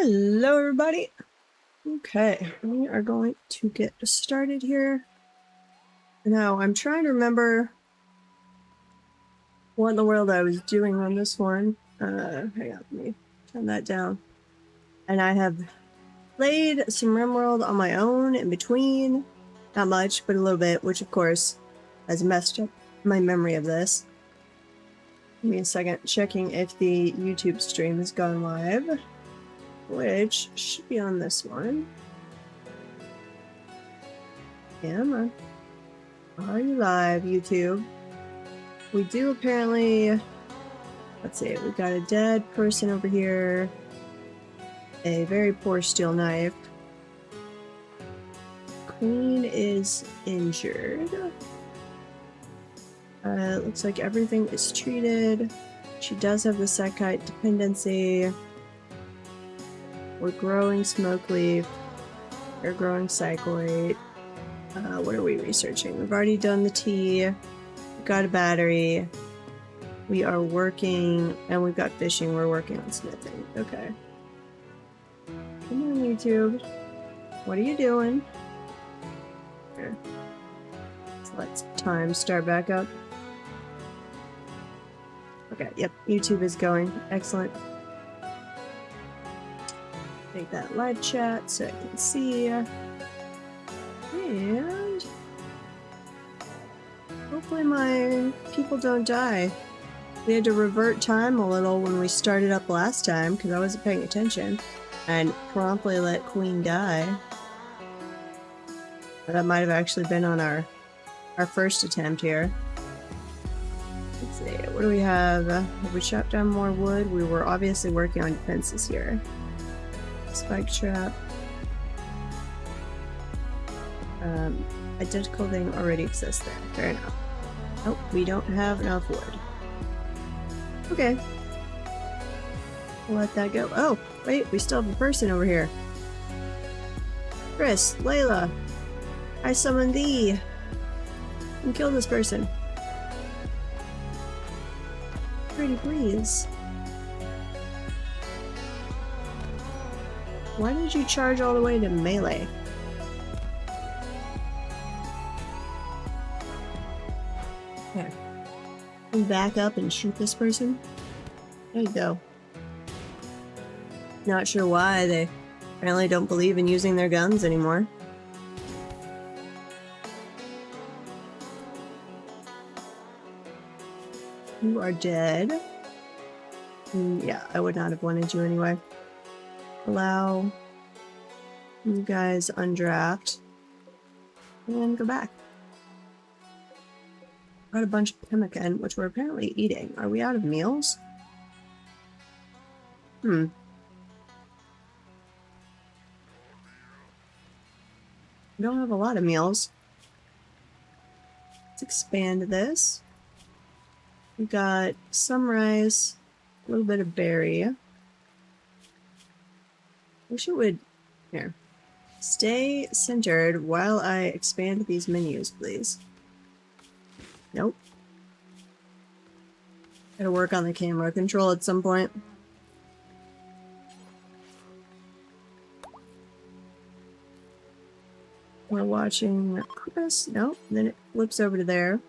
Hello everybody. Okay, we are going to get started here. Now, I'm trying to remember what in the world I was doing on this one. Hang on, let me turn that down. And I have played some Rimworld on my own in between. Not much, but a little bit, which of course has messed up my memory of this. Give me a second, checking if the YouTube stream has gone live, which should be on this one. Come on. Are you live, YouTube? We do apparently... Let's see, we've got a dead person over here. A very poor steel knife. Queen is injured. It looks like everything is treated. She does have the Psychite dependency. We're growing smoke leaf. We're growing cycloid. What are we researching? We've already done the tea. We've got a battery. We are working, and we've got fishing. We're working on smithing. Okay. Come on, YouTube. What are you doing? Here. Let's let time start back up. Okay, yep, YouTube is going. Excellent. Take that live chat so I can see. And hopefully my people don't die. We had to revert time a little when we started up last time because I wasn't paying attention and promptly let Queen die. But that might have actually been on our first attempt here. Let's see, what do we have? Have we chopped down more wood? We were obviously working on defenses here. Spike trap. Identical thing already exists there. Fair enough. Oh, we don't have enough wood. Okay. We'll let that go. Oh, wait, we still have a person over here. Chris, Layla, I summon thee. And kill this person. Pretty please. Why did you charge all the way to melee? Here. Back up and shoot this person. There you go. Not sure why they apparently don't believe in using their guns anymore. You are dead. Yeah, I would not have wanted you anyway. Allow you guys undraft and go back. Got a bunch of pemmican, which we're apparently eating. Are we out of meals? We don't have a lot of meals. Let's expand this. We got some rice, a little bit of berry. Wish it would... Here. Stay centered while I expand these menus, please. Nope. Gotta work on the camera control at some point. We're watching Chris. Nope. Then it flips over to there.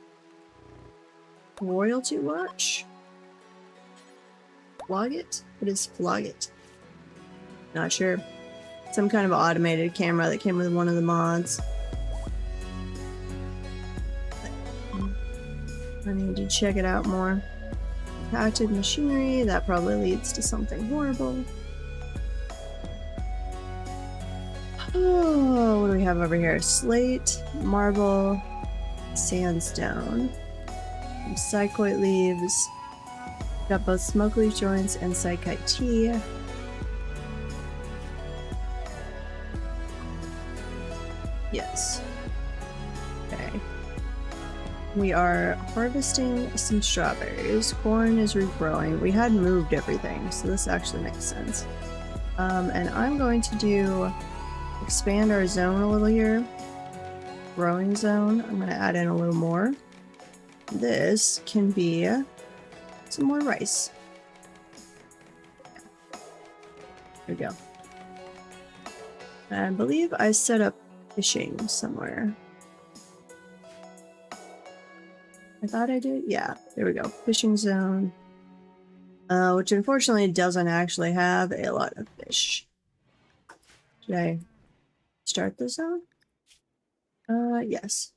Royalty watch? Flog it? What is flog it? Not sure. Some kind of automated camera that came with one of the mods. I need to check it out more. Patented machinery, that probably leads to something horrible. Oh, what do we have over here? Slate, marble, sandstone, some psychoid leaves. Got both smoke leaf joints and psychite tea. Yes. Okay. We are harvesting some strawberries. Corn is regrowing. We had moved everything, so this actually makes sense. And I'm going to do expand our zone a little here. Growing zone. I'm going to add in a little more. This can be some more rice. There we go. I believe I set up fishing somewhere. I thought I did? Yeah, there we go. Fishing zone. Which unfortunately doesn't actually have a lot of fish. Should I start the zone? Yes.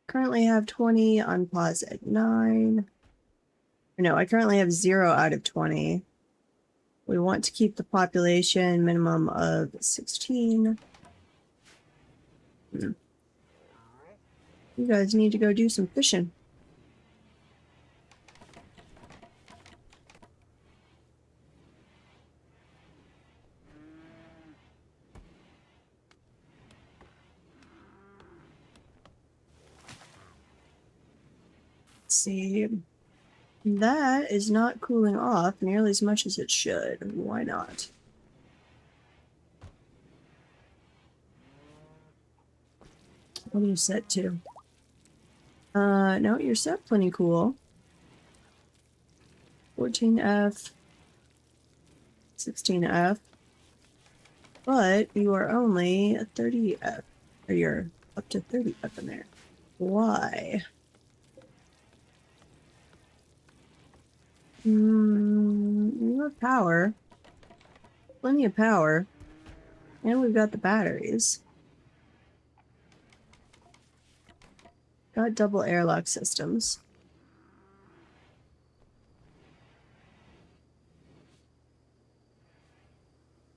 Currently have 20 on pause at 9. No, I currently have 0 out of 20. We want to keep the population minimum of 16. You guys need to go do some fishing. Let's see. That is not cooling off nearly as much as it should. Why not? What are you set to? No, you're set plenty cool. 14F, 16F, but you are only a 30F, or you're up to 30F in there. Why? You have power. Plenty of power. And we've got the batteries. Got double airlock systems.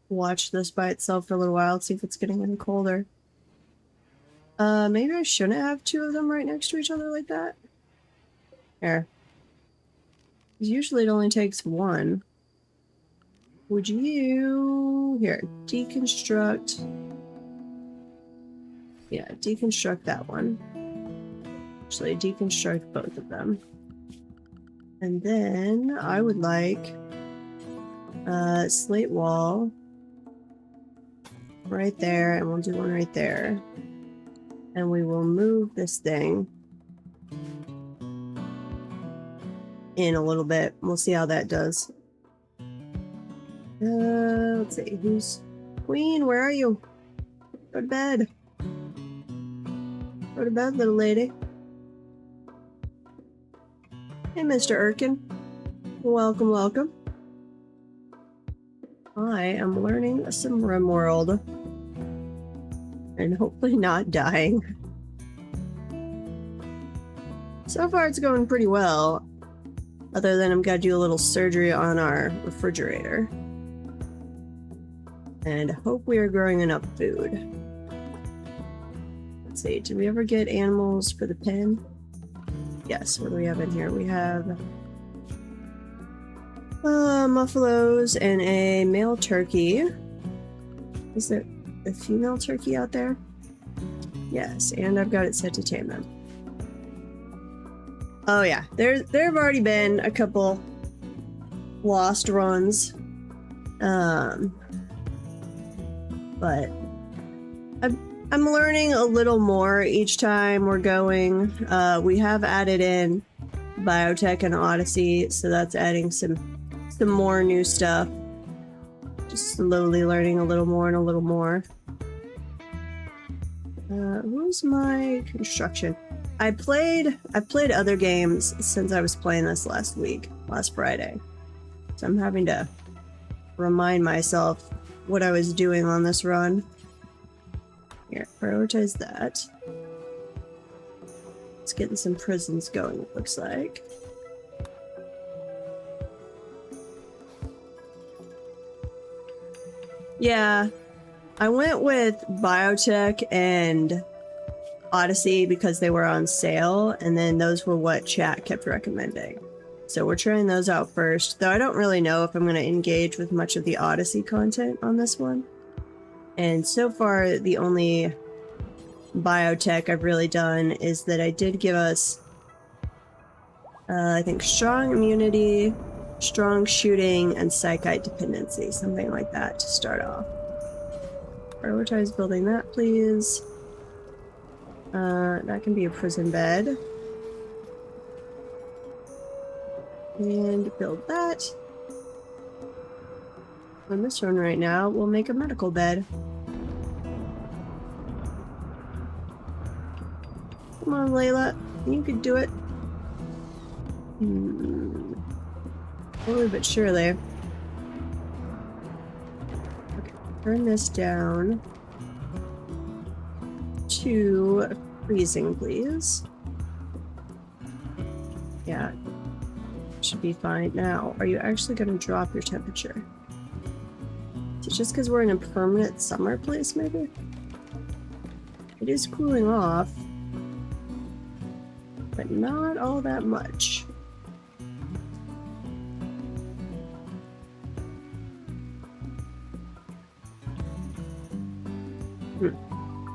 Watch this by itself for a little while, see if it's getting any colder. Maybe I shouldn't have 2 of them right next to each other like that. Here. Usually it only takes 1. Would you... Here, deconstruct... Yeah, deconstruct that one. Actually, deconstruct both of them. And then I would like slate wall right there, and we'll do one right there. And we will move this thing in a little bit. We'll see how that does. Let's see, who's... Queen, where are you? Go to bed. Go to bed, little lady. Hey, Mr. Erkin. Welcome, welcome. I am learning some Rimworld. And hopefully not dying. So far it's going pretty well. Other than I'm gonna do a little surgery on our refrigerator. And hope we are growing enough food. Let's see, did we ever get animals for the pen? Yes, what do we have in here? We have muffaloes and a male turkey. Is there a female turkey out there? Yes, and I've got it set to tame them. Oh yeah, there have already been a couple lost runs. But I'm learning a little more each time we're going. We have added in biotech and Odyssey, so that's adding some more new stuff. Just slowly learning a little more and a little more. Who's my construction? I played other games since I was playing this last Friday. So I'm having to remind myself what I was doing on this run. Here, prioritize that. Let's get some prisons going, it looks like. Yeah, I went with biotech and Odyssey because they were on sale, and then those were what chat kept recommending. So we're trying those out first, though I don't really know if I'm going to engage with much of the Odyssey content on this one. And so far, the only biotech I've really done is that I did give us, I think, strong immunity, strong shooting, and psychite dependency, something like that to start off. Prioritize building that, please. That can be a prison bed. And build that. On this one right now, we'll make a medical bed. Come on, Layla. You could do it. Slowly but surely. Okay, turn this down to freezing, please. Yeah, should be fine. Now, are you actually going to drop your temperature? Is it just because we're in a permanent summer place, maybe? It is cooling off, but not all that much.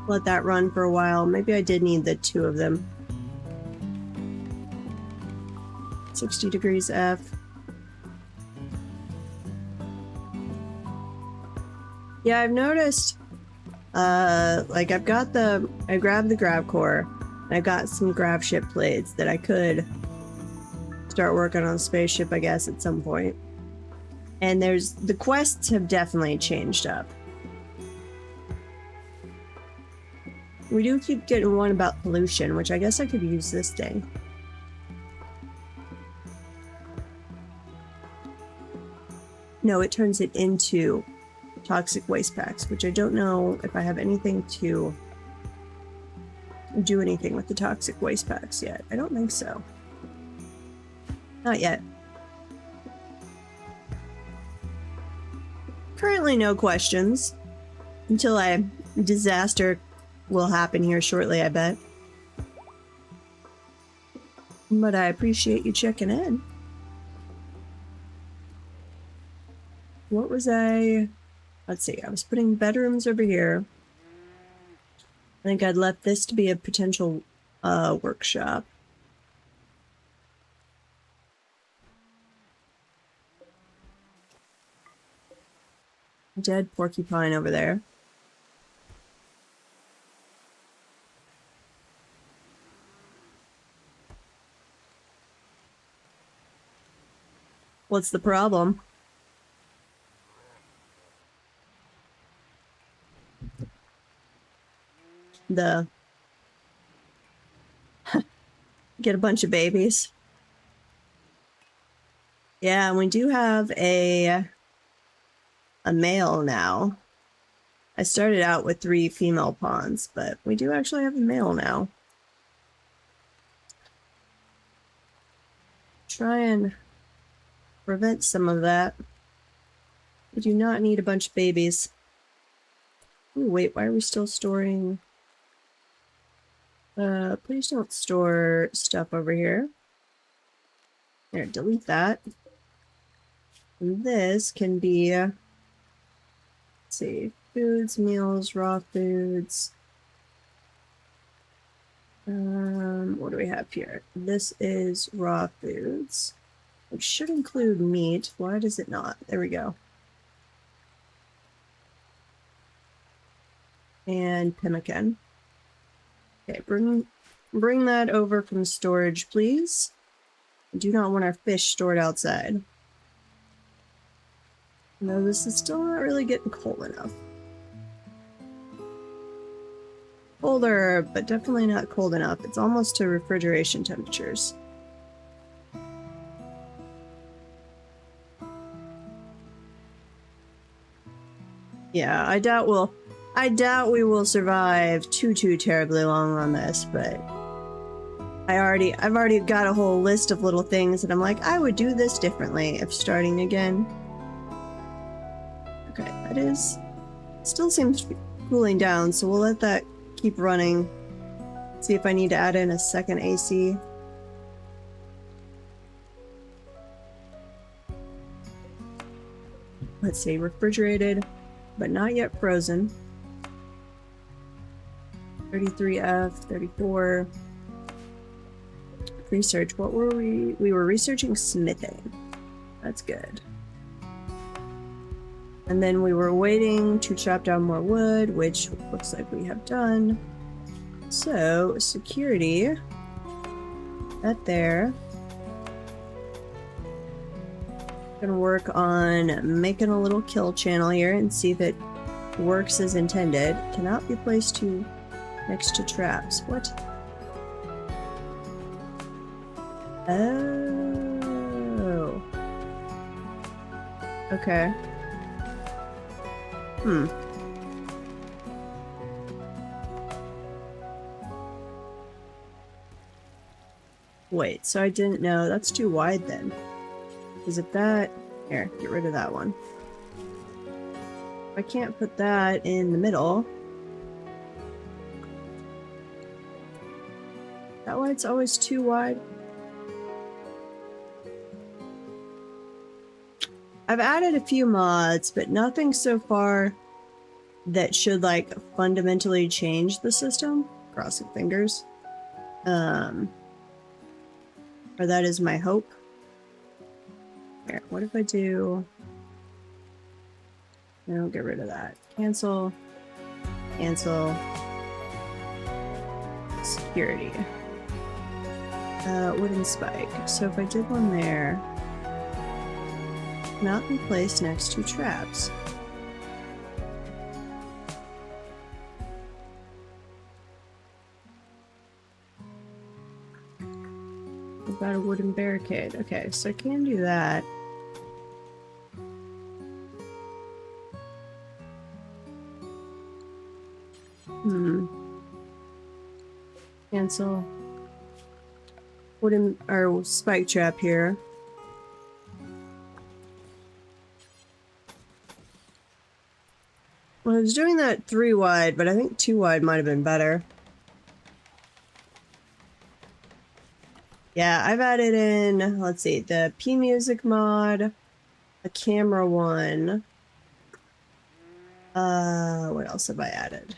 Let that run for a while. Maybe I did need the two of them. 60 degrees F. Yeah, I've noticed, like I grabbed the grav core, and I got some grav ship plates that I could start working on a spaceship, I guess, at some point. And the quests have definitely changed up. We do keep getting one about pollution, which I guess I could use this day. No, it turns it into toxic waste packs, which I don't know if I have anything to do anything with the toxic waste packs yet. I don't think so. Not yet. Currently no questions. Until a disaster will happen here shortly, I bet. But I appreciate you checking in. What was I... Let's see, I was putting bedrooms over here. I think I'd left this to be a potential workshop. Dead porcupine over there. What's the problem? Get a bunch of babies. Yeah, and we do have a male now. I started out with 3 female pawns, but we do actually have a male now. Try and prevent some of that. We do not need a bunch of babies. Ooh, wait, why are we still storing... please don't store stuff over here. There, delete that. And this can be, let's see, foods, meals, raw foods. What do we have here? This is raw foods, which should include meat. Why does it not? There we go. And pemmican. Okay, bring that over from storage, please. I do not want our fish stored outside. No, this is still not really getting cold enough. Colder, but definitely not cold enough. It's almost to refrigeration temperatures. Yeah, I doubt we will survive too terribly long on this, but I've already got a whole list of little things that I'm like, I would do this differently if starting again. Okay, that is still seems to be cooling down, so we'll let that keep running. See if I need to add in a second AC. Let's see, refrigerated, but not yet frozen. 33F, 34. Research, what were we? We were researching smithing. That's good. And then we were waiting to chop down more wood, which looks like we have done. So, security. That there. Gonna work on making a little kill channel here and see if it works as intended. Cannot be placed too next to traps. What? Oh. Okay. Hmm. Wait, so I didn't know. That's too wide then. Because if that... Here, get rid of that one. I can't put that in the middle. Is that why it's always too wide? I've added a few mods, but nothing so far that should, like, fundamentally change the system. Crossing fingers. Or that is my hope. Here, what if I do... No, get rid of that. Cancel. Cancel. Security. Wooden spike. So if I did one there... Not be placed next to traps. What about a wooden barricade? Okay, so I can do that. Cancel. Wooden or spike trap here. Well, I was doing that 3 wide, but I think 2 wide might have been better. Yeah, I've added in, let's see, the P music mod, a camera one. What else have I added?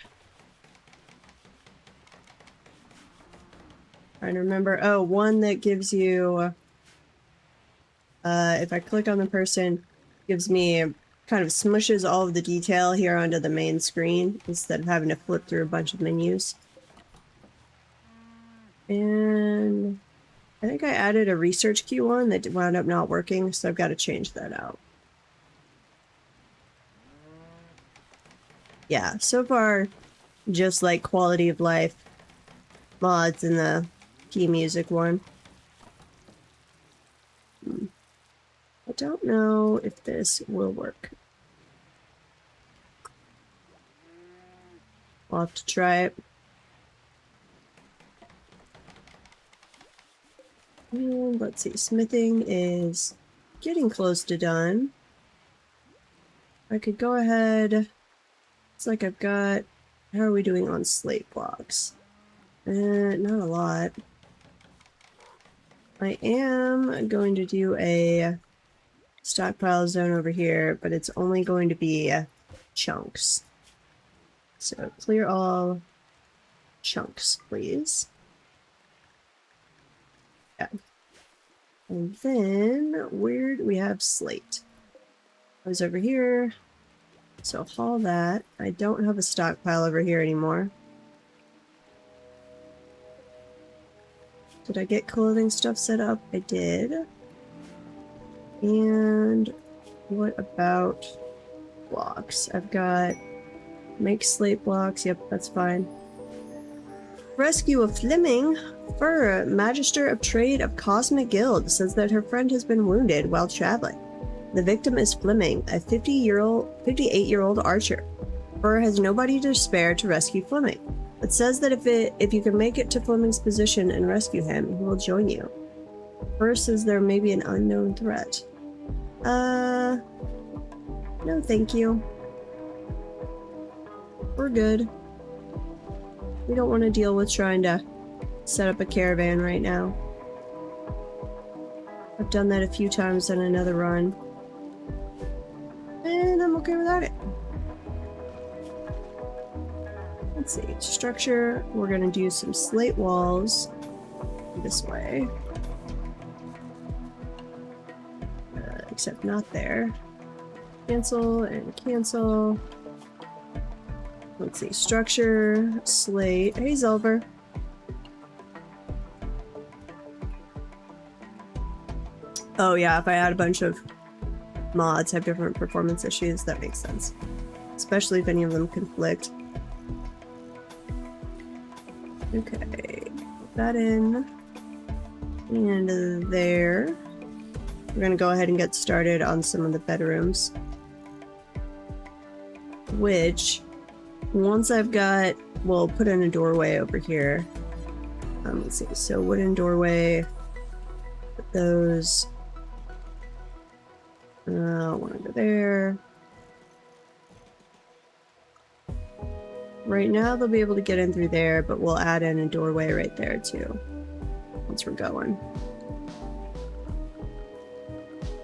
Trying to remember. Oh, one that gives you, if I click on the person, gives me, kind of smushes all of the detail here onto the main screen instead of having to flip through a bunch of menus. And I think I added a research key one that wound up not working, so I've got to change that out. Yeah, so far, just like quality of life mods in the key music one. I don't know if this will work. I'll have to try it. And let's see, smithing is getting close to done. I could go ahead. It's like I've got... How are we doing on slate blocks? Not a lot. I am going to do a stockpile zone over here, but it's only going to be chunks. So clear all chunks, please. Yeah. And then where do we have slate? I was over here. So haul that. I don't have a stockpile over here anymore. Did I get clothing stuff set up? I did. And what about blocks? I've got make slate blocks. Yep, that's fine. Rescue of Fleming. Fur, Magister of Trade of Cosmic Guild, says that her friend has been wounded while traveling. The victim is Fleming, a 58-year-old archer. Fur has nobody to spare to rescue Fleming. It says that if you can make it to Fleming's position and rescue him, he will join you. Fur says there may be an unknown threat. No thank you. We're good. We don't want to deal with trying to set up a caravan right now. I've done that a few times in another run. And I'm okay without it. Let's see. Structure. We're going to do some slate walls this way. Except not there. Cancel and cancel. Let's see. Structure. Slate. Hey, Zelver. Oh yeah, if I add a bunch of mods have different performance issues, that makes sense. Especially if any of them conflict. Okay, put that in. And there. We're gonna go ahead and get started on some of the bedrooms. Which, once I've got, we'll put in a doorway over here. Let's see, so wooden doorway, put those, one over there. Right now they'll be able to get in through there, but we'll add in a doorway right there too, once we're going.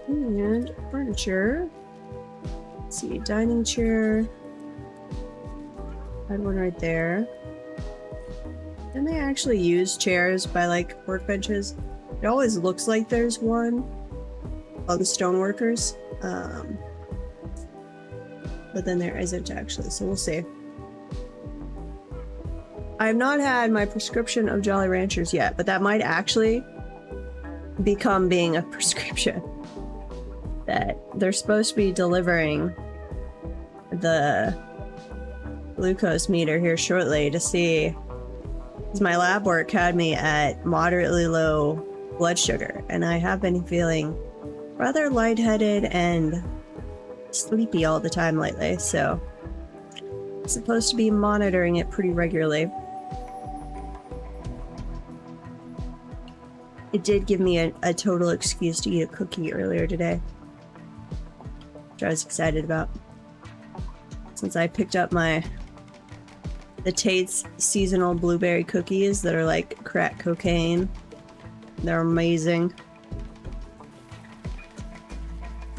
And furniture. Let's see, dining chair. Had one right there. And they actually use chairs by like workbenches. It always looks like there's one of the stoneworkers, but then there isn't actually, so we'll see. I have not had my prescription of Jolly Ranchers yet, but that might actually become being a prescription. That they're supposed to be delivering the glucose meter here shortly to see, because my lab work had me at moderately low blood sugar, and I have been feeling rather lightheaded and sleepy all the time lately, so I'm supposed to be monitoring it pretty regularly. It did give me a total excuse to eat a cookie earlier today, which I was excited about, since I picked up the Tate's seasonal blueberry cookies that are like crack cocaine. They're amazing.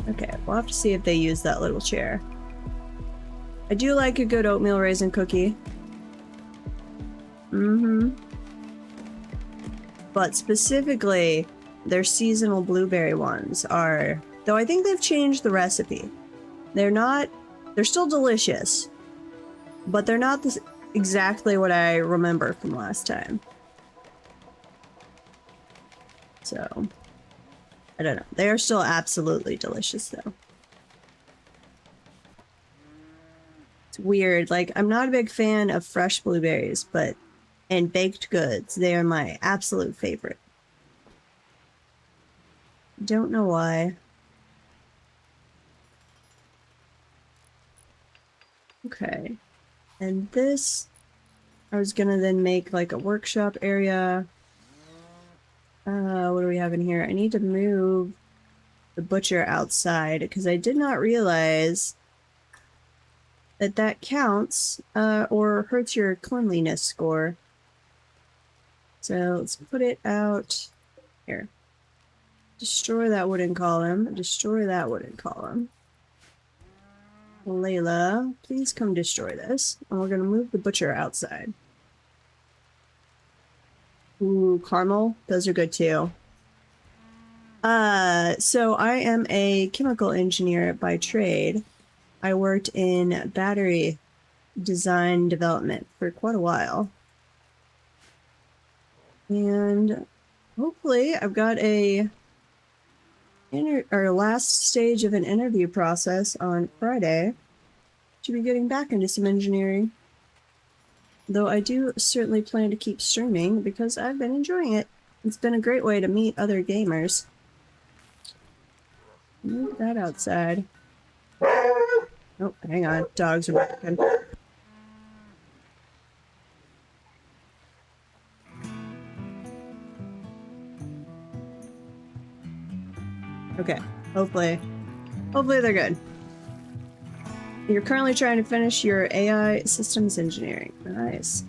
Okay, we'll have to see if they use that little chair. I do like a good oatmeal raisin cookie. But specifically, their seasonal blueberry ones are, though I think they've changed the recipe. They're still delicious, but they're not exactly what I remember from last time. So, I don't know. They are still absolutely delicious, though. It's weird. Like, I'm not a big fan of fresh blueberries, and baked goods, they are my absolute favorite. Don't know why. Okay. And this, I was gonna then make like a workshop area. What do we have in here? I need to move the butcher outside because I did not realize that counts or hurts your cleanliness score. So let's put it out here. Destroy that wooden column. Destroy that wooden column. Layla, please come destroy this. And we're going to move the butcher outside. Ooh, caramel. Those are good too. So I am a chemical engineer by trade. I worked in battery design development for quite a while. And hopefully I've got our last stage of an interview process on Friday. Should be getting back into some engineering. Though I do certainly plan to keep streaming because I've been enjoying it. It's been a great way to meet other gamers. Move that outside. Oh, hang on. Dogs are barking. Okay, hopefully they're good. You're currently trying to finish your AI systems engineering. Nice.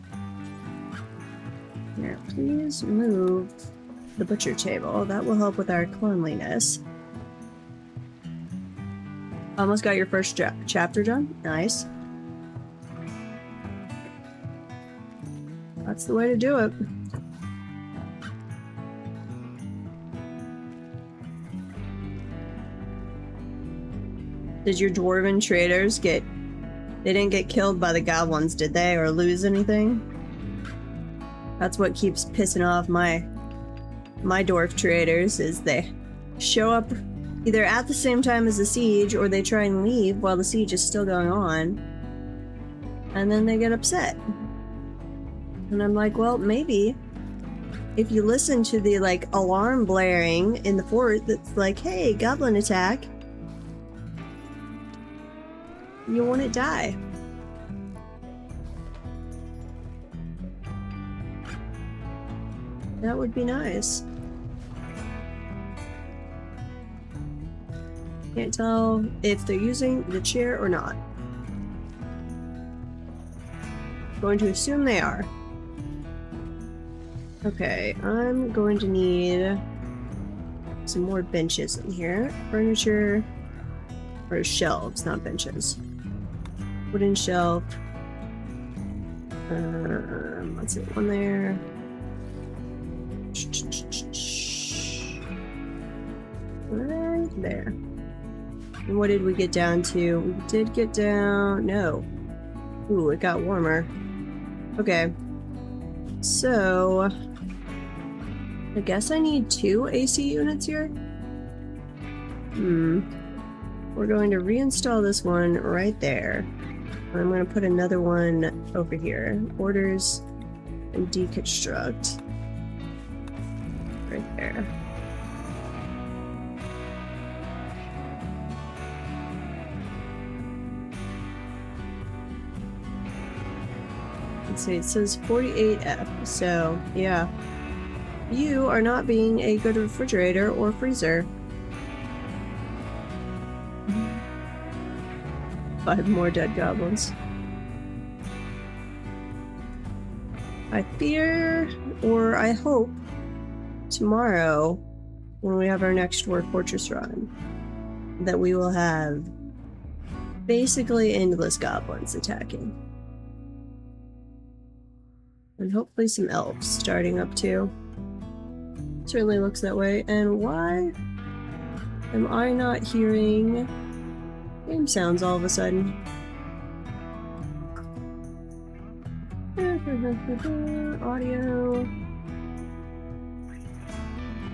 Here, please move the butcher table. That will help with our cleanliness. Almost got your first chapter done. Nice. That's the way to do it. Did your dwarven traders they didn't get killed by the goblins, did they? Or lose anything? That's what keeps pissing off my dwarf traders, is they show up either at the same time as the siege, or they try and leave while the siege is still going on. And then they get upset. And I'm like, well, maybe if you listen to the like alarm blaring in the fort that's like, hey, goblin attack, you wouldn't die. That would be nice. Can't tell if they're using the chair or not. Going to assume they are. Okay, I'm going to need some more benches in here. Furniture, or shelves, not benches. Wooden shelf. Let's see, one there. Right there. And what did we get down to? We did get down... no. Ooh, it got warmer. Okay. So... I guess I need 2 AC units here? We're going to reinstall this one right there. I'm going to put another one over here. Orders and deconstruct. Right there. Let's see, it says 48F, so yeah. You are not being a good refrigerator or freezer. 5 more dead goblins. I fear, or I hope, tomorrow, when we have our next Dwarf Fortress run, that we will have basically endless goblins attacking. And hopefully some elves starting up too. Certainly looks that way. And why am I not hearing game sounds all of a sudden? Audio.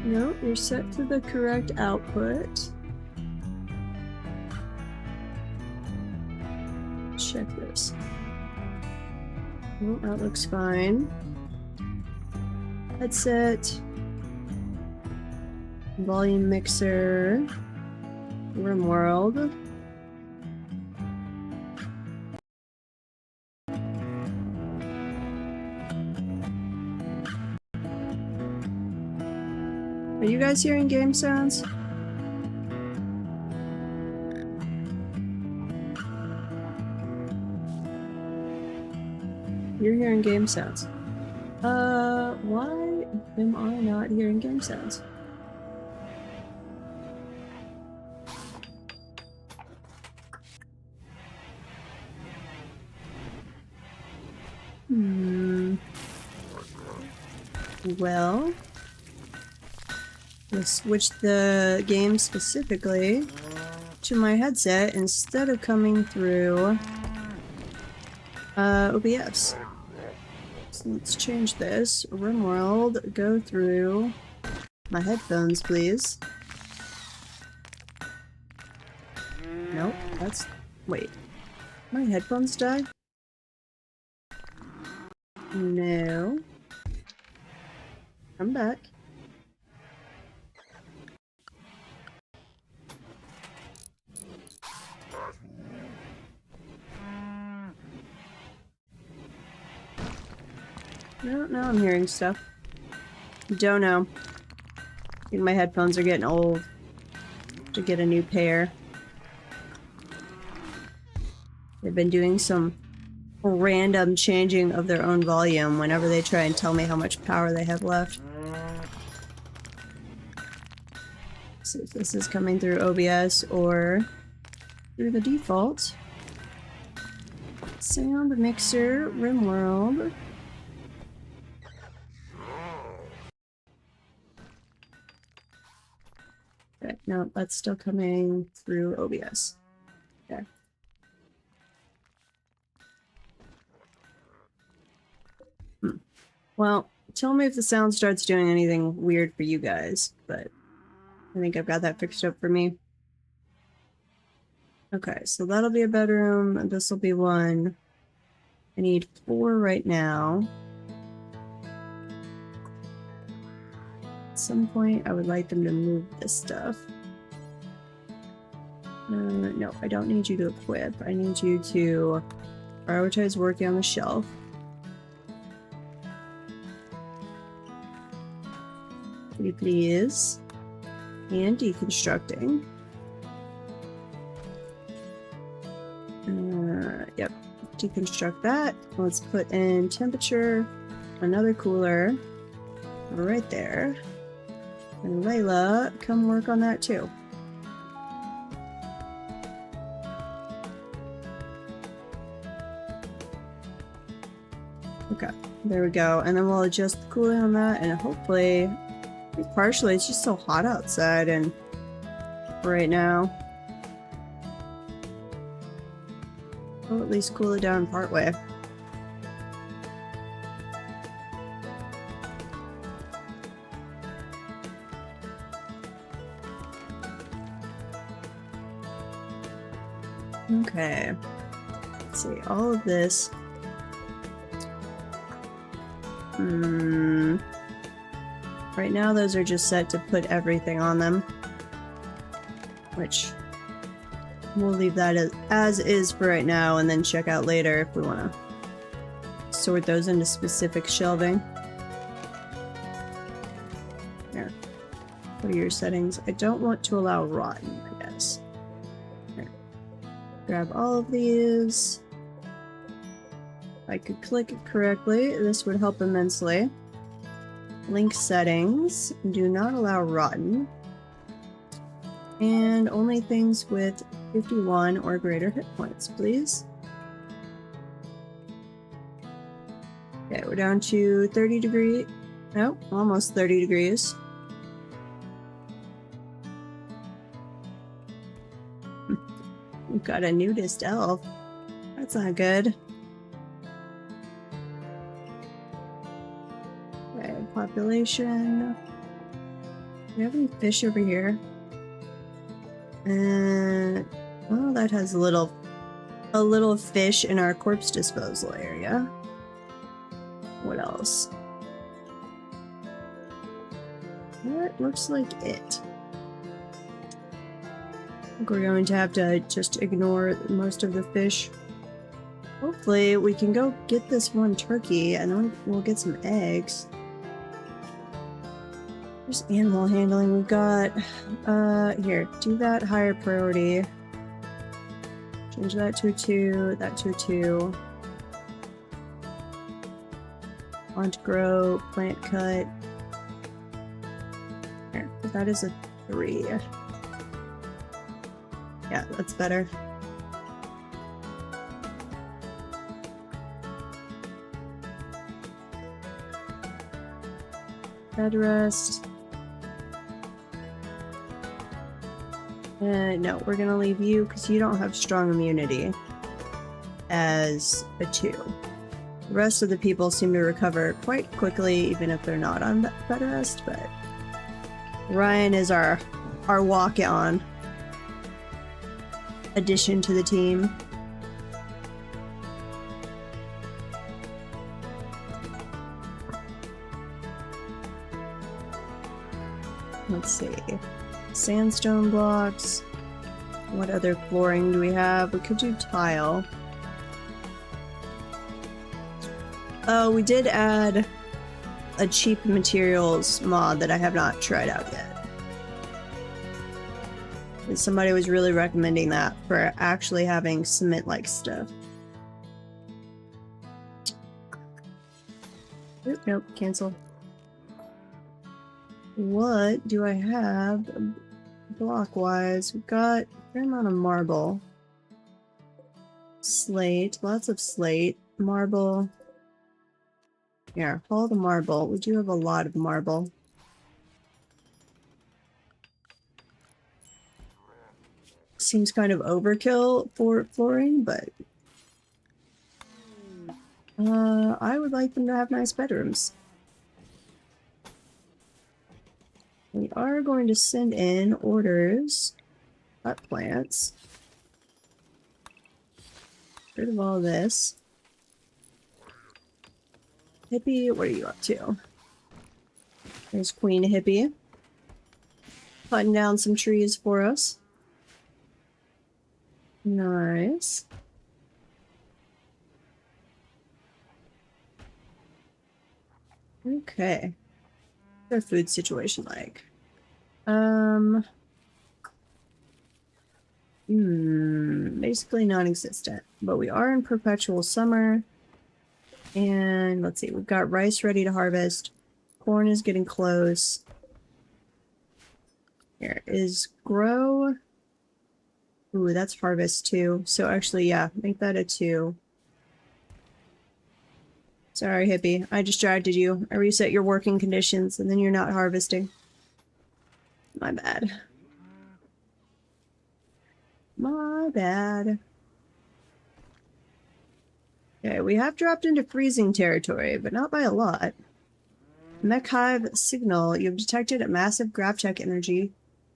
No, you're set to the correct output. Check this. Oh, that looks fine. Headset. Volume mixer. Rimworld. Are you guys hearing game sounds? You're hearing game sounds. Why am I not hearing game sounds? Well, let's switch the game specifically to my headset instead of coming through OBS. So let's change this. Rimworld, go through my headphones, please. Nope, that's... wait. My headphones died? No. I'm back. No, now I'm hearing stuff. Don't know. I think my headphones are getting old. To get a new pair. They've been doing some random changing of their own volume whenever they try and tell me how much power they have left. See if this is coming through OBS or through the default. Sound mixer, Rimworld. Okay, no, that's still coming through OBS. Okay. Well, tell me if the sound starts doing anything weird for you guys, but I think I've got that fixed up for me. Okay, so that'll be a bedroom, and this will be one. I need 4 right now. At some point, I would like them to move this stuff. No, I don't need you to equip. I need you to prioritize working on the shelf. Pretty please. And deconstructing. Yep, deconstruct that. Let's put in temperature, another cooler, right there. And Layla, come work on that too. Okay, there we go. And then we'll adjust the cooling on that, and hopefully, partially, it's just so hot outside and right now. We'll at least cool it down partway. Okay. Let's see, all of this. Right now, those are just set to put everything on them, which we'll leave that as is for right now, and then check out later if we want to sort those into specific shelving. Here, what are your settings? I don't want to allow rotten, I guess. Here. Grab all of these. If I could click it correctly, this would help immensely. Link settings, do not allow rotten. And only things with 51 or greater hit points, please. Okay, we're down to 30 degrees. Nope, almost 30 degrees. We've got a nudist elf. That's not good. Okay, population. Do we have any fish over here? Well, that has a little fish in our corpse disposal area. What else? That looks like it. I think we're going to have to just ignore most of the fish. Hopefully we can go get this one turkey and then we'll get some eggs. There's animal handling. We've got, here, do that higher priority. Change that to a 2, that to a 2. Plant grow, plant cut. Here, that is a 3. Yeah, that's better. Bed rest. No, we're gonna leave you because you don't have strong immunity as a 2. The rest of the people seem to recover quite quickly, even if they're not on bed rest, but Ryan is our walk-on addition to the team. Let's see. Sandstone blocks. What other flooring do we have? We could do tile. Oh, we did add a cheap materials mod that I have not tried out yet. And somebody was really recommending that for actually having cement-like stuff. Oop, nope, cancel. What do I have block-wise? We've got a fair amount of marble. Slate, lots of slate. Marble. Here, all the marble. We do have a lot of marble. Seems kind of overkill for flooring, but I would like them to have nice bedrooms. We are going to send in orders. Hot plants. Get rid of all this. Hippie, what are you up to? There's Queen Hippie. Cutting down some trees for us. Nice. Okay. What's our food situation like? Basically non-existent. But we are in perpetual summer. And let's see, we've got rice ready to harvest. Corn is getting close. Here is grow. Ooh, that's harvest too. So actually, yeah, make that a 2. Sorry, hippie. I distracted you. I reset your working conditions and then you're not harvesting. My bad. My bad. Okay, we have dropped into freezing territory, but not by a lot. Mech Hive signal. You've detected a massive grav tech energy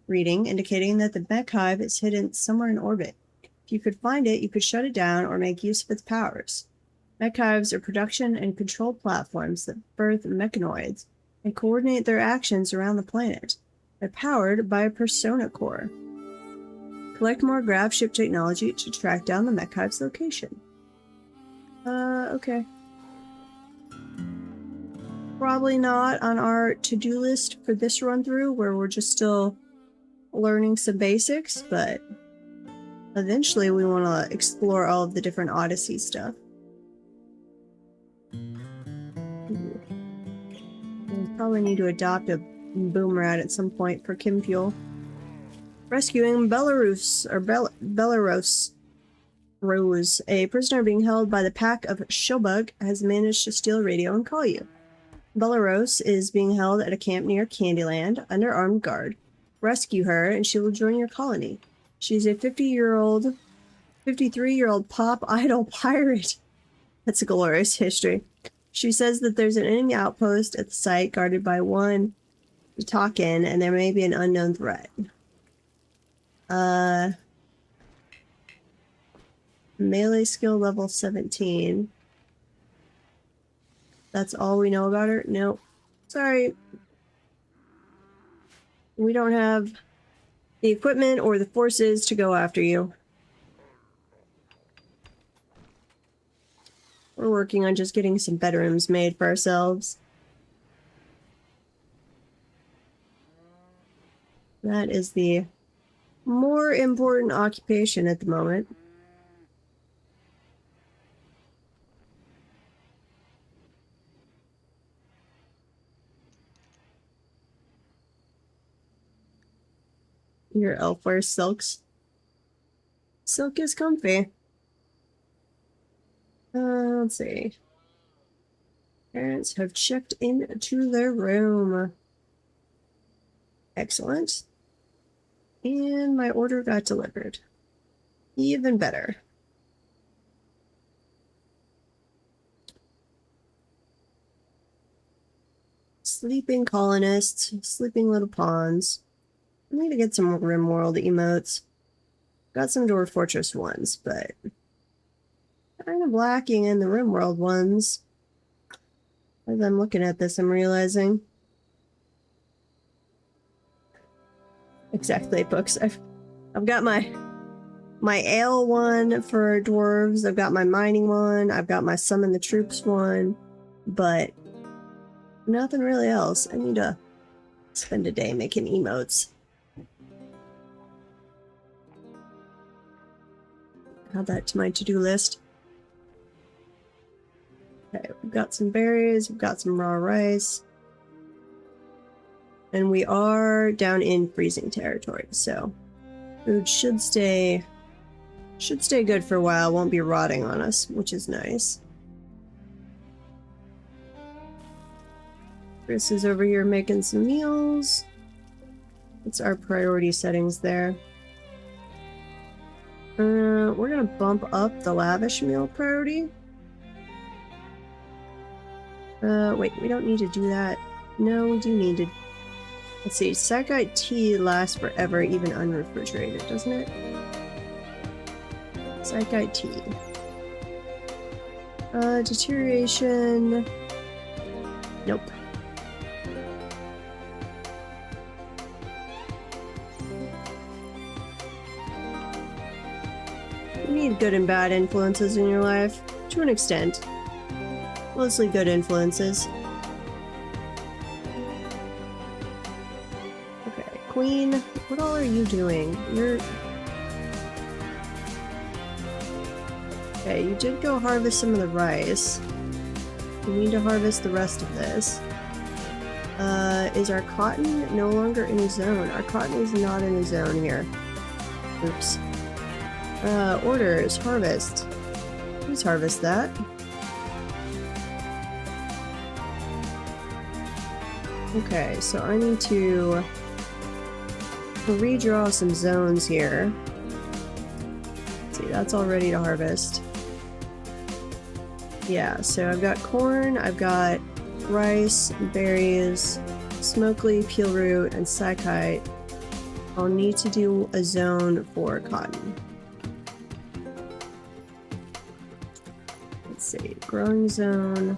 reading, indicating that the Mech Hive is hidden somewhere in orbit. If you could find it, you could shut it down or make use of its powers. Mech Hives are production and control platforms that birth mechanoids and coordinate their actions around the planet. They're powered by a persona core. Collect more grav ship technology to track down the Mech Hive's location. Okay. Probably not on our to-do list for this run-through, where we're just still learning some basics, but eventually we want to explore all of the different Odyssey stuff. We'll probably need to adopt a boomerang at some point for Kim Fuel. Rescuing Belarus, or Belarus. Rose, a prisoner being held by the pack of Shobug, has managed to steal radio and call you. Belarus is being held at a camp near Candyland under armed guard. Rescue her and she will join your colony. She's a 53-year-old pop idol pirate. That's a glorious history. She says that there's an enemy outpost at the site guarded by one Taken, and there may be an unknown threat. Melee skill level 17. That's all we know about her? Nope. Sorry. We don't have the equipment or the forces to go after you. We're working on just getting some bedrooms made for ourselves. That is the more important occupation at the moment. Your elf wears silks. Silk is comfy. Let's see. Parents have checked into their room. Excellent. And my order got delivered. Even better. Sleeping colonists, sleeping little pawns. I need to get some Rimworld emotes. Got some Dwarf Fortress ones, but kind of lacking in the Rimworld ones. As I'm looking at this, I'm realizing. Exactly, books. I've got my ale one for dwarves. I've got my mining one. I've got my summon the troops one, but nothing really else. I need to spend a day making emotes. Add that to my to-do list. Okay, we've got some berries, we've got some raw rice. And we are down in freezing territory, so food should stay good for a while, won't be rotting on us, which is nice. Chris is over here making some meals. It's our priority settings there. We're gonna bump up the lavish meal priority. Wait, we don't need to do that. No, we do need to. Let's see, Sakite tea lasts forever, even unrefrigerated, doesn't it? Sakite tea. Deterioration. Nope. need good and bad influences in your life, to an extent. Mostly good influences. Okay, Queen, what all are you doing? You're... Okay, you did go harvest some of the rice. We need to harvest the rest of this. Is our cotton no longer in a zone? Our cotton is not in a zone here. Oops. Orders, harvest. Please harvest that. Okay, so I need to redraw some zones here. Let's see, that's all ready to harvest. Yeah, so I've got corn, I've got rice, berries, smoke leaf, peel root, and sakite. I'll need to do a zone for cotton. Let's see, growing zone.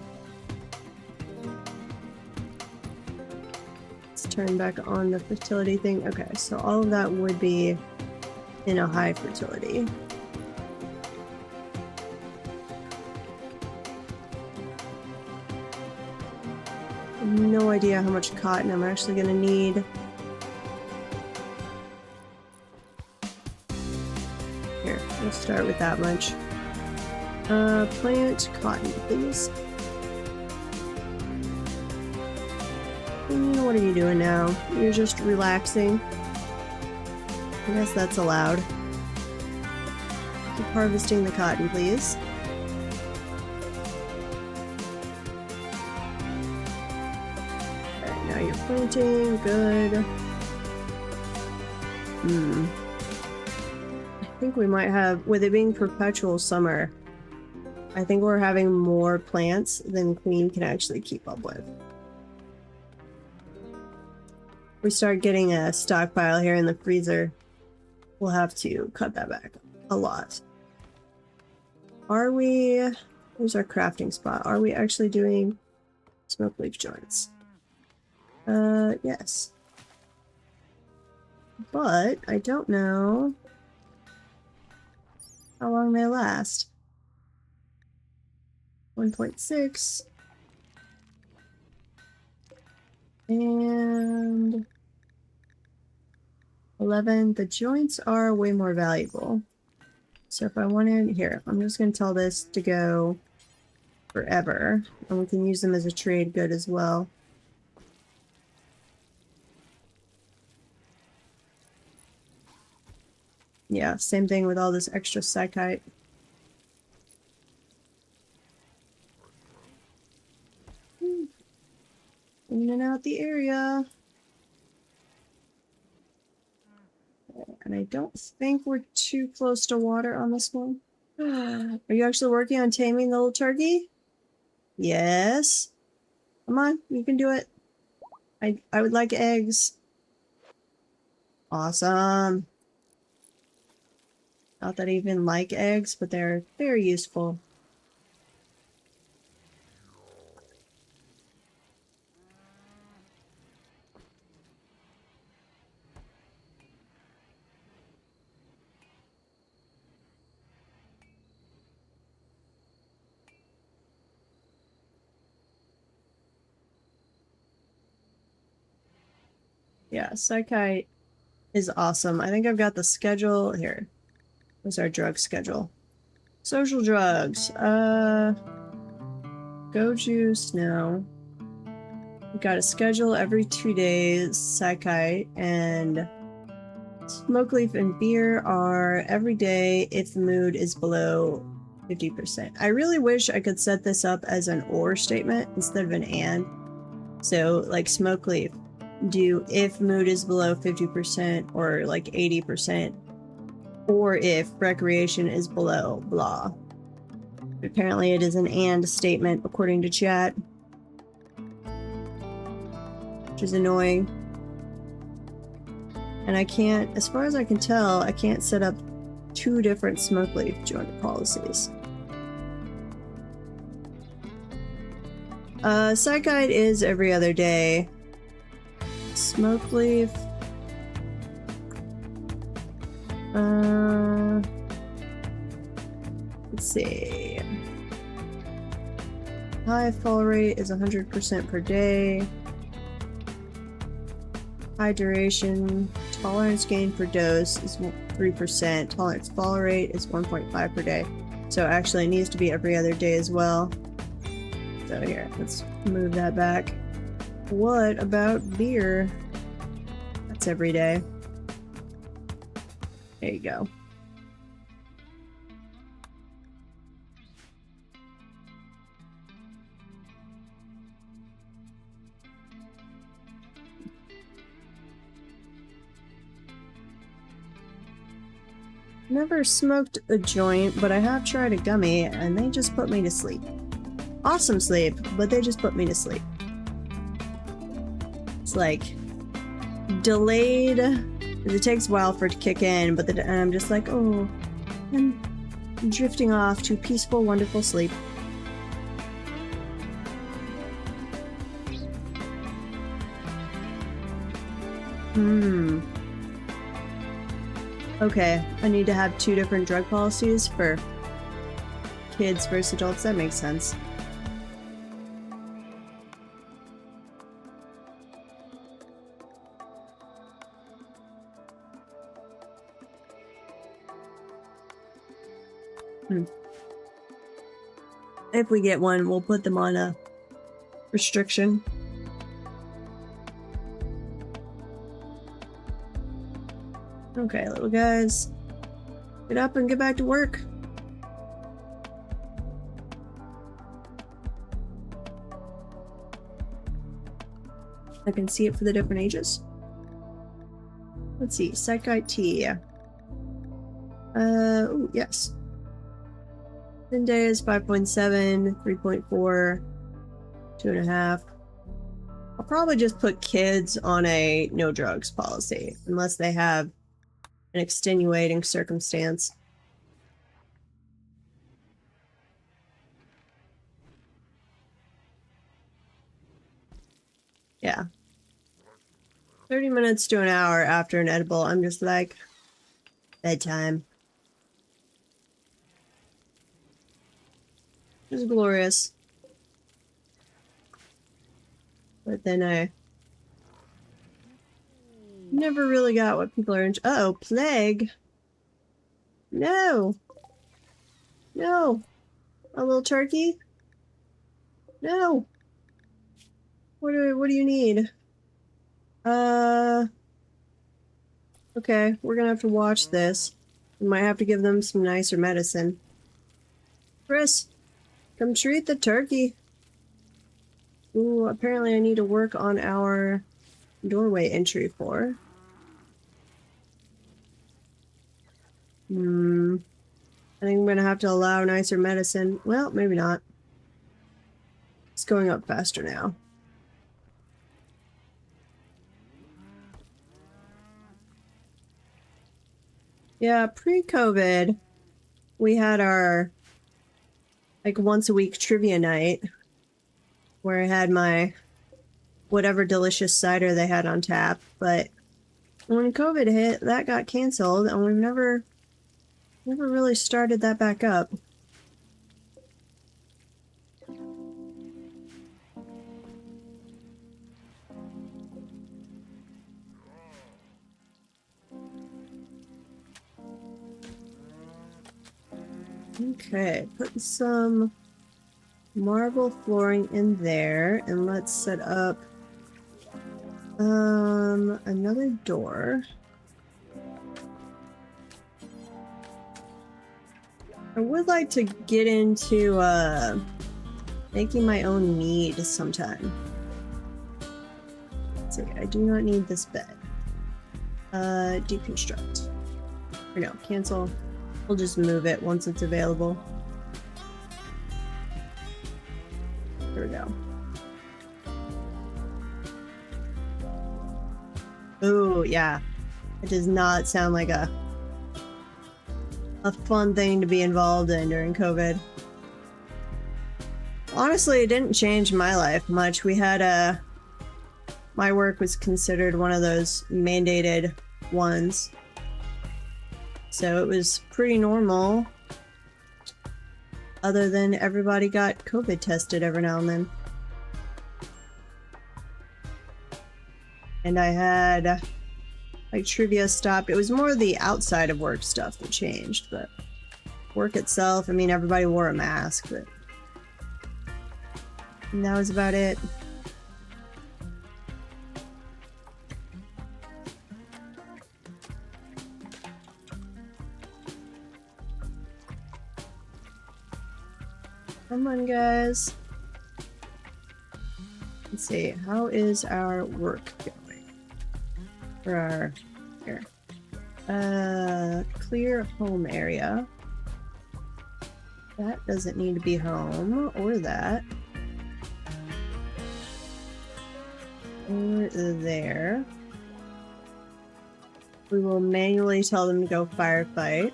Let's turn back on the fertility thing. Okay, so all of that would be in a high fertility. No idea how much cotton I'm actually gonna need. Here, let's start with that much. Plant cotton, please. What are you doing now? You're just relaxing. I guess that's allowed. Keep harvesting the cotton, please. Alright, now you're planting. Good. I think we might have, with it being perpetual summer, I think we're having more plants than Queen can actually keep up with. We start getting a stockpile here in the freezer, we'll have to cut that back a lot. Are we... Where's our crafting spot? Are we actually doing smoke leaf joints? Yes. But I don't know how long they last. 1.6. And 11. The joints are way more valuable. So if I wanted, here, I'm just going to tell this to go forever. And we can use them as a trade good as well. Yeah, same thing with all this extra sakite. Cleaning out the area. And I don't think we're too close to water on this one. Are you actually working on taming the little turkey? Yes. Come on, you can do it. I would like eggs. Awesome. Not that I even like eggs, but they're very useful. Yeah, Psychite is awesome. I think I've got the schedule here. Where's our drug schedule? Social drugs. Go juice, no. We've got a schedule every 2 days. Psychite and smoke leaf and beer are every day if the mood is below 50%. I really wish I could set this up as an or statement instead of an and. So, like smoke leaf, do if mood is below 50% or like 80%, or if recreation is below blah. Apparently it is an and statement according to chat, which is annoying. And I can't, as far as I can tell, I can't set up 2 different smoke leaf joint policies. Psychite is every other day. Smoke leaf. Let's see. High fall rate is 100% per day. High duration. Tolerance gain per dose is 3%. Tolerance fall rate is 1.5 per day. So actually it needs to be every other day as well. So here, let's move that back. What about beer? That's every day. There you go. Never smoked a joint, but I have tried a gummy and they just put me to sleep. Awesome sleep, but they just put me to sleep. It's like delayed. It takes a while for it to kick in, but and I'm just like, oh, I'm drifting off to peaceful, wonderful sleep. Okay, I need to have 2 different drug policies for kids versus adults. That makes sense. If we get one, we'll put them on a restriction. Okay, little guys. Get up and get back to work. I can see it for the different ages. Let's see, Psych IT. Oh, yes. 10 days, 5.7, 3.4, 2.5. I'll probably just put kids on a no drugs policy, unless they have an extenuating circumstance. Yeah. 30 minutes to an hour after an edible, I'm just like, bedtime. It was glorious. But then I never really got what people are into. Uh-oh, plague. No. No. A little turkey? No. What do you need? Okay, we're gonna have to watch this. We might have to give them some nicer medicine. Chris, come treat the turkey. Ooh, apparently I need to work on our doorway entry for. I think I'm gonna have to allow nicer medicine. Well, maybe not. It's going up faster now. Yeah, pre-COVID, we had our like once a week trivia night where I had my whatever delicious cider they had on tap, but when COVID hit, that got canceled and we've never really started that back up. Okay, put some marble flooring in there, and let's set up another door. I would like to get into making my own mead sometime. Let's see, I do not need this bed. Deconstruct. Or no, cancel. We'll just move it once it's available. There we go. Ooh, yeah. It does not sound like a fun thing to be involved in during COVID. Honestly, it didn't change my life much. We had my work was considered one of those mandated ones. So it was pretty normal. Other than everybody got COVID tested every now and then. And I had like trivia stopped. It was more the outside of work stuff that changed, but work itself, I mean, everybody wore a mask, but and that was about it. Come on, guys. Let's see, how is our work going? For our, here. Clear home area. That doesn't need to be home, or that. Or there. We will manually tell them to go firefight.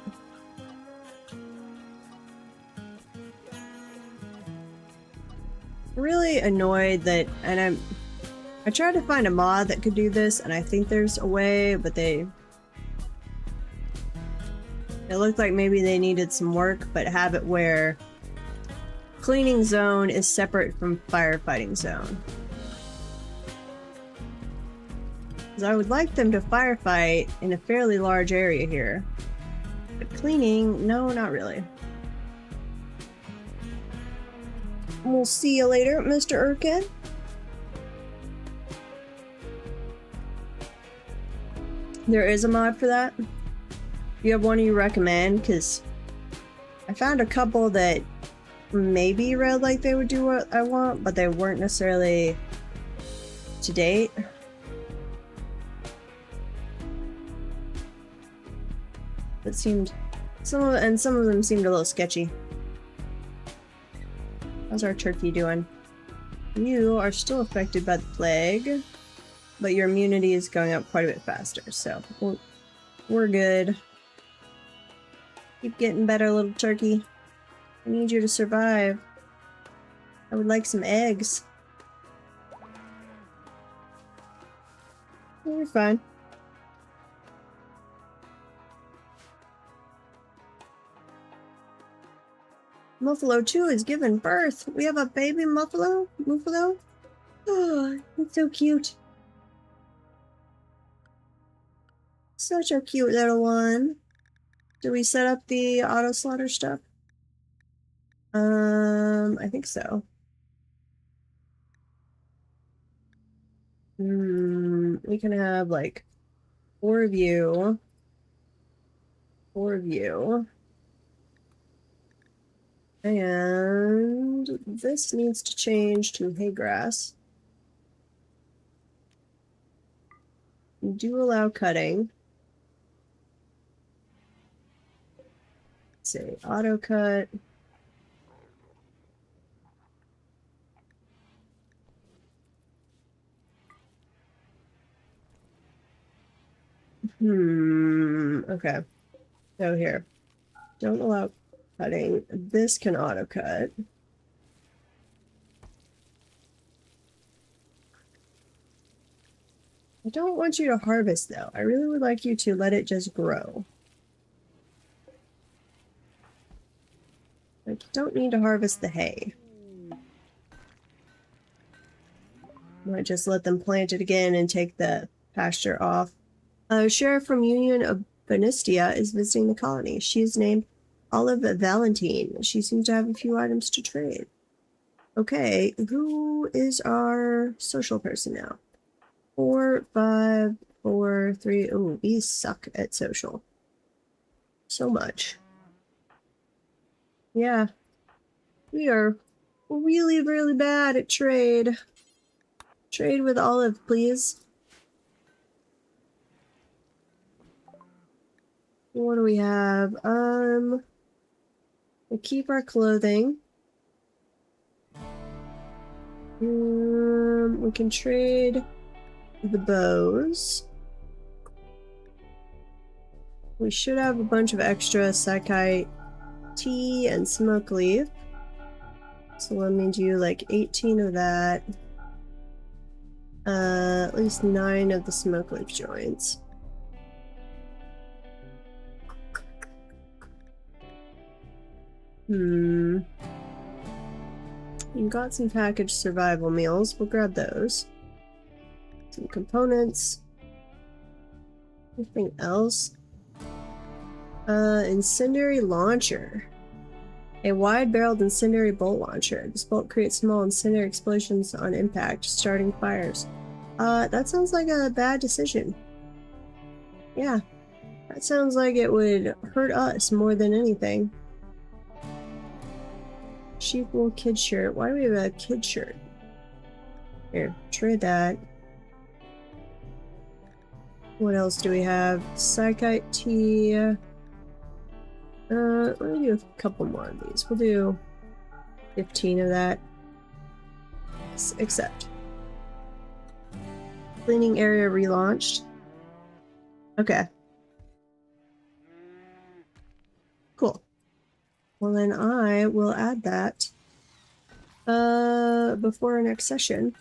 Really annoyed that, and I tried to find a mod that could do this, and I think there's a way, but it looked like maybe they needed some work, but have it where cleaning zone is separate from firefighting zone. Because I would like them to firefight in a fairly large area here, but cleaning, no, not really. We'll see you later, Mr. Urkin. There is a mod for that. Do you have one you recommend? Because I found a couple that maybe read like they would do what I want, but they weren't necessarily to date. It seemed some of them seemed a little sketchy. How's our turkey doing? You are still affected by the plague, but your immunity is going up quite a bit faster, so we're good. Keep getting better, little turkey. I need you to survive. I would like some eggs. You're fine. Muffalo 2 is giving birth. We have a baby Muffalo? Oh, it's so cute. Such a cute little one. Did we set up the auto slaughter stuff? I think so. We can have like 4 of you. 4 of you. And this needs to change to hay grass. We do allow cutting. Let's say auto cut. Okay. So here. Don't allow cutting. This can auto cut. I don't want you to harvest though. I really would like you to let it just grow. Like, you don't need to harvest the hay. Might just let them plant it again and take the pasture off. Sheriff from Union of Benistia is visiting the colony. She is named Olive Valentine. She seems to have a few items to trade. Okay, who is our social person now? 4, 5, 4, 3. Oh, we suck at social. So much. Yeah. We are really, really bad at trade. Trade with Olive, please. What do we have? We'll keep our clothing. We can trade the bows. We should have a bunch of extra Sakai tea and smoke leaf. So let me do like 18 of that. At least 9 of the smoke leaf joints. We've got some packaged survival meals. We'll grab those. Some components. Anything else? Incendiary launcher. A wide-barreled incendiary bolt launcher. This bolt creates small incendiary explosions on impact, starting fires. That sounds like a bad decision. Yeah, that sounds like it would hurt us more than anything. Sheep wool kid shirt. Why do we have a kid shirt? Here, trade that. What else do we have? Psychite tea. Let me do a couple more of these. We'll do 15 of that. Accept. Cleaning area relaunched. Okay. Cool. Well, then I will add that before our next session.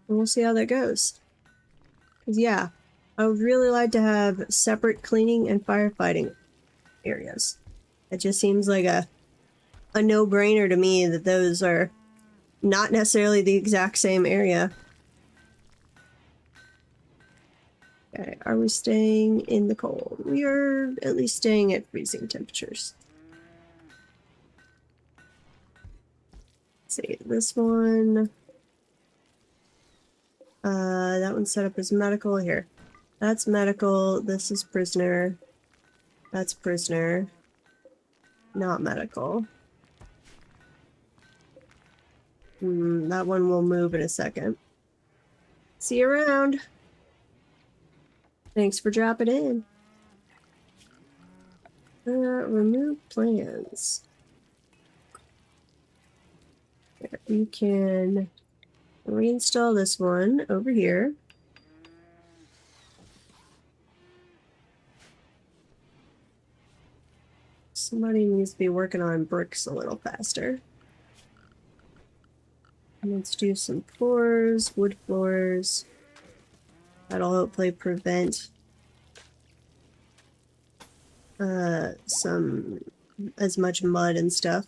And we'll see how that goes. Because, yeah, I would really like to have separate cleaning and firefighting areas. It just seems like a no-brainer to me that those are not necessarily the exact same area. Okay, are we staying in the cold? We are at least staying at freezing temperatures. Let's see, this one... that one's set up as medical. Here. That's medical. This is prisoner. That's prisoner. Not medical. That one will move in a second. See you around. Thanks for dropping in. Remove plans. There, you can reinstall this one over here. Somebody needs to be working on bricks a little faster. Let's do some floors, wood floors. That'll hopefully prevent as much mud and stuff.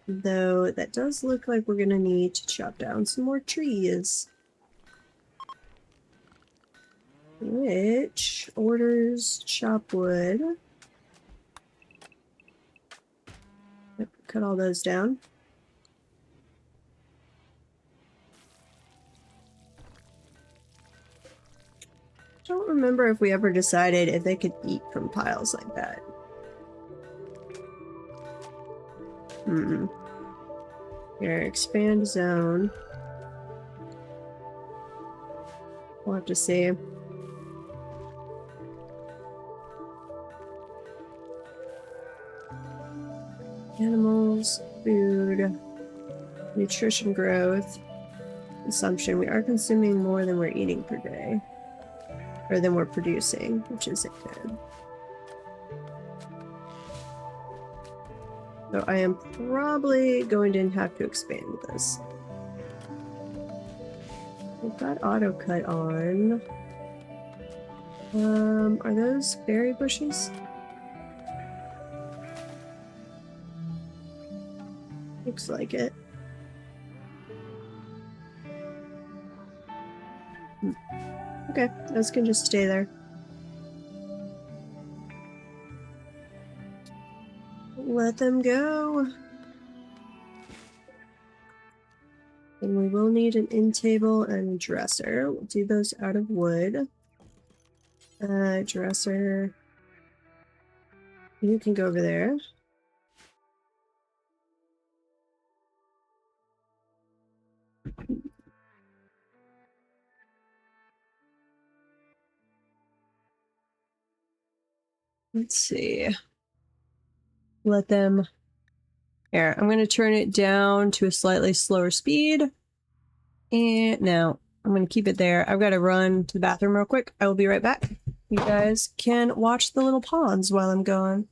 Though that does look like we're gonna need to chop down some more trees. Which orders chop wood. Yep, cut all those down. Don't remember if we ever decided if they could eat from piles like that. Here, expand zone. We'll have to see. Animals, food, nutrition growth, consumption. We are consuming more than we're eating per day. Or than we're producing, which isn't good. So I am probably going to have to expand this. We've got auto cut on. Are those berry bushes? Looks like it. Okay, those can just stay there. Let them go. And we will need an end table and a dresser. We'll do those out of wood. Dresser. You can go over there. Let's see. Let them... Here, I'm going to turn it down to a slightly slower speed. And now, I'm going to keep it there. I've got to run to the bathroom real quick. I will be right back. You guys can watch the little ponds while I'm gone.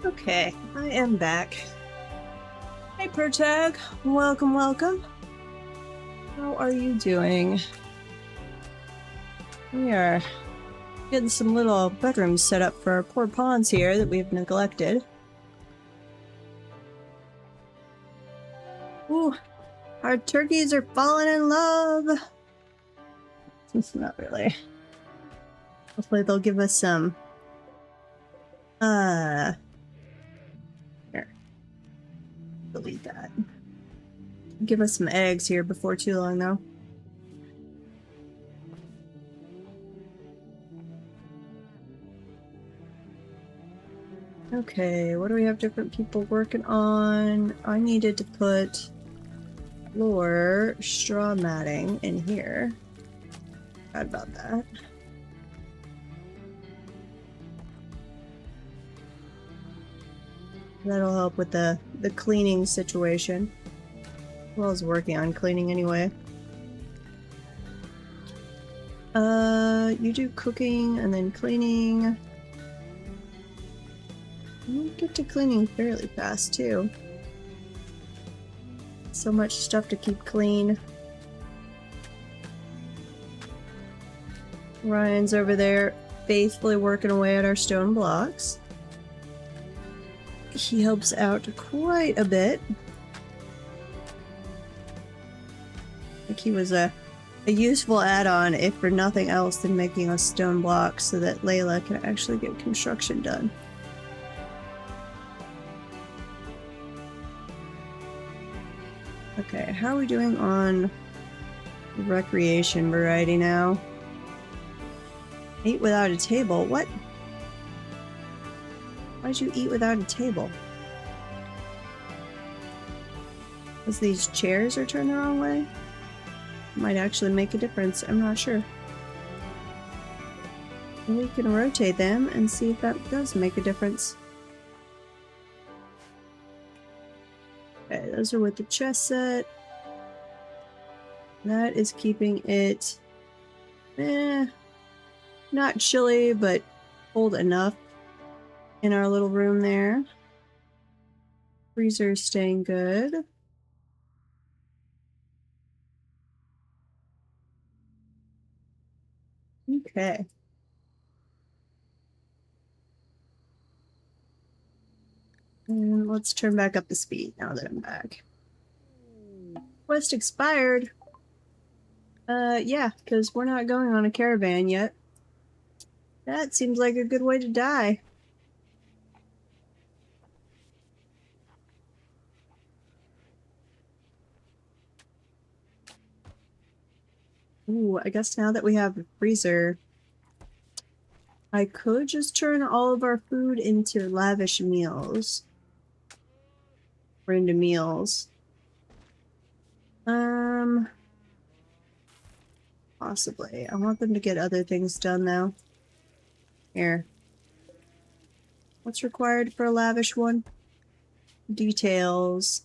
Okay, I am back. Hey Protag, welcome, welcome. How are you doing? We are getting some little bedrooms set up for our poor pawns here that we've neglected. Ooh, our turkeys are falling in love. It's not really. Hopefully they'll give us some. Here. Delete that. Give us some eggs here before too long, though. Okay, what do we have different people working on? I needed to put floor straw matting in here. Forgot about that. That'll help with the cleaning situation. Well, I was working on cleaning anyway. You do cooking and then cleaning. You get to cleaning fairly fast too. So much stuff to keep clean. Ryan's over there faithfully working away at our stone blocks. He helps out quite a bit. Like he was a useful add-on, if for nothing else than making us stone blocks so that Layla can actually get construction done. Okay, how are we doing on recreation variety now? 8 without a table? What? Why'd you eat without a table? Because these chairs are turned the wrong way? Might actually make a difference, I'm not sure. We can rotate them and see if that does make a difference. Okay, those are with the chess set. That is keeping it, not chilly, but cold enough in our little room there. Freezer's staying good. Okay. And let's turn back up the speed now that I'm back. Quest expired. Yeah, because we're not going on a caravan yet. That seems like a good way to die. Ooh, I guess now that we have a freezer, I could just turn all of our food into lavish meals. Or into meals. Possibly. I want them to get other things done though. Here. What's required for a lavish one? Details.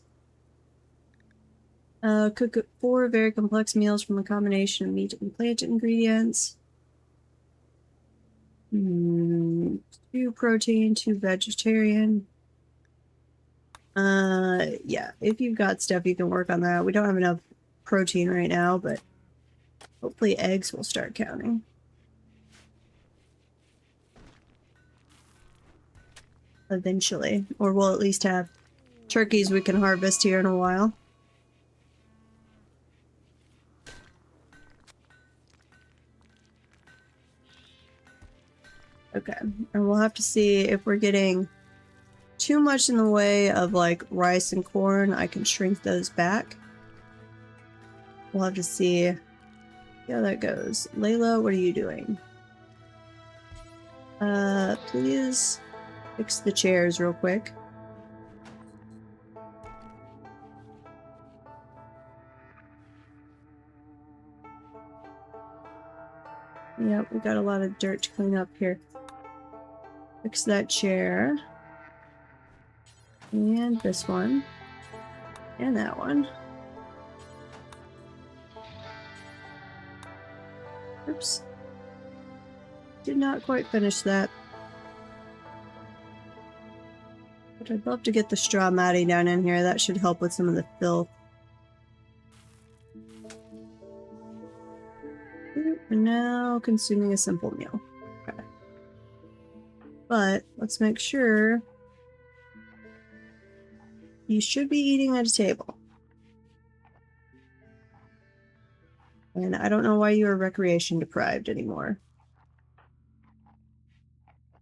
Cook 4 very complex meals from a combination of meat and plant ingredients. 2 protein, 2 vegetarian. Yeah, if you've got stuff, you can work on that. We don't have enough protein right now, but hopefully eggs will start counting. Eventually. Or we'll at least have turkeys we can harvest here in a while. Okay, and we'll have to see if we're getting too much in the way of like rice and corn. I can shrink those back. We'll have to see how that goes. Layla, what are you doing? Please fix the chairs real quick. Yep, we got a lot of dirt to clean up here. Fix that chair. And this one. And that one. Oops. Did not quite finish that. I'd love to get the straw matting down in here. That should help with some of the filth. And now consuming a simple meal. Okay. But let's make sure you should be eating at a table. And I don't know why you are recreation deprived anymore.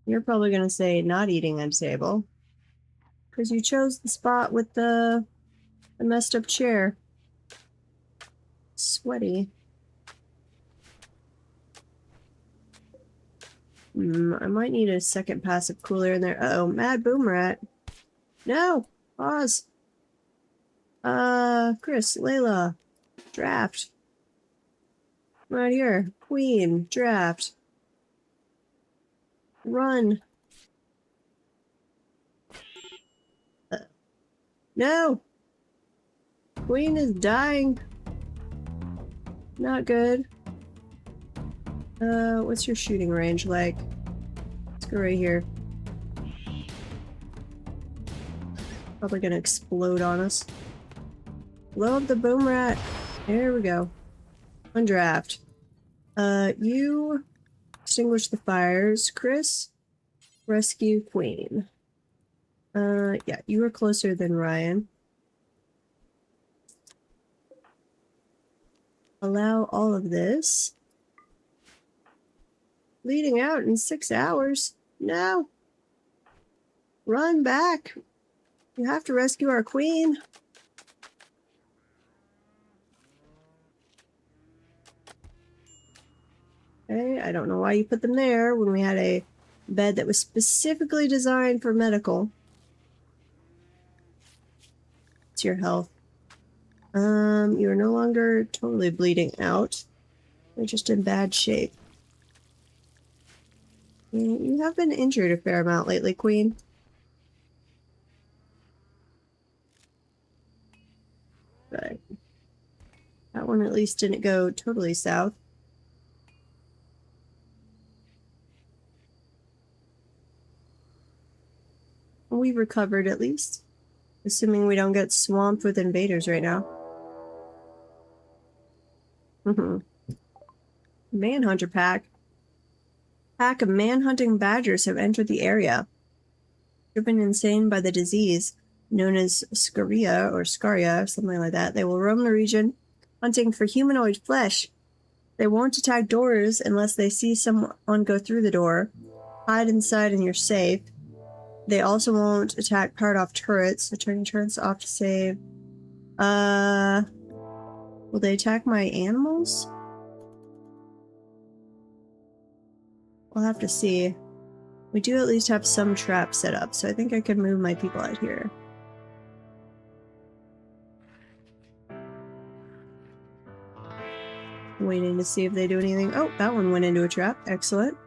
You're probably going to say not eating at a table. Because you chose the spot with the messed up chair. Sweaty. I might need a second passive cooler in there. Uh-oh, mad boom rat. No! Pause. Chris, Layla. Draft. Right here. Queen. Draft. Run. No! Queen is dying. Not good. What's your shooting range like? Let's go right here. Probably gonna explode on us. Blow up the boom rat. There we go. Undraft. You extinguish the fires. Chris, rescue Queen. Yeah, you were closer than Ryan. Allow all of this. Bleeding out in 6 hours. No. Run back. You have to rescue our queen. Okay, I don't know why you put them there when we had a bed that was specifically designed for medical. It's your health. You are no longer totally bleeding out. You're just in bad shape. You have been injured a fair amount lately, Queen. But that one at least didn't go totally south. We recovered at least. Assuming we don't get swamped with invaders right now. Manhunter pack. Pack of man-hunting badgers have entered the area. Driven insane by the disease known as scaria or scaria, something like that. They will roam the region, hunting for humanoid flesh. They won't attack doors unless they see someone go through the door. Hide inside and you're safe. They also won't attack powered off turrets, so turning turrets off to save. Will they attack my animals? We'll have to see. We do at least have some traps set up, so I think I can move my people out here. Waiting to see if they do anything. Oh, that one went into a trap. Excellent.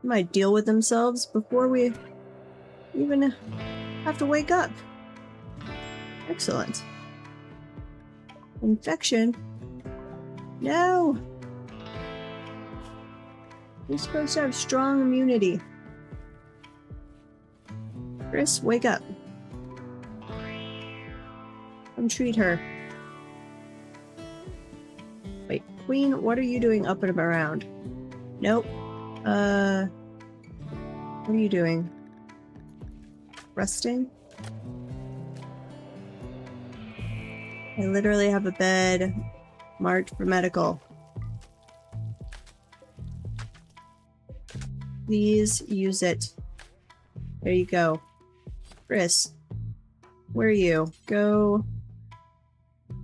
They might deal with themselves before we even have to wake up. Excellent. Infection. No! You're supposed to have strong immunity. Chris, wake up. Come treat her. Wait, Queen, what are you doing up and around? Nope. What are you doing? Resting? I literally have a bed marked for medical. Please use it. There you go. Chris, where are you? Go.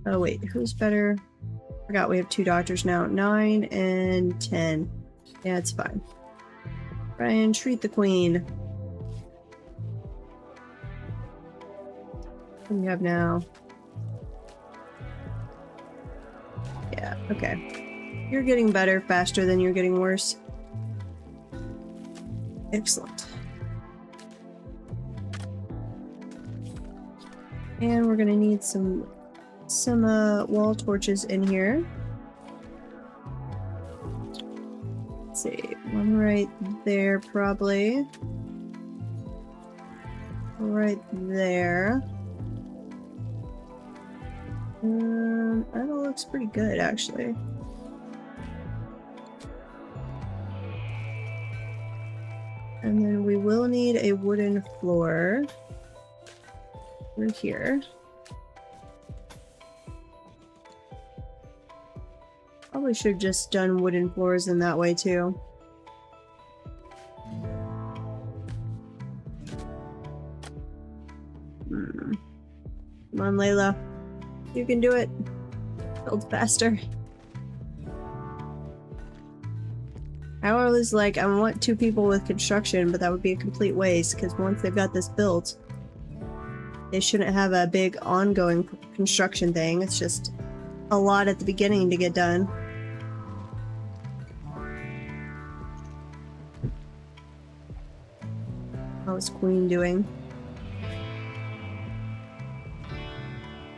Oh wait, who's better? Forgot we have 2 doctors now. 9 and 10. Yeah, it's fine. Ryan, treat the queen. What do we have now? Yeah, okay. You're getting better faster than you're getting worse. Excellent. And we're gonna need some wall torches in here. Let's see, one right there probably. right there. That all looks pretty good, actually. And then we will need a wooden floor through here. Probably should have just done wooden floors in that way too. Come on, Layla. You can do it. Build faster. I was like, I want 2 people with construction, but that would be a complete waste, because once they've got this built, they shouldn't have a big ongoing construction thing. It's just a lot at the beginning to get done. How's Queen doing?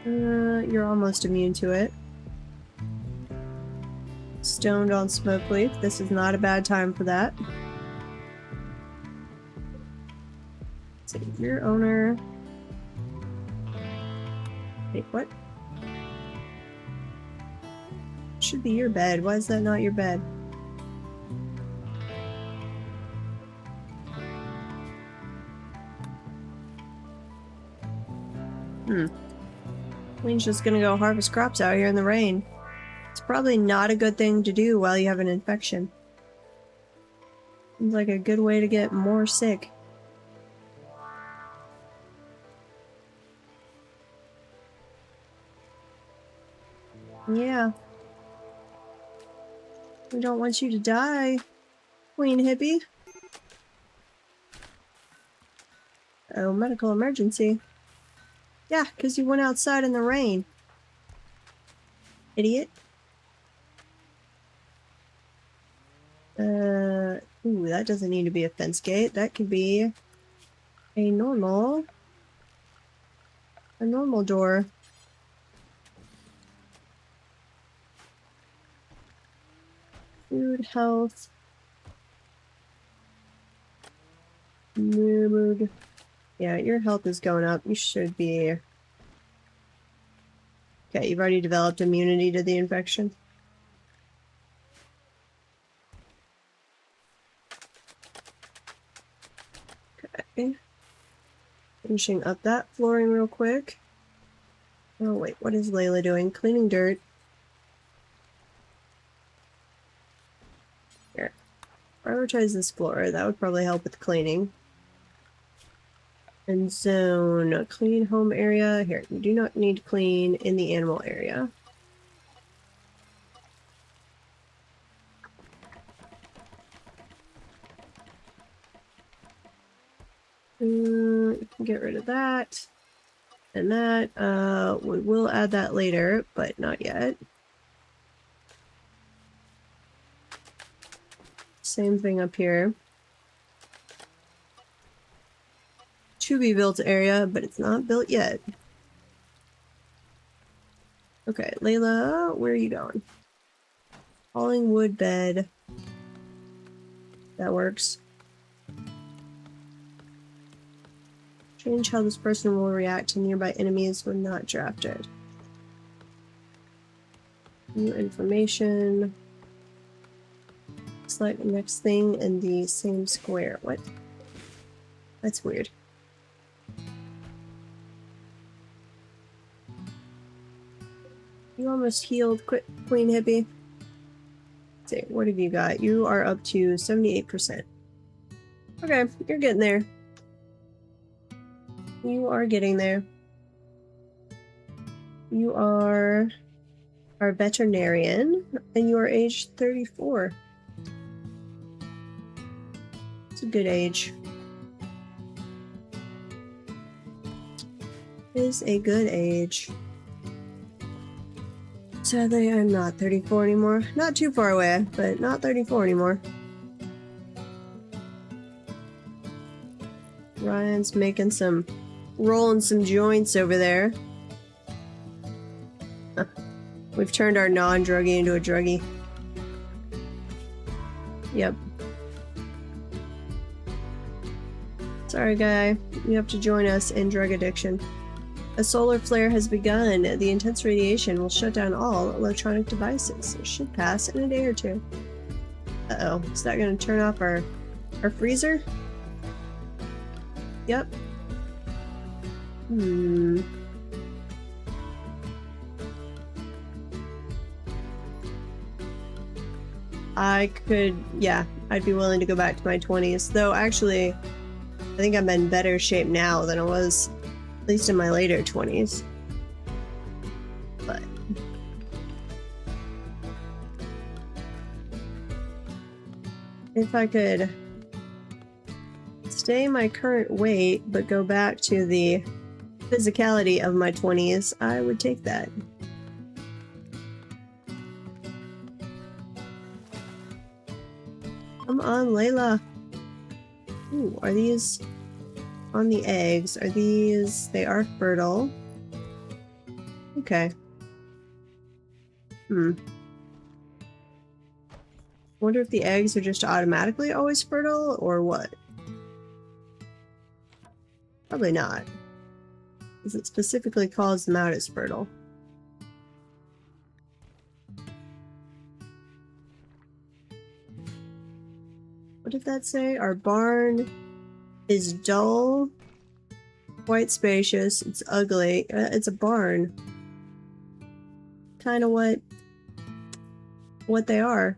You're almost immune to it. Stoned on smoke leaf. This is not a bad time for that. Save your owner. Wait, what? Should be your bed. Why is that not your bed? Queen's just gonna go harvest crops out here in the rain. It's probably not a good thing to do while you have an infection. Seems like a good way to get more sick. Yeah. We don't want you to die, Queen Hippie. Oh, medical emergency. Yeah, because you went outside in the rain. Idiot. Ooh, that doesn't need to be a fence gate. That could be a normal door. Food, health, mood. Yeah, your health is going up. You should be... Okay, you've already developed immunity to the infection. Okay. Finishing up that flooring real quick. Oh wait, what is Layla doing? Cleaning dirt. Here. Prioritize this floor. That would probably help with cleaning. And zone clean home area. Here, you do not need to clean in the animal area. Get rid of that. And that, we will add that later, but not yet. Same thing up here. To be built area, but it's not built yet. Okay, Layla, where are you going? Hauling wood bed. That works. Change how this person will react to nearby enemies when not drafted. New information. Select the next thing in the same square. What? That's weird. You almost healed, Queen Hippie. Let's see, what have you got? You are up to 78%. Okay, you're getting there. You are getting there. You are our veterinarian, and you are age 34. It's a good age. It is a good age. Sadly, I'm not 34 anymore. Not too far away, but not 34 anymore. Ryan's making some... rolling some joints over there. We've turned our non-druggie into a druggie. Yep. Sorry, guy. You have to join us in drug addiction. A solar flare has begun. The intense radiation will shut down all electronic devices. It should pass in a day or two. Uh-oh. Is that going to turn off our freezer? Yep. I'd be willing to go back to my 20s. Though, actually, I think I'm in better shape now than I was, at least in my later 20s. But if I could stay my current weight, but go back to the physicality of my 20s, I would take that. Come on, Layla. Ooh, are these on the eggs? Are these... They are fertile. Okay. Wonder if the eggs are just automatically always fertile, or what? Probably not. Because it specifically calls them out as fertile. What did that say? Our barn is dull, quite spacious, it's ugly. It's a barn. Kind of what they are.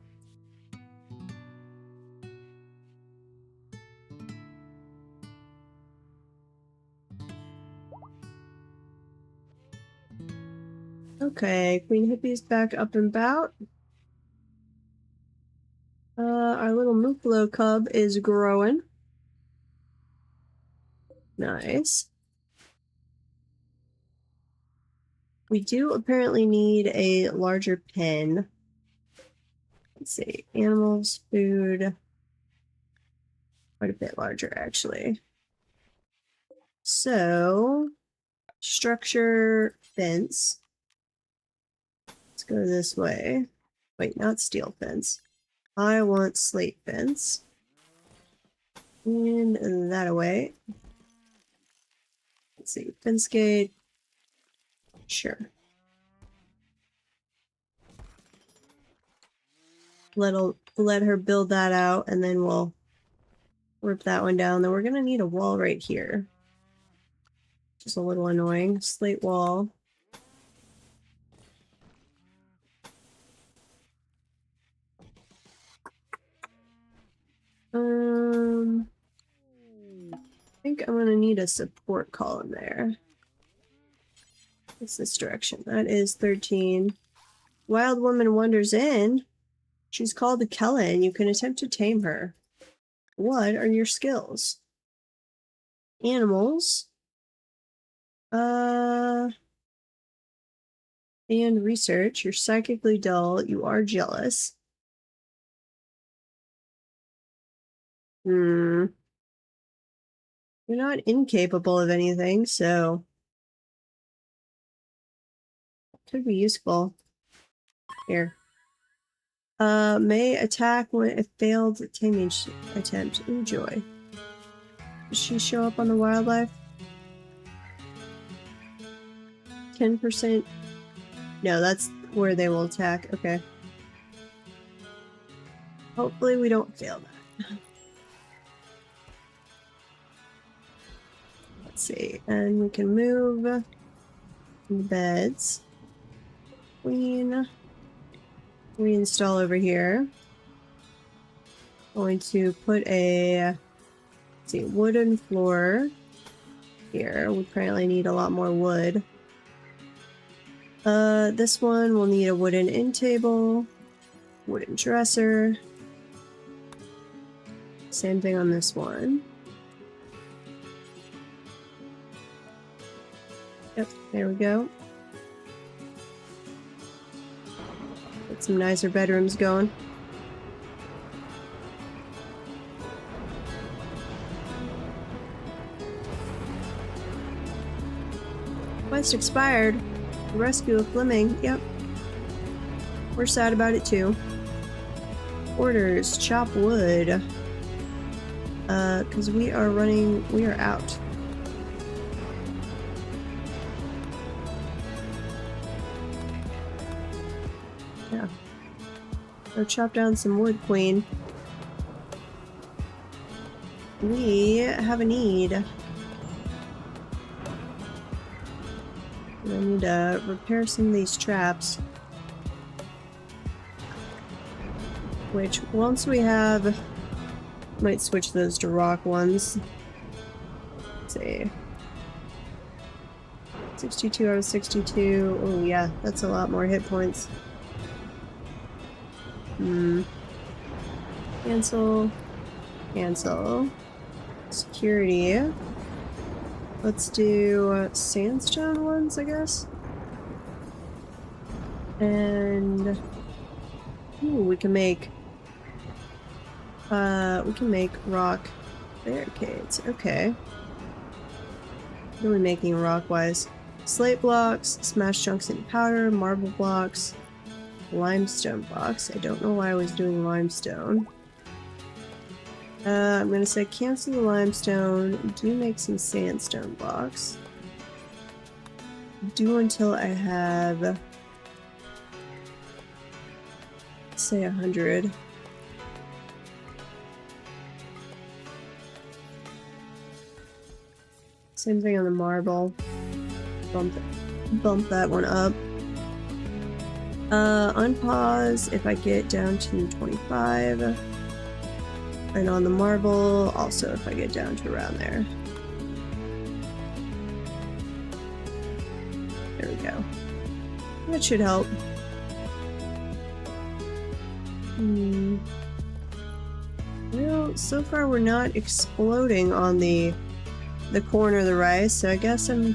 Okay, Queen Hippie's back up and about. Our little Muflo cub is growing. Nice. We do apparently need a larger pen. Let's see. Animals, food. Quite a bit larger, actually. So, structure, fence. Let's go this way. Wait, not steel fence. I want slate fence. And that away. Let's see. Fence gate. Sure. Let her build that out, and then we'll rip that one down. Then we're gonna need a wall right here. Just a little annoying. Slate wall. I think I'm gonna need a support column there. What's this direction? That is 13. Wild woman wanders in. She's called Kellen. You can attempt to tame her. What are your skills? Animals. And research. You're psychically dull. You are jealous. You're not incapable of anything, so could be useful. Here. May attack when a failed taming attempt. Ooh, joy. Does she show up on the wildlife? 10%? No, that's where they will attack. Okay. Hopefully we don't fail that. Let's see. And we can move the beds. Queen. Reinstall over here. Going to put a, let's see, wooden floor here. We apparently need a lot more wood. This one will need a wooden end table, wooden dresser. Same thing on this one. Yep, there we go. Get some nicer bedrooms going. Quest expired. Rescue of Fleming. Yep. We're sad about it too. Orders. Chop wood. Because we are out. Yeah. Go chop down some wood, Queen. We have a need. I need to repair some of these traps. Which, once we have... Might switch those to rock ones. Let's see. 62 out of 62. Oh yeah, that's a lot more hit points. Cancel. Cancel. Security. Let's do sandstone ones, I guess. And ooh, we can make rock barricades. Okay. What are we making rock-wise? Slate blocks, smash chunks into powder, marble blocks, limestone blocks. I don't know why I was doing limestone. I'm gonna say cancel the limestone, do make some sandstone blocks. Do until I have, say 100. Same thing on the marble. Bump that one up. Unpause if I get down to 25. And on the marble, also if I get down to around there. There we go. That should help. Well, so far we're not exploding on the corner of the rice, so I guess so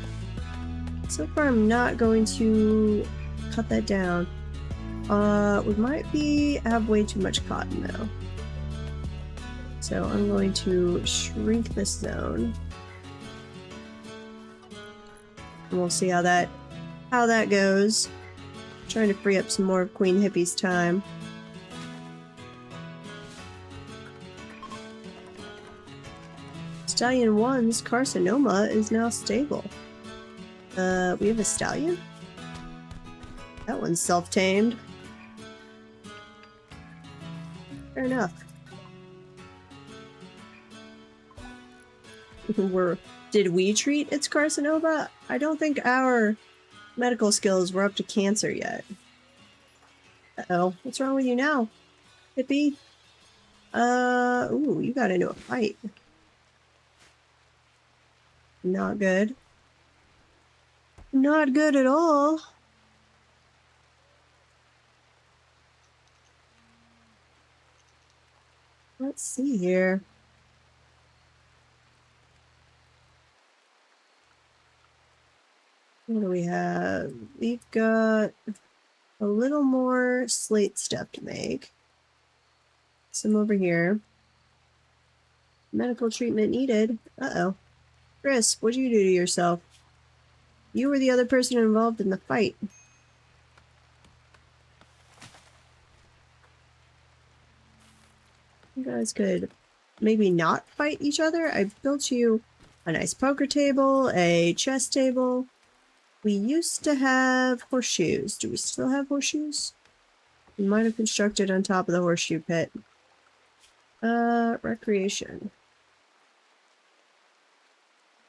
far I'm not going to cut that down. We might have way too much cotton though. So I'm going to shrink this zone. And we'll see how that goes. Trying to free up some more of Queen Hippie's time. Stallion 1's carcinoma is now stable. We have a stallion? That one's self-tamed. Fair enough. Did we treat its carcinoma? I don't think our medical skills were up to cancer yet. Uh-oh. What's wrong with you now, Hippie? Ooh, you got into a fight. Not good. Not good at all. Let's see here. What do we have? We've got a little more slate stuff to make. Some over here. Medical treatment needed. Uh-oh. Chris, what'd you do to yourself? You were the other person involved in the fight. You guys could maybe not fight each other. I built you a nice poker table, a chess table. We used to have horseshoes. Do we still have horseshoes? We might have constructed on top of the horseshoe pit. Recreation.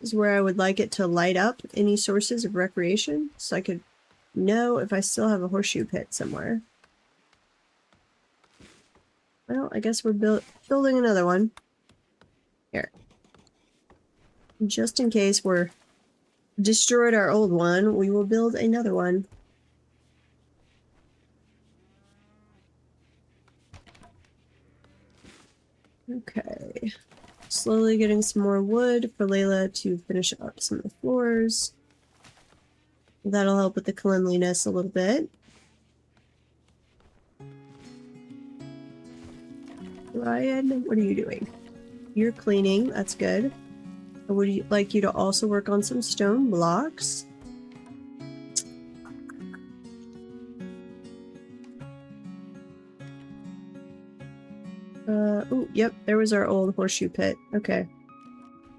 This is where I would like it to light up any sources of recreation, so I could know if I still have a horseshoe pit somewhere. Well, I guess we're building another one. Here. Just in case we're destroyed our old one, we will build another one. Okay. Slowly getting some more wood for Layla to finish up some of the floors. That'll help with the cleanliness a little bit. Ryan, what are you doing? You're cleaning, that's good. I would like you to also work on some stone blocks. Oh, yep, there was our old horseshoe pit. Okay.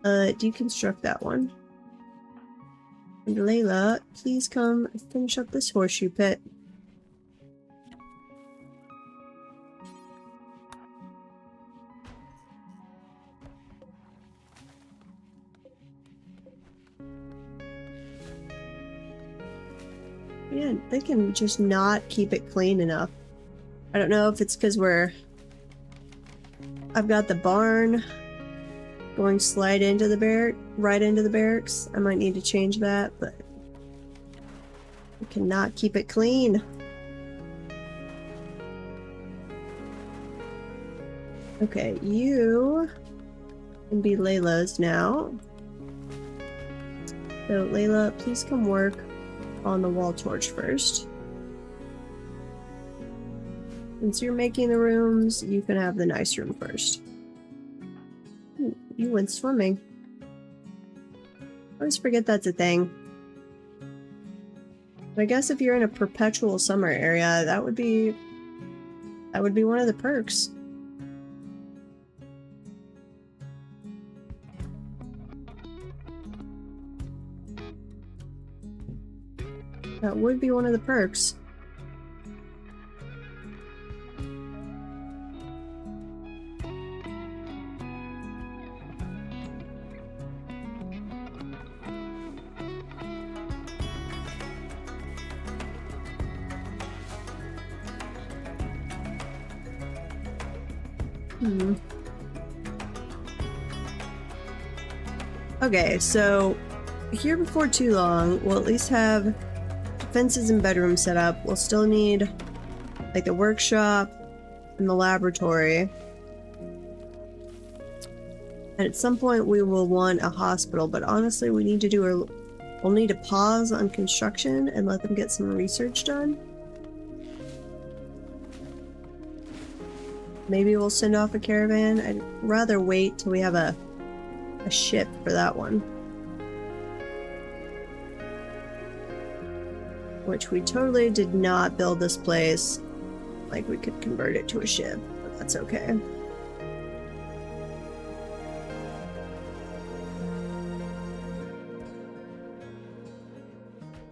Deconstruct that one. And Layla, please come finish up this horseshoe pit. Yeah, they can just not keep it clean enough. I don't know if it's because I've got the barn going right into the barracks. I might need to change that, but we cannot keep it clean. Okay, you can be Layla's now. So Layla, please come work on the wall torch first. Since you're making the rooms, you can have the nice room first. Ooh, you went swimming. I always forget that's a thing. But I guess if you're in a perpetual summer area, that would be one of the perks. That would be one of the perks. Okay, so here before too long, we'll at least have fences and bedrooms set up. We'll still need like the workshop and the laboratory. And at some point we will want a hospital, but honestly we'll need to pause on construction and let them get some research done. Maybe we'll send off a caravan. I'd rather wait till we have a ship for that one. Which we totally did not build this place like we could convert it to a ship, but that's okay.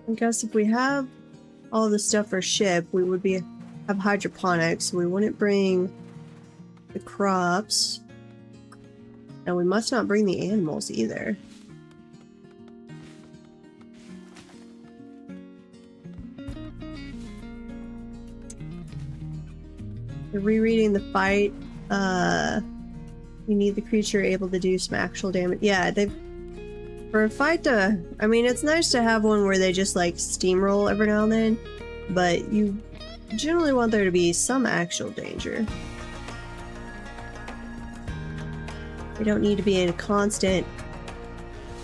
I guess if we have all the stuff for ship, we would have hydroponics. We wouldn't bring the crops. And we must not bring the animals either. You're rereading the fight. You need the creature able to do some actual damage. Yeah, for a fight to... I mean, it's nice to have one where they just, like, steamroll every now and then, but you generally want there to be some actual danger. We don't need to be in a constant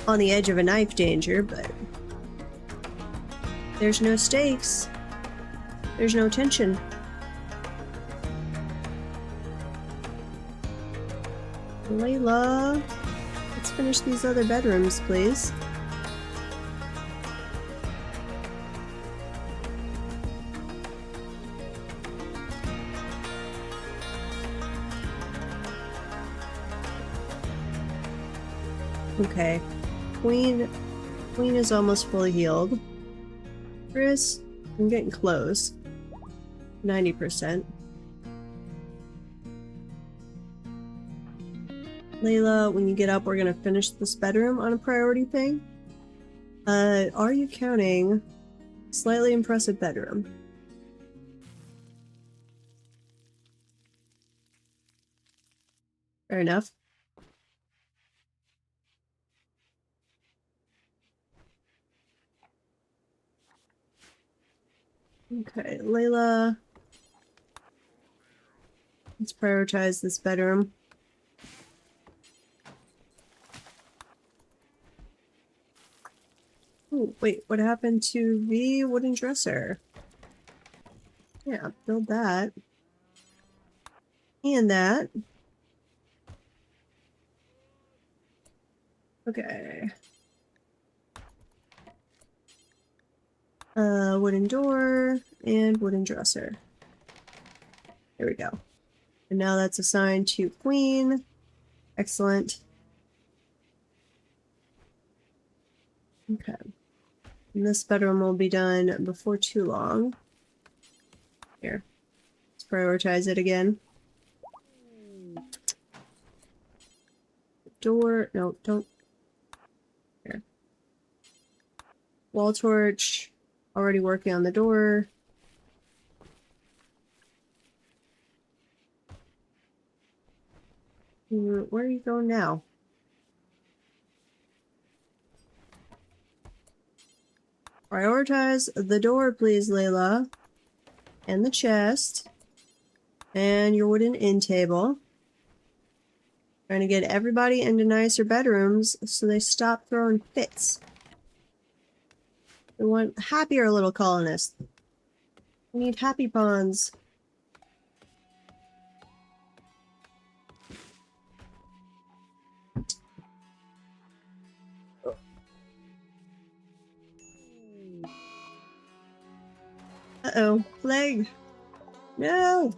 on the edge of a knife danger, but there's no stakes. There's no tension. Layla, let's finish these other bedrooms, please. Okay, Queen is almost fully healed. Chris, I'm getting close. 90%. Layla, when you get up, we're gonna finish this bedroom on a priority thing. Are you counting slightly impressive bedroom? Fair enough. Okay, Layla. Let's prioritize this bedroom. Oh, wait, what happened to the wooden dresser? Yeah, build that. And that. Okay. Wooden door and wooden dresser. There we go. And now that's assigned to Queen. Excellent. Okay. And this bedroom will be done before too long. Here. Let's prioritize it again. Door. No, don't. Here. Wall torch. Already working on the door. Where are you going now? Prioritize the door, please, Layla. And the chest. And your wooden end table. Trying to get everybody into nicer bedrooms so they stop throwing fits. We want happier little colonists. We need happy pawns. Uh-oh. Plague. No!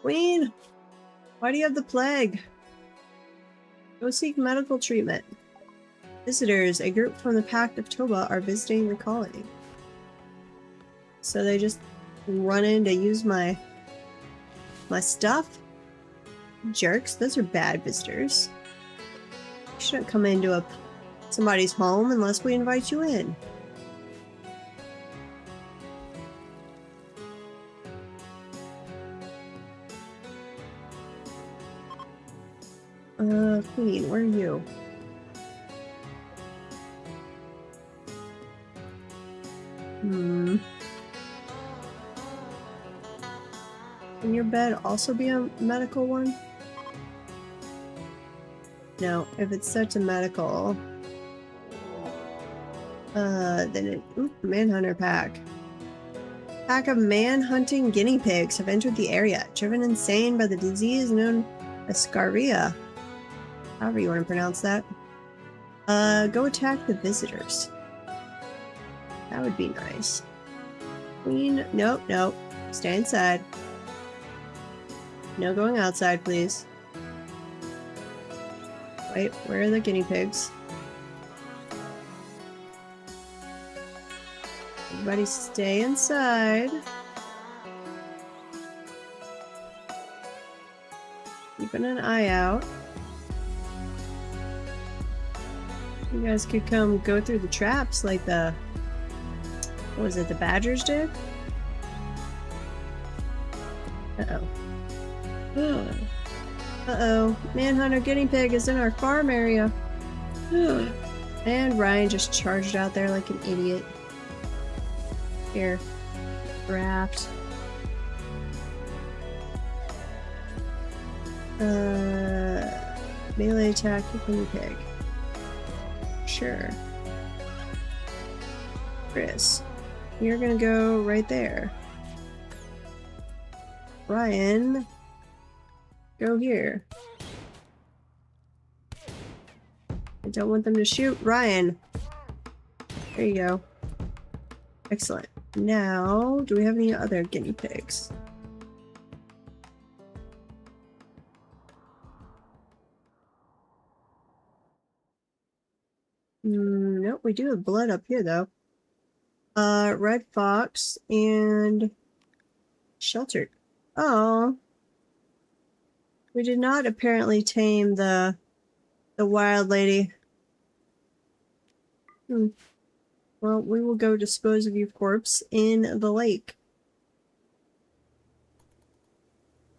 Queen! Why do you have the plague? Go seek medical treatment. Visitors, a group from the Pact of Toba, are visiting the colony. So they just run in to use my stuff? Jerks, those are bad visitors. You shouldn't come into somebody's home unless we invite you in. Queen, where are you? Can your bed also be a medical one? No, if it's set to medical, then it... Oop, manhunter pack. Pack of man-hunting guinea pigs have entered the area, driven insane by the disease known as scarria. However you want to pronounce that. Go attack the visitors. That would be nice. Queen, nope, nope. Stay inside. No going outside, please. Wait, where are the guinea pigs? Everybody stay inside. Keeping an eye out. You guys could come go through the traps like the... What was it, the badgers did? Uh-oh. Uh-oh. Manhunter guinea pig is in our farm area. And Ryan just charged out there like an idiot. Here. Draft. Melee attack the guinea pig. Sure. Chris. You're gonna go right there. Ryan. Go here. I don't want them to shoot. Ryan. There you go. Excellent. Now, do we have any other guinea pigs? Nope, we do have blood up here though. Red fox and sheltered. Oh. We did not apparently tame the wild lady. Well, we will go dispose of your corpse in the lake.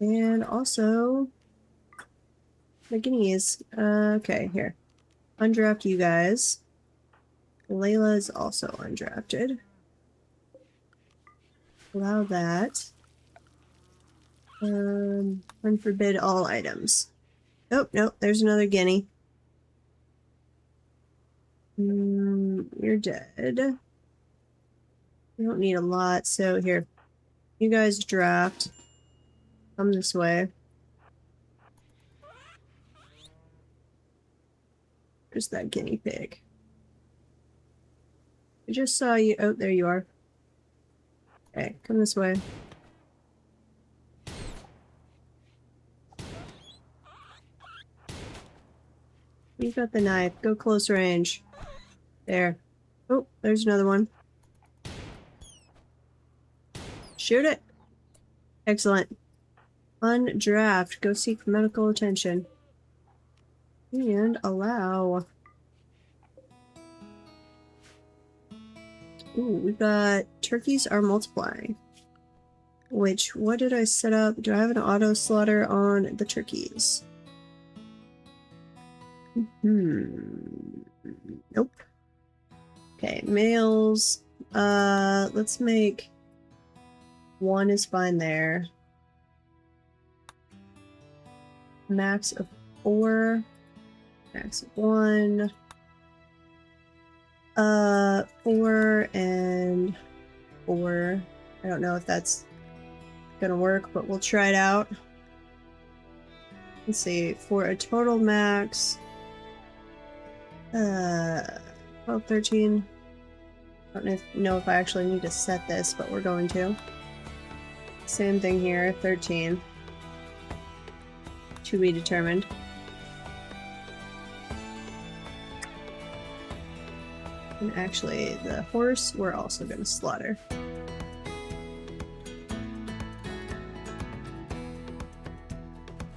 And also the guineas. Okay, here. Undraft you guys. Layla is also undrafted. Allow that. Unforbid all items. Oh, nope, there's another guinea. You're dead. You don't need a lot, so here. You guys draft. Come this way. Where's that guinea pig? I just saw you. Oh, there you are. Okay, come this way. You got the knife. Go close range. There. Oh, there's another one. Shoot it. Excellent. Undraft. Go seek medical attention. And allow. Ooh, we got turkeys are multiplying. Which, what did I set up? Do I have an auto slaughter on the turkeys? Nope. Okay, males. Let's make one is fine there. Max of 4. Max of 1. 4 and 4. I don't know if that's gonna work, but we'll try it out. Let's see, for a total max 12, 13. I don't know if I actually need to set this, but we're going to. Same thing here, 13. To be determined. And actually, the horse we're also going to slaughter.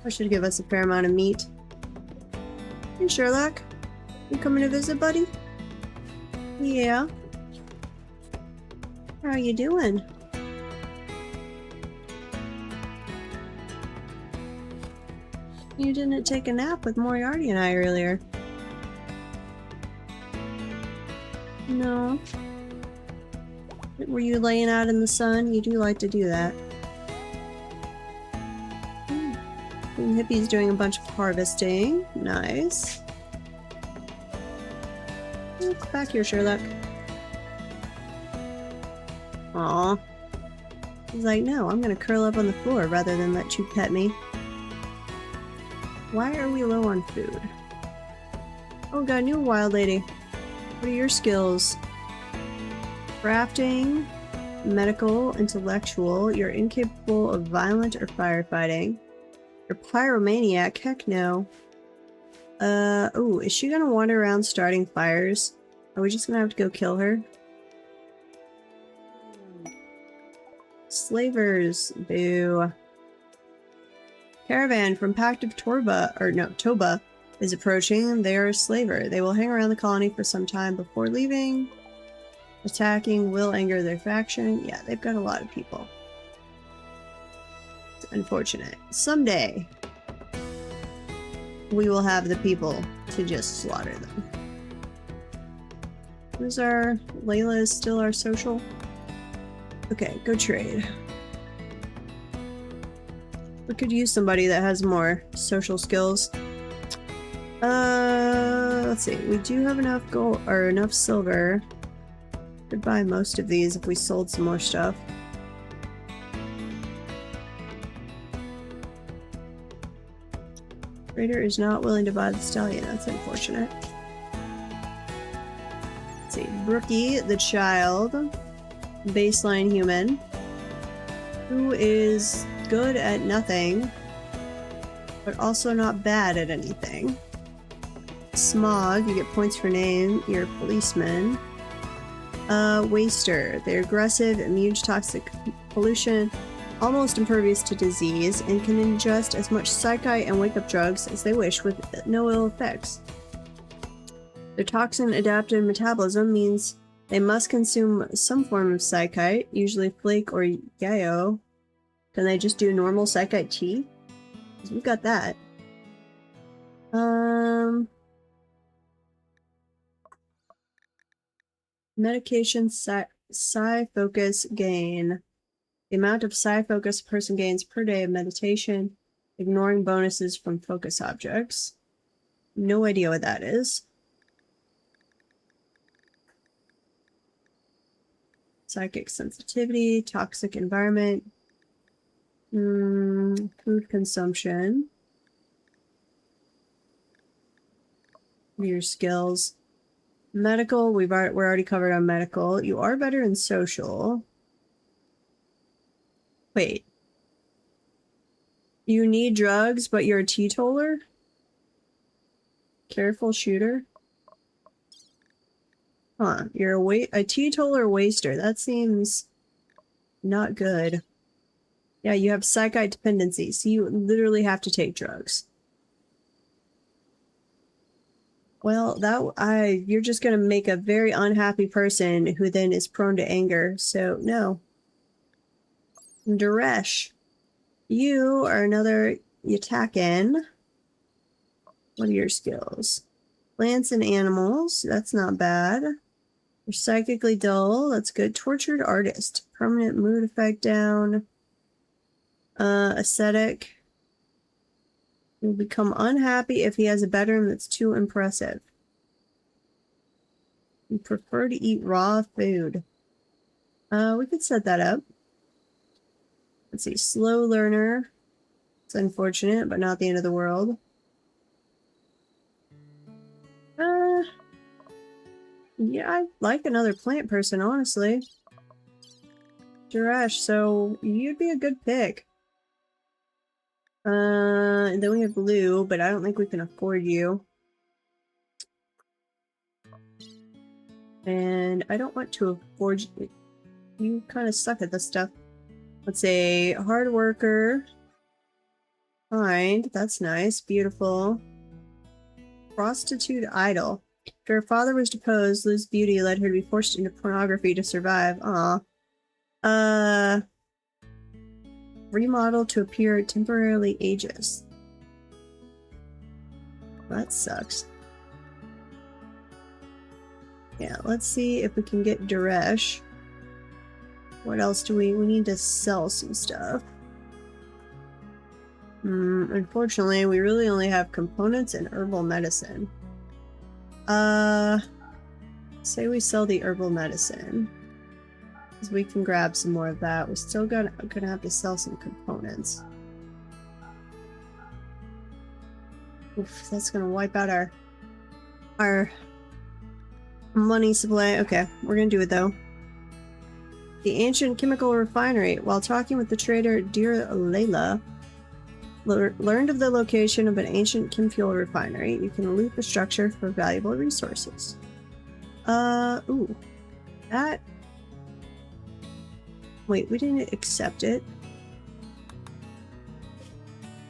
That should give us a fair amount of meat. Hey Sherlock, you coming to visit, buddy? Yeah. How are you doing? You didn't take a nap with Moriarty and I earlier. No. Were you laying out in the sun? You do like to do that. And Hippie's doing a bunch of harvesting. Nice. Look back here, Sherlock. Aw. He's like, no, I'm gonna curl up on the floor rather than let you pet me. Why are we low on food? Oh, got a new wild lady. What are your skills? Crafting, medical, intellectual. You're incapable of violent or firefighting. You're pyromaniac. Heck no. Oh, is she gonna wander around starting fires? Are we just gonna have to go kill her? Slavers. Boo. Caravan from Pact of Toba is approaching. They are a slaver. They will hang around the colony for some time before leaving. Attacking will anger their faction. Yeah, they've got a lot of people. It's unfortunate. Someday, we will have the people to just slaughter them. Who's our... Layla is still our social? Okay, go trade. We could use somebody that has more social skills. Let's see. We do have enough gold or enough silver. Could buy most of these if we sold some more stuff. Trader is not willing to buy the stallion. That's unfortunate. Let's see. Brookie, the child. Baseline human. Who is good at nothing, but also not bad at anything. Smog, you get points for name. You're a policeman. Waster, they're aggressive, immune to toxic pollution, almost impervious to disease, and can ingest as much psychite and wake-up drugs as they wish with no ill effects. Their toxin-adapted metabolism means they must consume some form of psychite, usually flake or yayo. Can they just do normal psychite tea? Because we've got that. Medication psi focus gain. The amount of psi focus a person gains per day of meditation, ignoring bonuses from focus objects. No idea what that is. Psychic sensitivity, toxic environment. Food consumption. Your skills. Medical, we're already covered on medical. You are better in social. Wait. You need drugs, but you're a teetotaler? Careful shooter. Huh. You're a teetotaler waster. That seems not good. Yeah, you have psychite dependency, so you literally have to take drugs. Well, you're just gonna make a very unhappy person who then is prone to anger, so no. Duresh. You are another Yatakan. What are your skills? Plants and animals, that's not bad. You're psychically dull, that's good. Tortured artist. Permanent mood effect down. Ascetic. He'll become unhappy if he has a bedroom that's too impressive. You prefer to eat raw food. We could set that up. Let's see, slow learner. It's unfortunate, but not the end of the world. Yeah, I'd like another plant person, honestly. Jirash, so you'd be a good pick. And then we have Blue, but I don't think we can afford you. And I don't want to afford you. You kind of suck at this stuff. Let's say hard worker. Kind, that's nice, beautiful. Prostitute idol. After her father was deposed, Liz's beauty led her to be forced into pornography to survive. Aw. Remodel to appear temporarily ageist. That sucks. Yeah, let's see if we can get Duresh. What else do we need to sell some stuff. Unfortunately, we really only have components and herbal medicine. Say we sell the herbal medicine. Because we can grab some more of that. We're still gonna have to sell some components. Oof, that's gonna wipe out our money supply. Okay, we're gonna do it though. The ancient chemical refinery. While talking with the trader Dear Layla, learned of the location of an ancient chemfuel refinery. You can loot the structure for valuable resources. Ooh. That... Wait, we didn't accept it.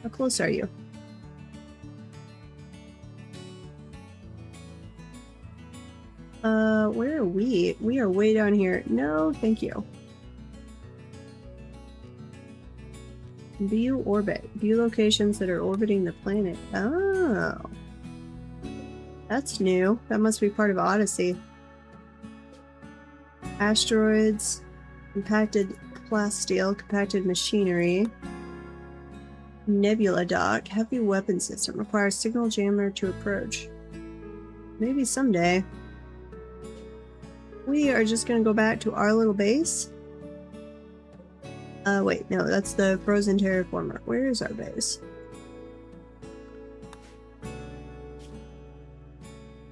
How close are you? Where are we? We are way down here. No, thank you. View orbit. View locations that are orbiting the planet. Oh. That's new. That must be part of Odyssey. Asteroids. Compacted plasteel. Compacted machinery. Nebula dock. Heavy weapon system. Requires signal jammer to approach. Maybe someday. We are just gonna go back to our little base. Wait, no, that's the frozen terraformer. Where is our base?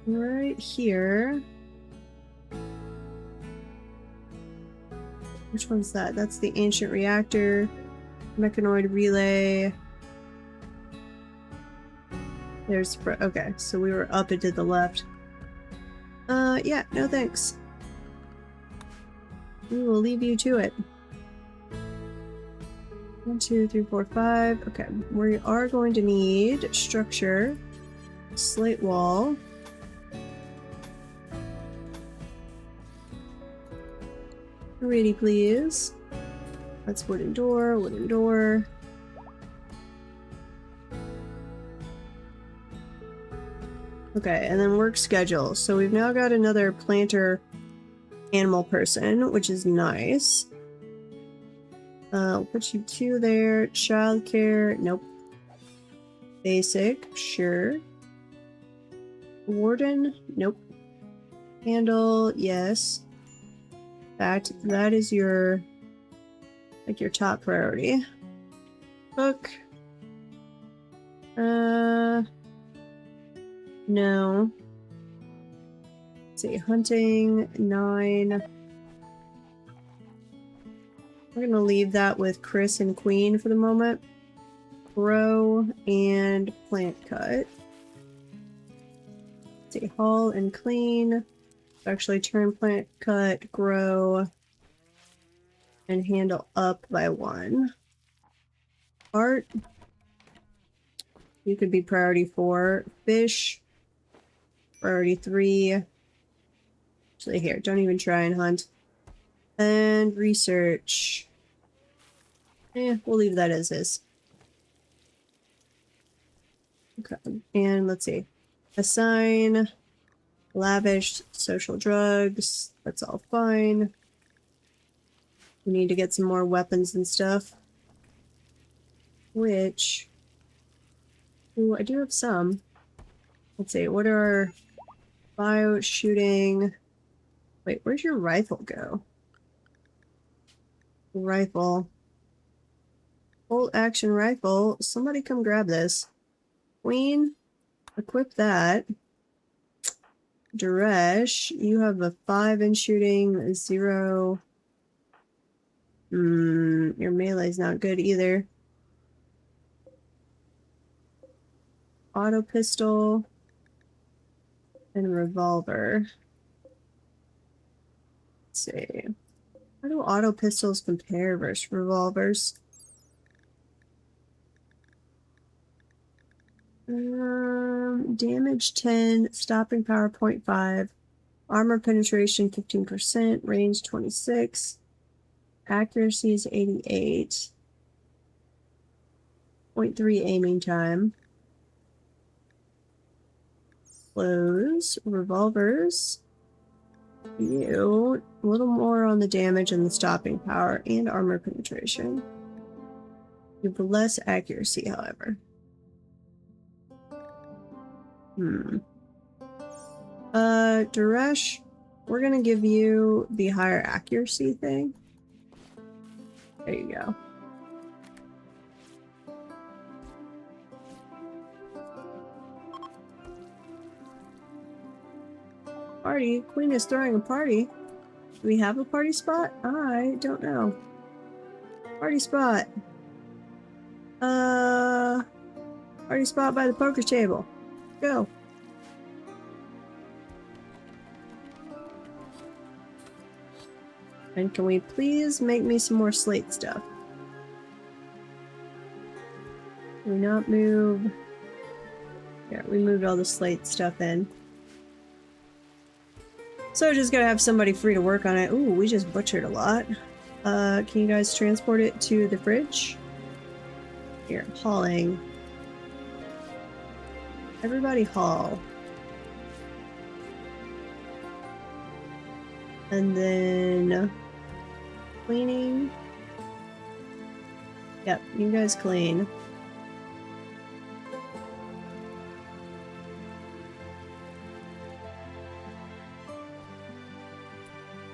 Right here. Which one's that? That's the ancient reactor. Mechanoid relay. There's... Okay, so we were up and to the left. Yeah, no thanks. We will leave you to it. 1, 2, 3, 4, 5. Okay, we are going to need structure, slate wall. Ready, please. That's wooden door, wooden door. Okay, and then work schedule. So we've now got another planter animal person, which is nice. I'll put you 2 there. Childcare, nope. Basic, sure. Warden, nope. Handle, yes. In fact, that is your, like, your top priority. Cook. No. Let's see, hunting, 9. We're gonna leave that with Chris and Queen for the moment. Grow and plant cut. Let's see, haul and clean. Actually turn, plant, cut, grow, and handle up by 1. Art, you could be priority 4. Fish, priority 3. Actually, here, don't even try and hunt. And research. We'll leave that as is. Okay, and let's see. Assign, lavish, social drugs. That's all fine. We need to get some more weapons and stuff. Which... Ooh, I do have some. Let's see, what are... Bio, shooting... Wait, where's your rifle go? Rifle. Bolt action rifle. Somebody come grab this. Queen, equip that. Duresh, you have a 5 in shooting, 0. Your melee's not good either. Auto pistol and revolver. Let's see. How do auto pistols compare versus revolvers? Damage 10, stopping power 0.5, armor penetration 15%, range 26, accuracy is 88, 0.3 aiming time. Close, revolvers. You, a little more on the damage and the stopping power and armor penetration. You have less accuracy, however. Duresh, we're gonna give you the higher accuracy thing. There you go. Party? Queen is throwing a party. Do we have a party spot? I don't know. Party spot. Party spot by the poker table. Go. And can we please make me some more slate stuff? Can we not move? Yeah, we moved all the slate stuff in. So just gotta have somebody free to work on it. Ooh, we just butchered a lot. Can you guys transport it to the fridge? Here, hauling. Everybody haul. And then... cleaning. Yep, you guys clean.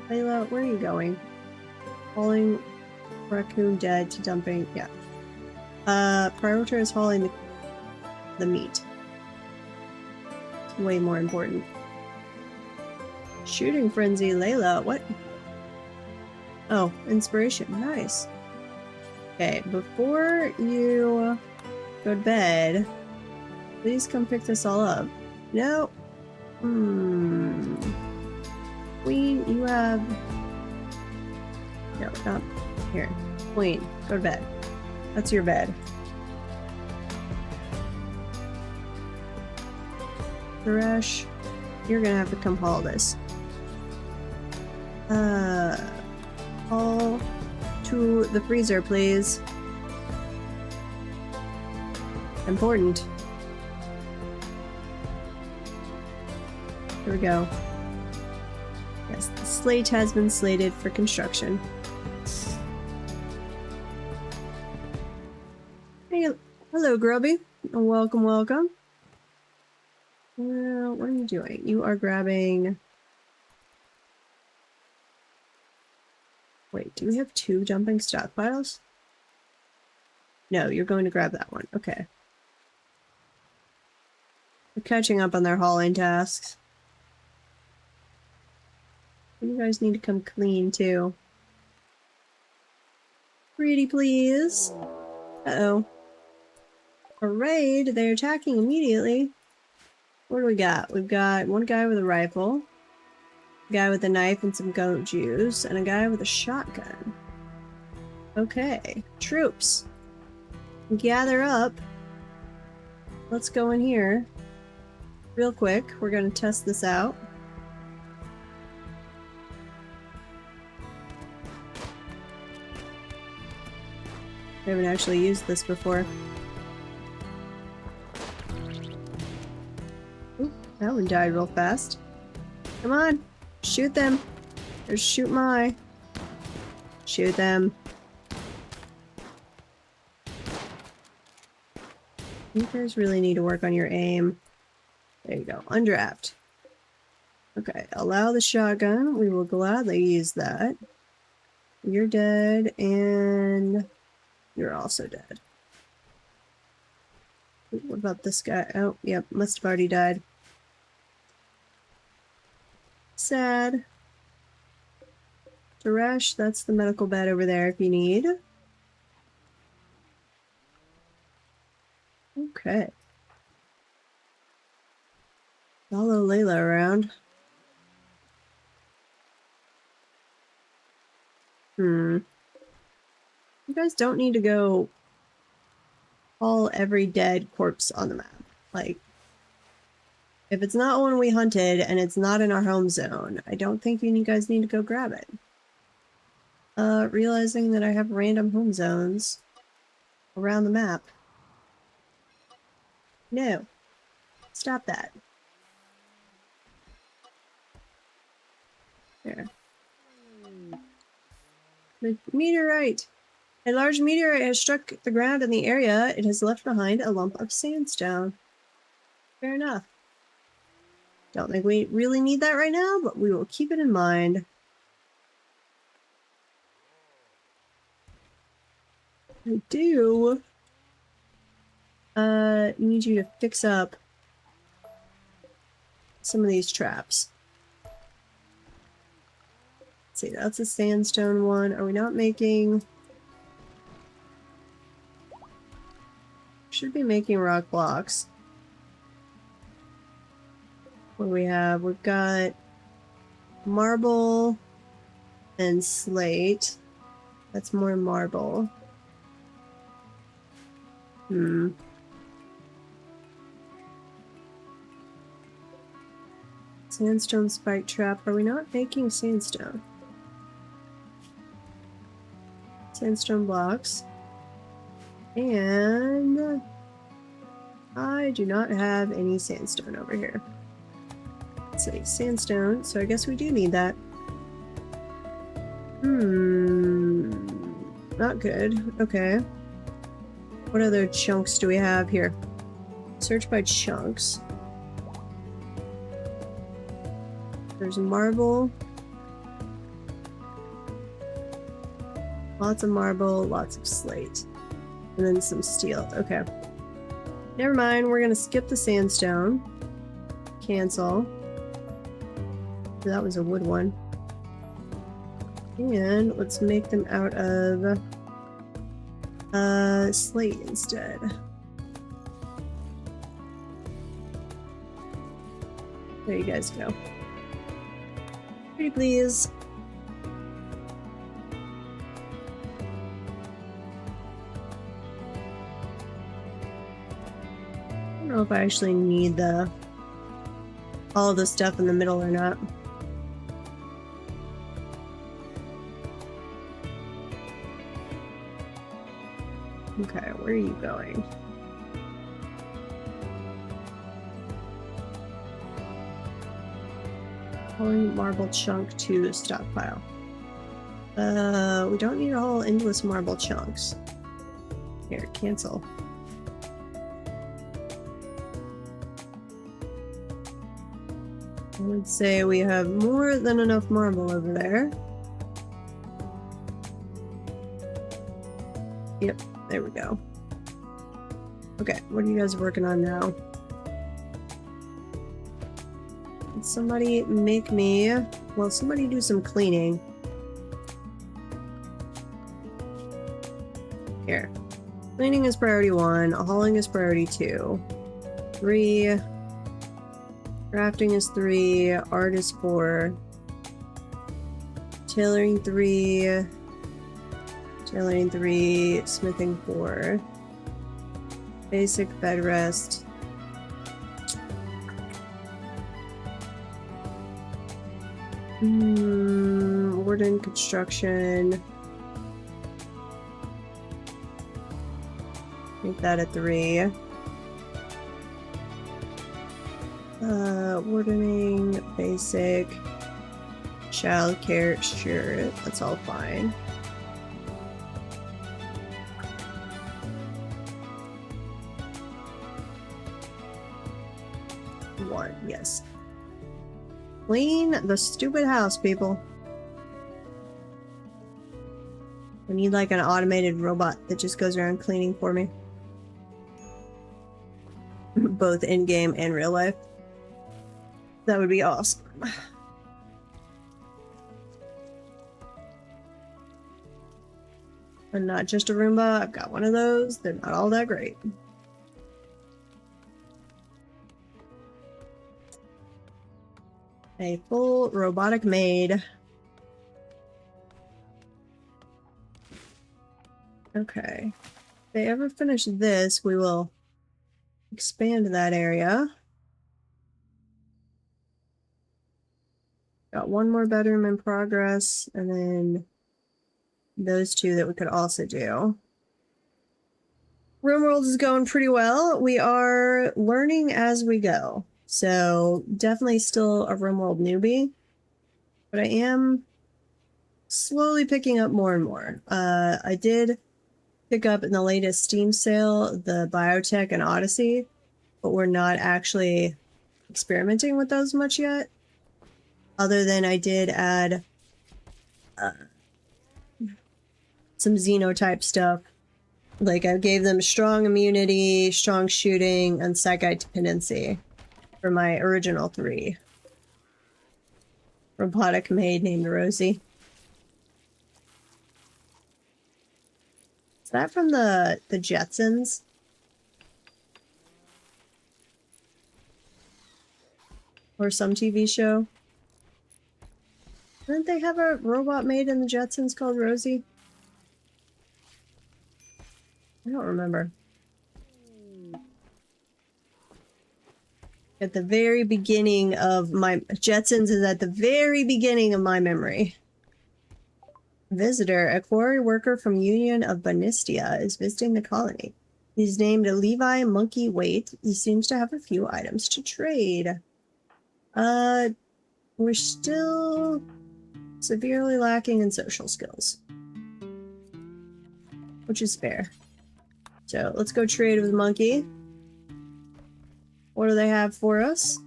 Layla, where are you going? Hauling raccoon dead to dumping. Yeah. Prioritize hauling the meat. It's way more important. Shooting frenzy, Layla. What? Oh, inspiration. Nice. Okay, before you go to bed, please come pick this all up. No. Queen, you have... No, not... Here. Queen, go to bed. That's your bed. Suresh, you're gonna have to come haul this. Haul to the freezer, please. Important. Here we go. Yes, the slate has been slated for construction. Hey, hello, Grubby. Welcome, welcome. What are you doing? You are grabbing... Wait, do we have 2 dumping stockpiles? No, you're going to grab that one. Okay. We're catching up on their hauling tasks. You guys need to come clean, too. Pretty please. Uh-oh. A raid? They're attacking immediately. What do we got? We've got one guy with a rifle, a guy with a knife and some goat juice, and a guy with a shotgun. Okay, troops. Gather up. Let's go in here. Real quick, we're gonna test this out. I haven't actually used this before. Oop, that one died real fast. Come on, shoot them. Or shoot my. Shoot them. You guys really need to work on your aim. There you go, undraft. Okay, allow the shotgun. We will gladly use that. You're dead, and you're also dead. What about this guy? Oh, yep, must have already died. Sad. Suresh, that's the medical bed over there if you need. Okay. Follow Layla around. You guys don't need to go haul every dead corpse on the map. Like, if it's not one we hunted and it's not in our home zone, I don't think you guys need to go grab it. Realizing that I have random home zones around the map. No. Stop that. There. The meteorite. A large meteorite has struck the ground in the area. It has left behind a lump of sandstone. Fair enough. Don't think we really need that right now, but we will keep it in mind. I do need you to fix up some of these traps. Let's see, that's a sandstone one. Are we not making... Should be making rock blocks. What do we have? We've got marble and slate. That's more marble. Sandstone spike trap. Are we not making sandstone? Sandstone blocks. And I do not have any sandstone over here. Let's see, sandstone, so I guess we do need that. Not good. Okay. What other chunks do we have here? Search by chunks. There's marble. Lots of marble, lots of slate. And then some steel. Okay. Never mind, we're gonna skip the sandstone. Cancel. That was a wood one. And let's make them out of slate instead. There you guys go. Pretty please. I don't know if I actually need all the stuff in the middle or not. Okay, where are you going? Pulling marble chunk to stockpile. We don't need all endless marble chunks. Here, cancel. I would say we have more than enough marble over there. Yep, there we go. Okay, what are you guys working on now? Can somebody make me... Well, somebody do some cleaning. Here. Cleaning is priority 1, hauling is priority 2. 3... Crafting is 3. Art is 4. Tailoring 3. Tailoring 3. Smithing 4. Basic bed rest. Wooden construction. Make that a 3. Woodening, basic, childcare, sure, that's all fine. One, yes. Clean the stupid house, people. I need like an automated robot that just goes around cleaning for me. Both in-game and real life. That would be awesome. And not just a Roomba, I've got one of those. They're not all that great. A full robotic maid. Okay. If they ever finish this, we will expand that area. Got one more bedroom in progress, and then those 2 that we could also do. Rimworld is going pretty well. We are learning as we go. So definitely still a Rimworld newbie, but I am slowly picking up more and more. I did pick up in the latest Steam sale the Biotech and Odyssey, but we're not actually experimenting with those much yet. Other than I did add some Xenotype stuff. Like I gave them strong immunity, strong shooting, and Psychite dependency for my original 3. Robotic maid named Rosie. Is that from the Jetsons? Or some TV show? Didn't they have a robot maid in the Jetsons called Rosie? I don't remember. At the very beginning of my... Jetsons is at the very beginning of my memory. Visitor, a quarry worker from Union of Banistia, is visiting the colony. He's named Levi Monkey Waite. He seems to have a few items to trade. We're still severely lacking in social skills. Which is fair. So let's go trade with Monkey. What do they have for us?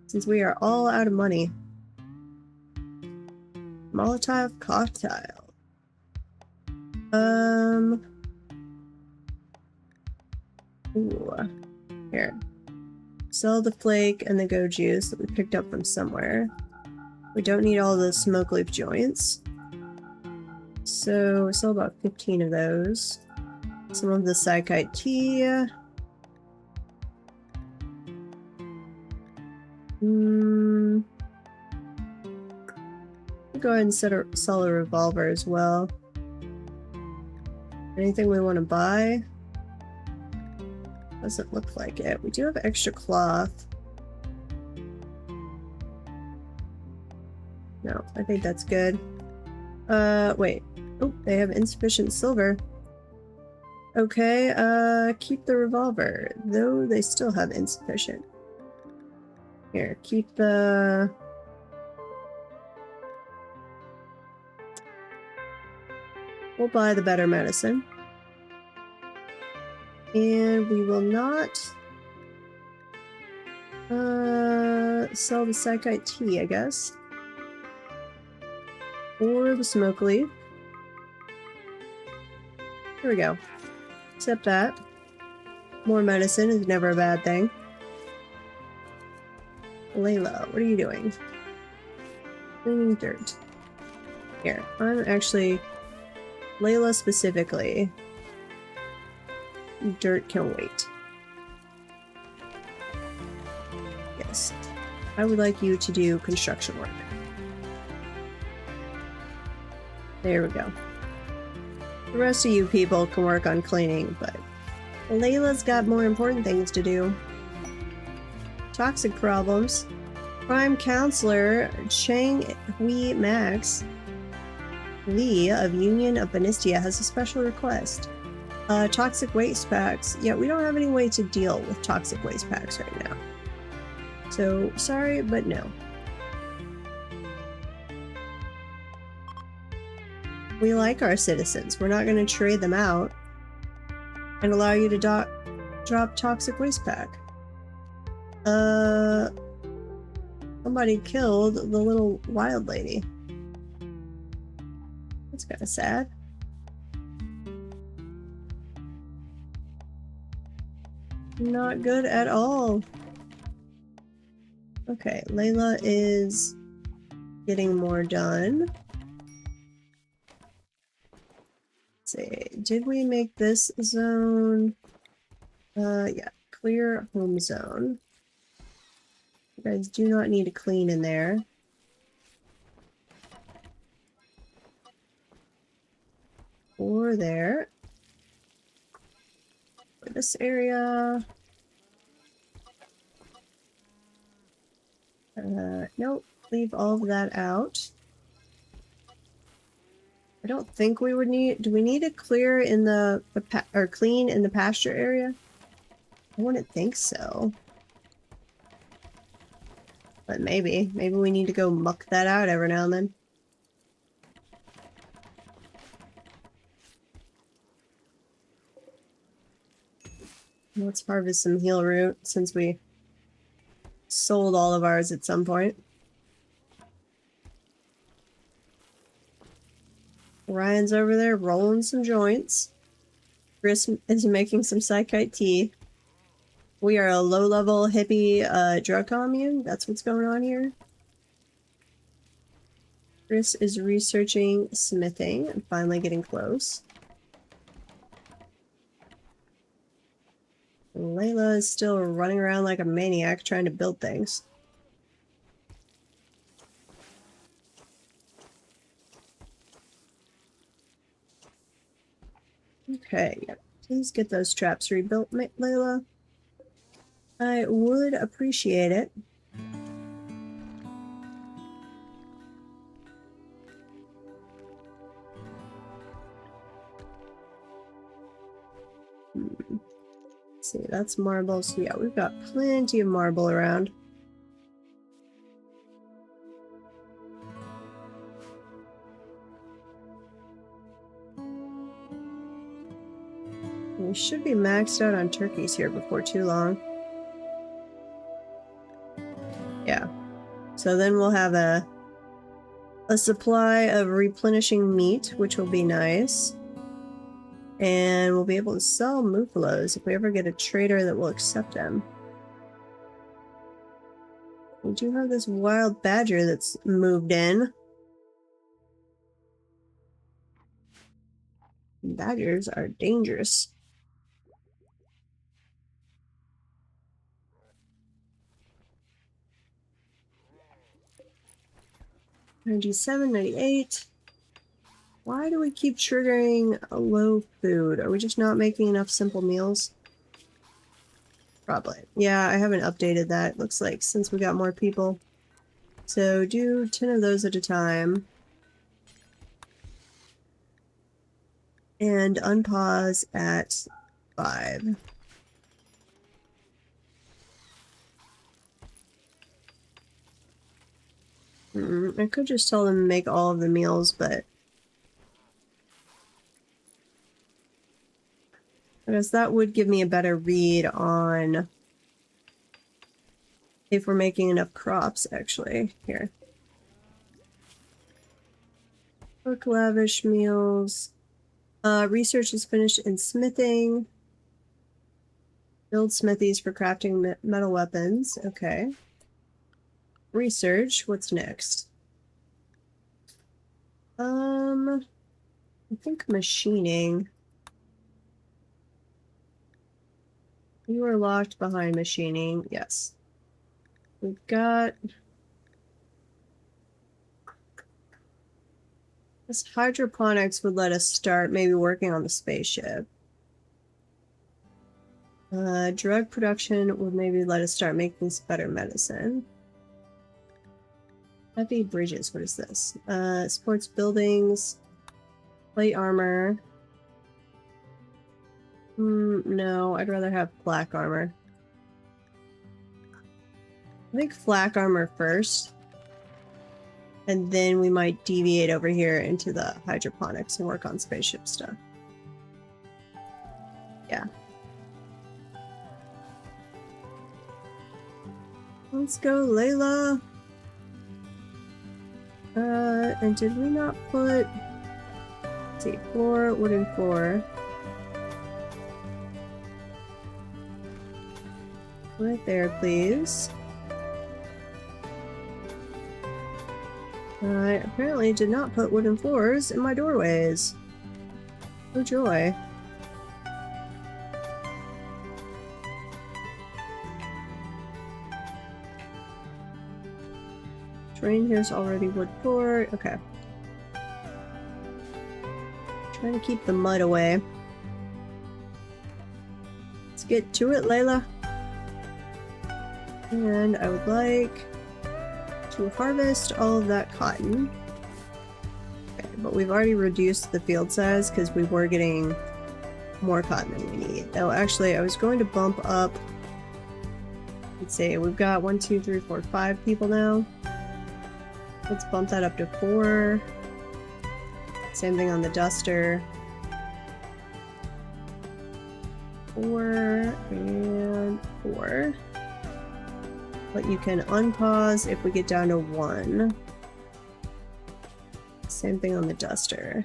Since we are all out of money. Molotov cocktail. Ooh. Here. Sell the flake and the go juice that we picked up from somewhere. We don't need all the smoke leaf joints. So we sell about 15 of those. Some of the Psychite tea. Go ahead and sell a revolver as well. Anything we want to buy? Doesn't look like it. We do have extra cloth. No, I think that's good. Wait. Oh, they have insufficient silver. Okay, keep the revolver. Though they still have insufficient. Here, keep the... We'll buy the better medicine. And we will not sell the Psychite tea, I guess. Or the smoke leaf. There we go. Except that. More medicine is never a bad thing. Layla, what are you doing? Cleaning dirt. Here, I'm actually... Layla specifically. Dirt can wait. I would like you to do construction work. There we go. The rest of you people can work on cleaning, but Layla's got more important things to do. Toxic problems. Prime Counselor Chang Hui Max Lee of Union of Benistia has a special request. Toxic waste packs. Yeah, we don't have any way to deal with toxic waste packs right now. So, sorry, but no. We like our citizens. We're not going to trade them out and allow you to drop toxic waste pack. Somebody killed the little wild lady. That's kind of sad. Not good at all. Okay, Layla is getting more done. Let's see, did we make this zone? Yeah, clear home zone. You guys do not need to clean in there. Or there. For this area. Nope, leave all of that out. I don't think we would need. Do we need to clear in the or clean in the pasture area? I wouldn't think so. But maybe we need to go muck that out every now and then. Let's harvest some heal root since we sold all of ours at some point. Ryan's over there rolling some joints. Chris is making some psychite tea. We are a low-level hippie drug commune. That's what's going on here. Chris is researching smithing and finally getting close. Layla is still running around like a maniac trying to build things. Okay, yeah. Please get those traps rebuilt, Layla. I would appreciate it. Let's see, that's marble. So yeah, we've got plenty of marble around. We should be maxed out on turkeys here before too long. Yeah. So then we'll have a supply of replenishing meat, which will be nice. And we'll be able to sell muffalos if we ever get a trader that will accept them. We do have this wild badger that's moved in. Badgers are dangerous. 97, 98. Why do we keep triggering a low food? Are we just not making enough simple meals? Probably. Yeah, I haven't updated that. Looks like since we got more people. So do 10 of those at a time. And unpause at 5. I could just tell them to make all of the meals, but I guess that would give me a better read on if we're making enough crops, actually. Here. Cook lavish meals. Research is finished in smithing. Build smithies for crafting metal weapons. Okay. Research. What's next? I think machining. You are locked behind machining. Yes. We've got this hydroponics would let us start maybe working on the spaceship. Drug production would maybe let us start making some better medicine. Heavy bridges, what is this? Sports buildings, plate armor. No, I'd rather have black armor. I think flak armor first. And then we might deviate over here into the hydroponics and work on spaceship stuff. Yeah. Let's go, Layla! And did we not put... Let's see, floor, wooden floor. Right there, please. I apparently did not put wooden floors in my doorways. Oh joy. Terrain here's already wood floor. Okay. Trying to keep the mud away. Let's get to it, Layla. And I would like to harvest all of that cotton. Okay, but we've already reduced the field size because we were getting more cotton than we need. Oh, actually, I was going to bump up. Let's see, we've got 1, 2, 3, 4, 5 people now. Let's bump that up to 4. Same thing on the duster. 4 and 4. But you can unpause if we get down to 1. Same thing on the duster.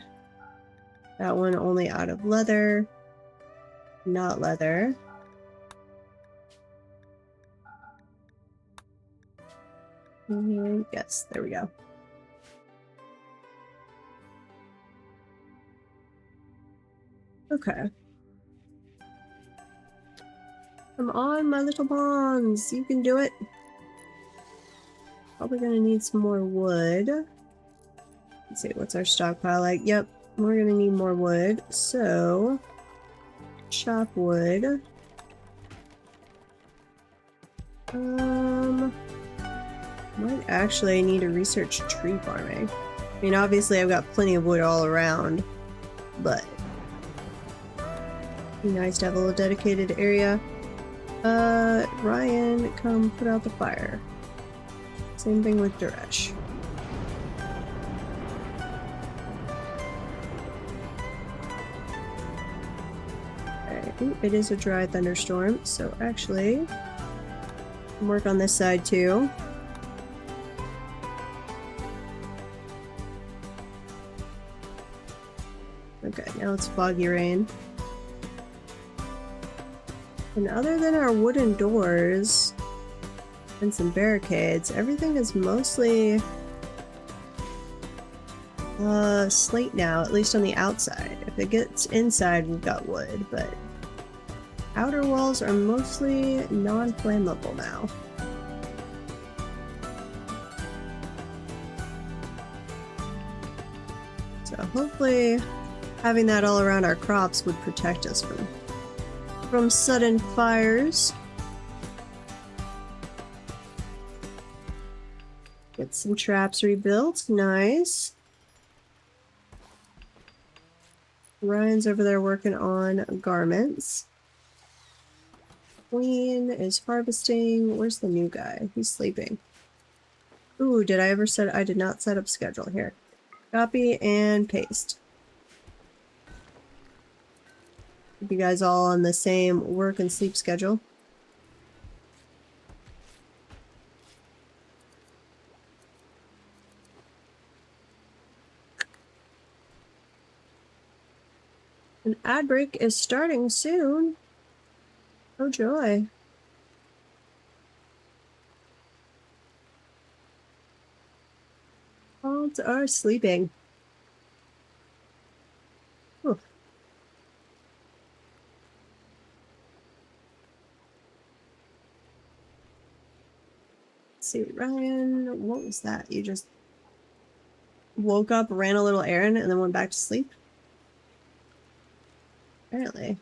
That one only out of leather, not leather. And yes, there we go. Okay. Come on, my little pawns. You can do it. Probably gonna need some more wood. Let's see, what's our stockpile like? Yep, we're gonna need more wood. So, chop wood. Might actually need to research tree farming. I mean, obviously I've got plenty of wood all around, but it'd be nice to have a little dedicated area. Ryan, come put out the fire. Same thing with Duresh. Alright, ooh, it is a dry thunderstorm, so actually, work on this side too. Okay, now it's foggy rain. And other than our wooden doors and some barricades, everything is mostly slate now, at least on the outside. If it gets inside, we've got wood, but outer walls are mostly non-flammable now. So hopefully having that all around our crops would protect us from sudden fires. Get some traps rebuilt. Nice. Ryan's over there working on garments. Queen is harvesting. Where's the new guy? He's sleeping. Ooh, did I ever set... I did not set up schedule here. Copy and paste. Keep you guys all on the same work and sleep schedule. An ad break is starting soon. Oh joy. All are sleeping. Ooh. Let's see, Ryan, what was that? You just woke up, ran a little errand, and then went back to sleep? Apparently.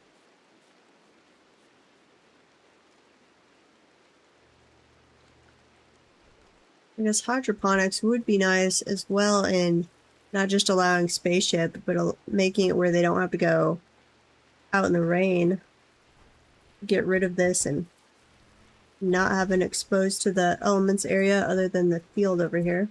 I guess hydroponics would be nice as well in not just allowing spaceship, but making it where they don't have to go out in the rain. Get rid of this and not have it exposed to the elements area other than the field over here.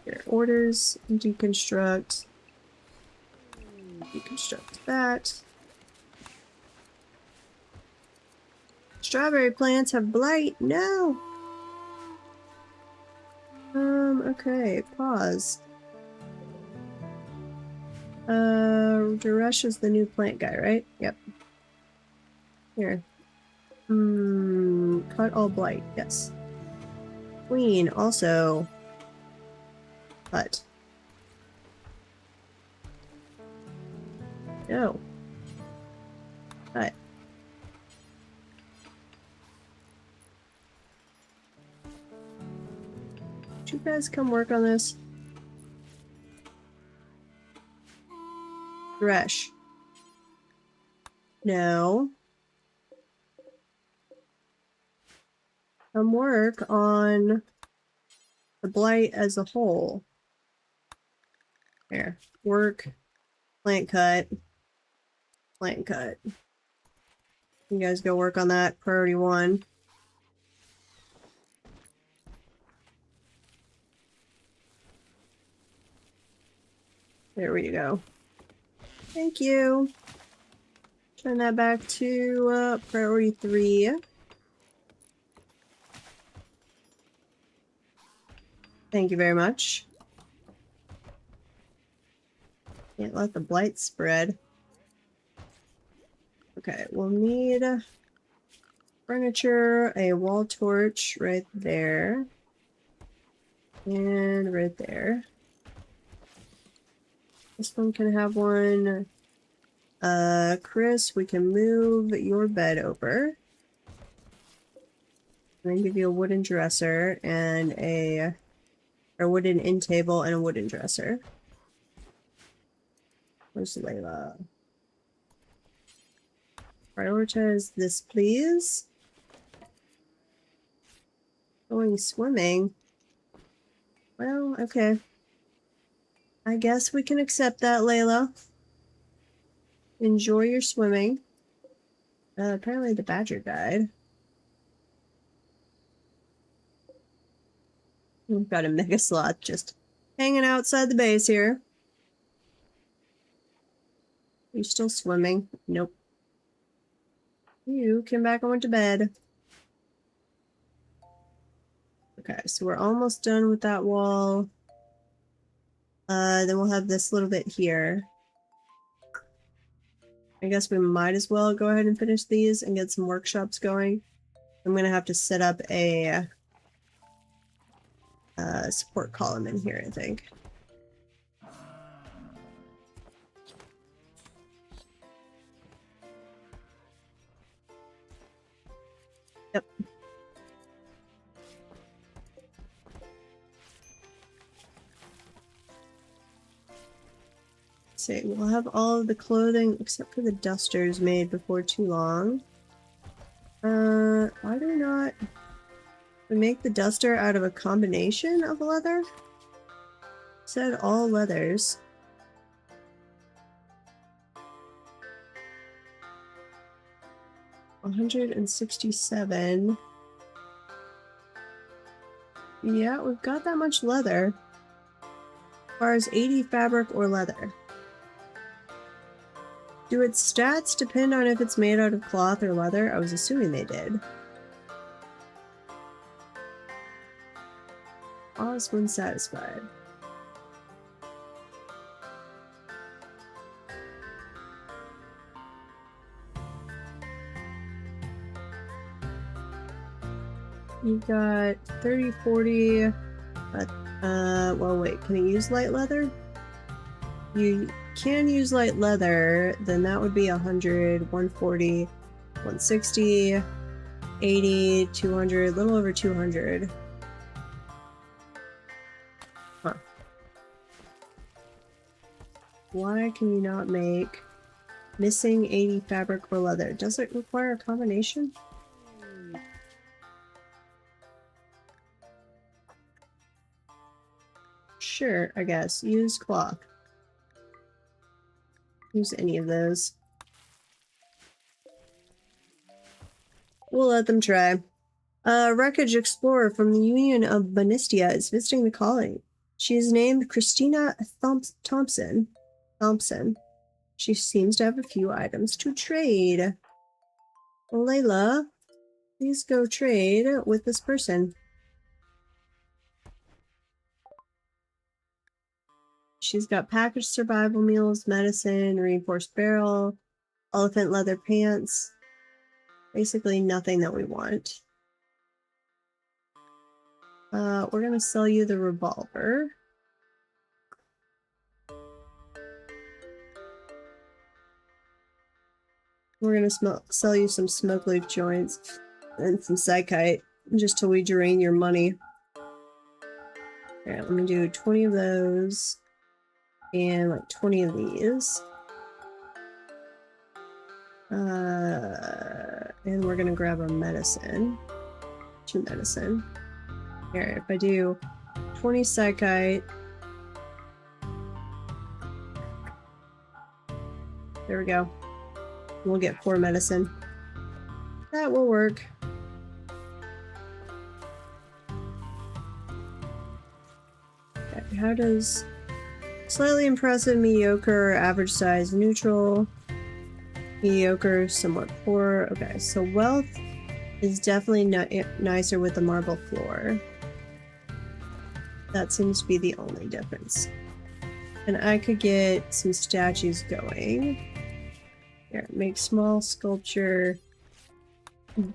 Your orders, deconstruct. Deconstruct that. Strawberry plants have blight. No. Okay, pause. Duresh is the new plant guy, right? Yep. Here. Cut all blight, yes. Queen, also. Cut. No. Cut. Would you guys come work on this? Thresh. No. Come work on the blight as a whole. There. Work. Plant cut. Plant cut. You guys go work on that. Priority 1. There we go. Thank you. Turn that back to priority 3. Thank you very much. Can't let the blight spread. Okay, we'll need furniture, a wall torch right there. And right there. This one can have one. Chris, we can move your bed over. And then give you a wooden dresser and a wooden end table and a wooden dresser. Where's Layla? Prioritize this, please. Going swimming. Well, okay. I guess we can accept that, Layla. Enjoy your swimming. Apparently the badger died. We've got a mega sloth just hanging outside the base here. Are you still swimming? Nope. You came back and went to bed. Okay, so we're almost done with that wall. Then we'll have this little bit here. I guess we might as well go ahead and finish these and get some workshops going. I'm gonna have to set up a support column in here, I think. Yep. See, we'll have all of the clothing except for the dusters made before too long. Why do we not make the duster out of a combination of leather? It said all leathers. $167. Yeah, we've got that much leather. As far as 80 fabric or leather. Do its stats depend on if it's made out of cloth or leather? I was assuming they did. Pause when satisfied. You've got 30, 40. Well, wait, can it use light leather? You can use light leather, then that would be 100, 140, 160, 80, 200, a little over 200. Huh. Why can you not make missing 80 fabric or leather? Does it require a combination? Sure, I guess. Use cloth. Use any of those. We'll let them try. A wreckage explorer from the Union of Bonistia is visiting the colony. She is named Christina Thompson. She seems to have a few items to trade. Layla, please go trade with this person. She's got packaged survival meals, medicine, reinforced barrel, elephant leather pants. Basically nothing that we want. We're gonna sell you the revolver. We're gonna sell you some smoke leaf joints and some psychite just till we drain your money. Alright, let me do 20 of those and like 20 of these. And we're gonna grab a medicine. 2 medicine. Here, if I do 20 psychite. There we go. We'll get 4 medicine. That will work. Okay, how does slightly impressive, mediocre, average size, neutral, mediocre, somewhat poor. Okay, so wealth is definitely nicer with the marble floor. That seems to be the only difference. And I could get some statues going. Here, make small sculpture.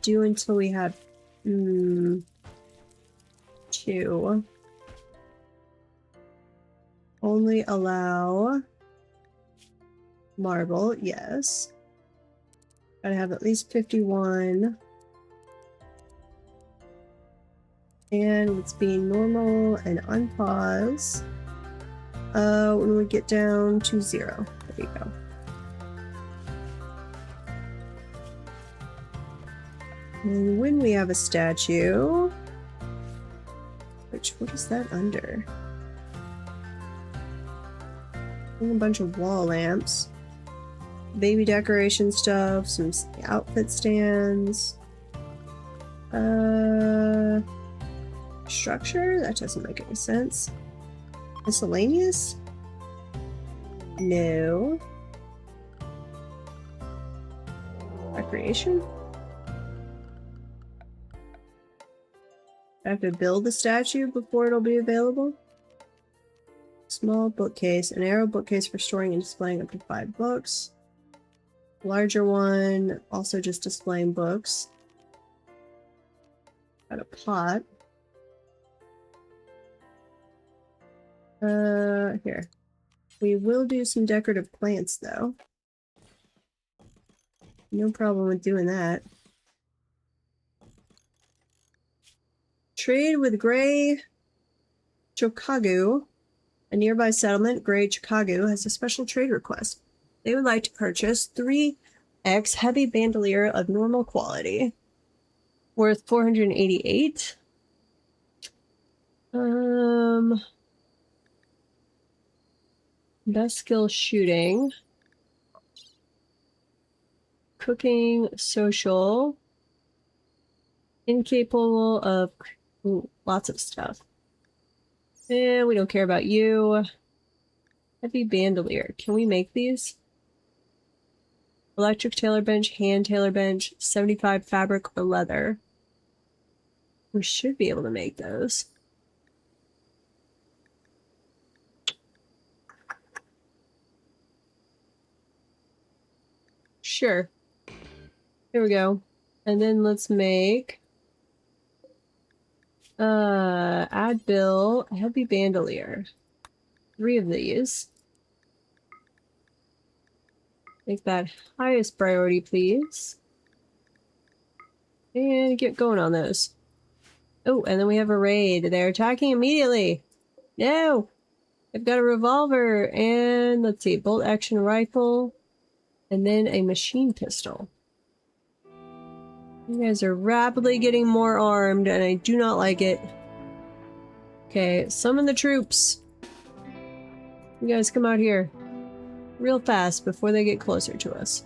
Do until we have 2. Only allow marble, yes. Gotta have at least 51. And let's be normal and unpause. When we get down to 0. There we go. And when we have a statue, what is that under? A bunch of wall lamps, baby decoration stuff, some outfit stands, structure? That doesn't make any sense. Miscellaneous? No. Recreation? I have to build the statue before it'll be available. Small bookcase, an arrow bookcase for storing and displaying up to 5 books. Larger one, also just displaying books. Got a pot. Here. We will do some decorative plants though. No problem with doing that. Trade with Gray Chicago. A nearby settlement, Gray Chicago, has a special trade request. They would like to purchase 3x heavy bandolier of normal quality, worth 488. Best skill shooting, cooking, social, incapable of lots of stuff. And we don't care about you. Heavy bandolier. Can we make these? Electric tailor bench, hand tailor bench, 75 fabric or leather. We should be able to make those. Sure. Here we go. And then let's make add bill, heavy bandolier. 3 of these. Make that highest priority, please. And get going on those. Oh, and then we have a raid. They're attacking immediately. No! I've got a revolver and, let's see, bolt action rifle. And then a machine pistol. You guys are rapidly getting more armed, and I do not like it. Okay, summon the troops. You guys come out here. Real fast before they get closer to us.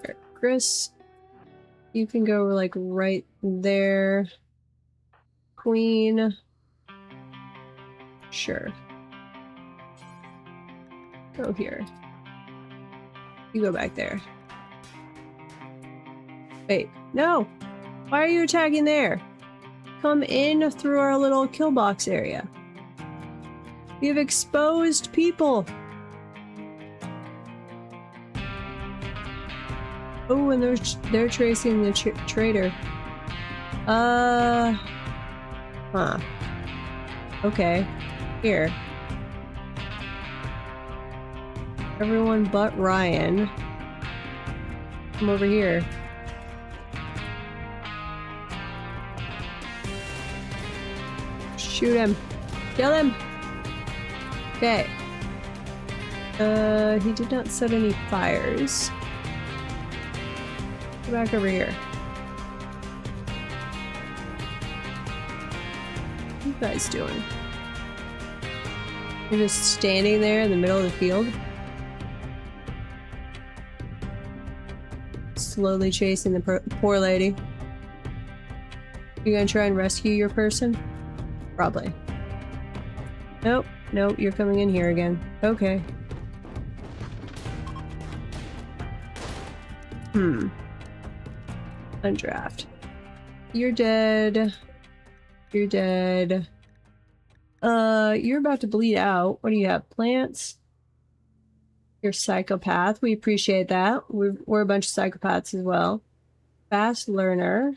There, Chris, you can go like right there. Queen. Sure. Go here. You go back there. Wait, no! Why are you attacking there? Come in through our little kill box area. We have exposed people! Oh, and they're tracing the traitor. Huh. Okay. Here. Everyone but Ryan. Come over here. Shoot him. Kill him! Okay. He did not set any fires. Go back over here. What are you guys doing? You're just standing there in the middle of the field? Slowly chasing the poor lady. You gonna try and rescue your person? Probably. Nope. Nope, you're coming in here again. Okay. Undraft. You're dead. You're dead. You're about to bleed out. What do you have? Plants? You're psychopath. We appreciate that. We're a bunch of psychopaths as well. Fast learner.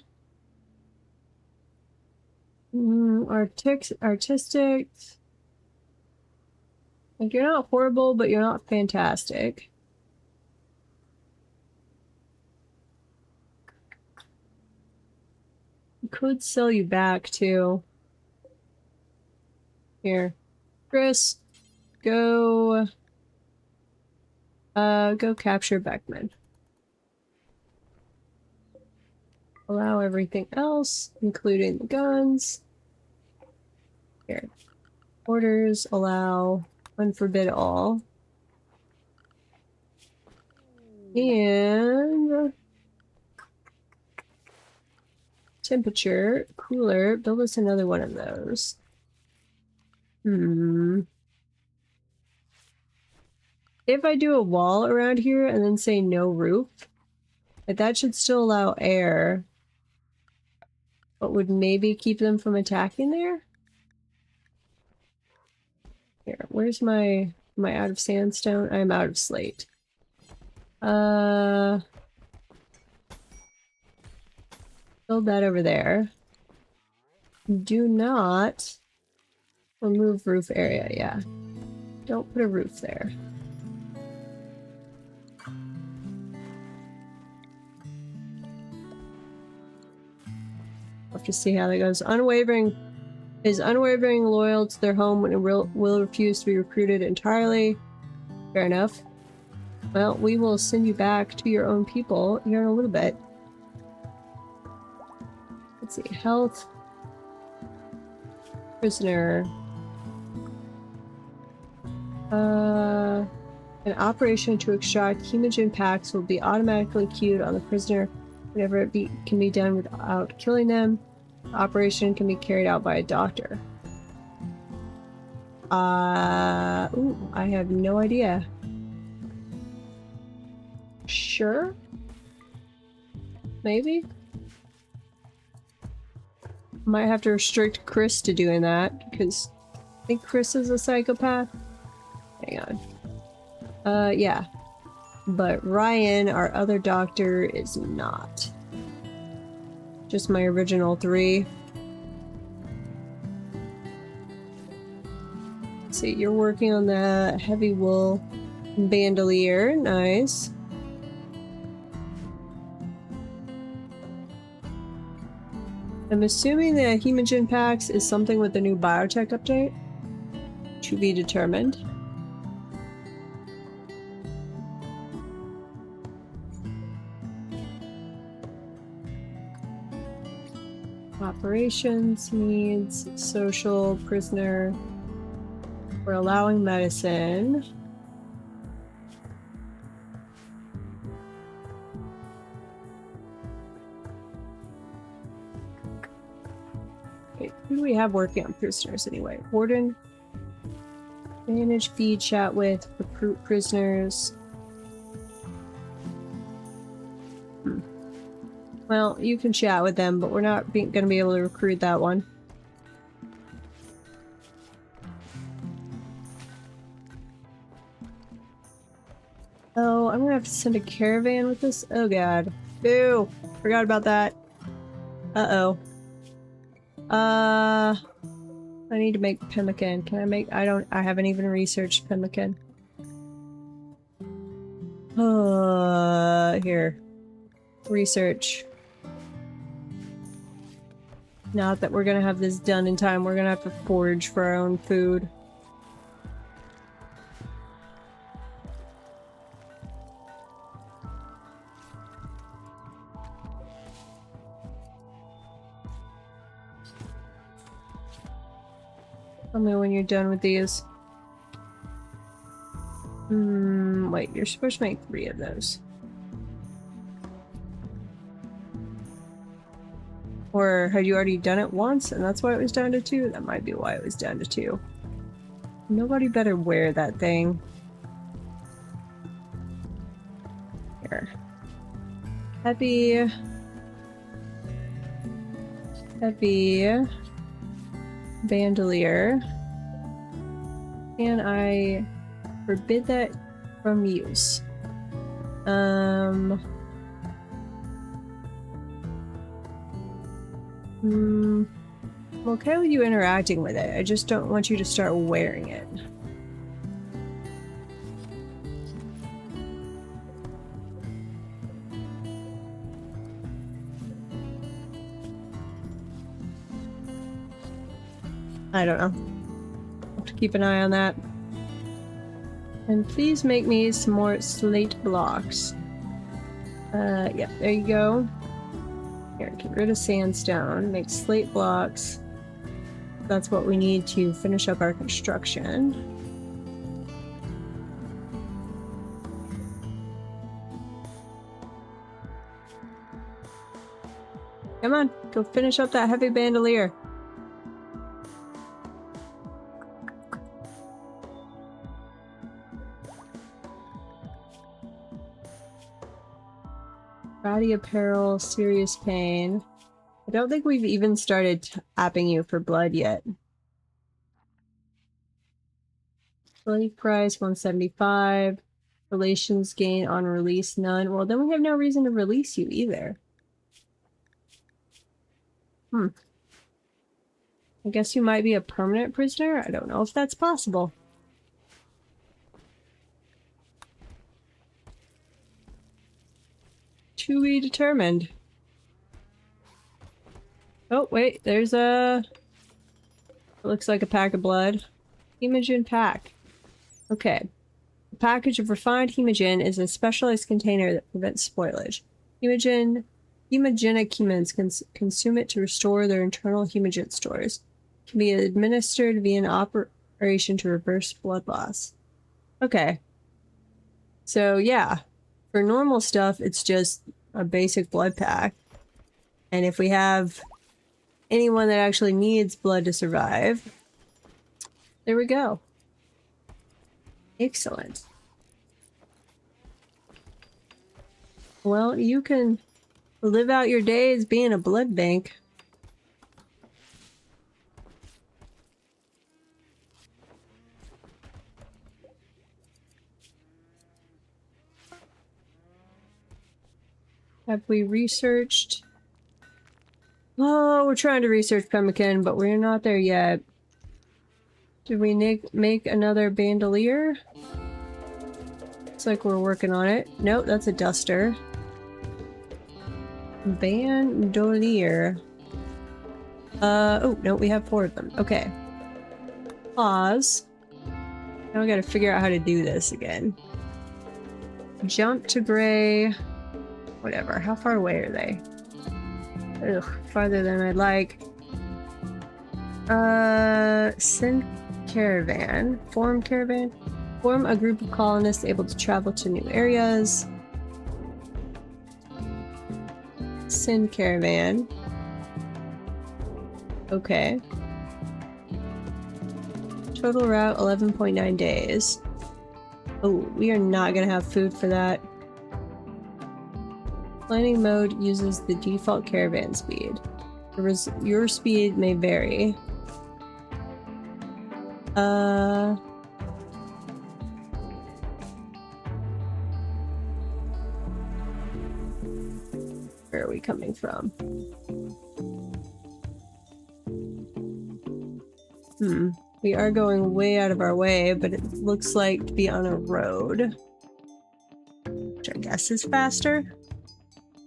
Artistic. Like, you're not horrible, but you're not fantastic. We could sell you back, too. Here. Chris, go capture Beckman. Allow everything else, including the guns. Here. Orders, allow, unforbid all. And temperature, cooler, build us another one of those. If I do a wall around here and then say no roof, that should still allow air, but would maybe keep them from attacking there? Here, where's am I out of sandstone? I'm out of slate. Build that over there. Do not remove roof area, yeah. Don't put a roof there. We'll have to see how that goes. Is unwavering loyal to their home and will refuse to be recruited entirely. Fair enough. Well, we will send you back to your own people here in a little bit. Let's see. Health. Prisoner. An operation to extract hemogen packs will be automatically queued on the prisoner whenever it can be done without killing them. The operation can be carried out by a doctor. Ooh, I have no idea. Sure? Maybe? Might have to restrict Chris to doing that, because I think Chris is a psychopath. Hang on. Yeah. But Ryan, our other doctor, is not. Just my original 3. see, you're working on the heavy wool bandolier. Nice. I'm assuming the hemogen packs is something with the new biotech update. To be determined. Operations needs, social, prisoner. We're allowing medicine. Wait, who do we have working on prisoners anyway? Warden. Manage, feed, chat with, recruit prisoners. Well, you can chat with them, but we're not going to be able to recruit that one. Oh, I'm gonna have to send a caravan with this? Oh god. Boo! Forgot about that. Uh-oh. I need to make pemmican. Can I make- I haven't even researched pemmican. Here. Research. Not that we're gonna have this done in time, we're gonna have to forage for our own food. Tell me when you're done with these. Wait, you're supposed to make 3 of those. Or had you already done it once and that's why it was down to 2? That might be why it was down to 2. Nobody better wear that thing. Here. Heavy. Bandolier. Can I forbid that from use? I'm okay with you interacting with it. I just don't want you to start wearing it. I don't know. Have to keep an eye on that. And please make me some more slate blocks. Yeah, there you go. Here, get rid of sandstone, make slate blocks. That's what we need to finish up our construction. Come on, go finish up that heavy bandolier. Body apparel, serious pain. I don't think we've even started tapping you for blood yet. Slave price 175. Relations gain on release none. Well, then we have no reason to release you either. I guess you might be a permanent prisoner? I don't know if that's possible. To be determined. Oh, wait, there's a... It looks like a pack of blood. Hemogen pack. Okay. A package of refined hemogen is a specialized container that prevents spoilage. Hemogenic humans can consume it to restore their internal hemogen stores. It can be administered via an operation to reverse blood loss. Okay. So, yeah. For normal stuff, it's just a basic blood pack. And if we have anyone that actually needs blood to survive, there we go. Excellent. Well, you can live out your days being a blood bank. Have we researched? Oh, we're trying to research pemmican, but we're not there yet. Did we make another bandolier? Looks like we're working on it. Nope, that's a duster. Bandolier. Oh, no, we have 4 of them. Okay. Pause. Now we gotta figure out how to do this again. Jump to gray. Whatever. How far away are they? Ugh, farther than I'd like. Send caravan. Form caravan. Form a group of colonists able to travel to new areas. Send caravan. Okay. Total route 11.9 days. Oh, we are not gonna have food for that. Planning mode uses the default caravan speed. Your speed may vary. Where are we coming from? We are going way out of our way, but it looks like to be on a road. Which I guess is faster.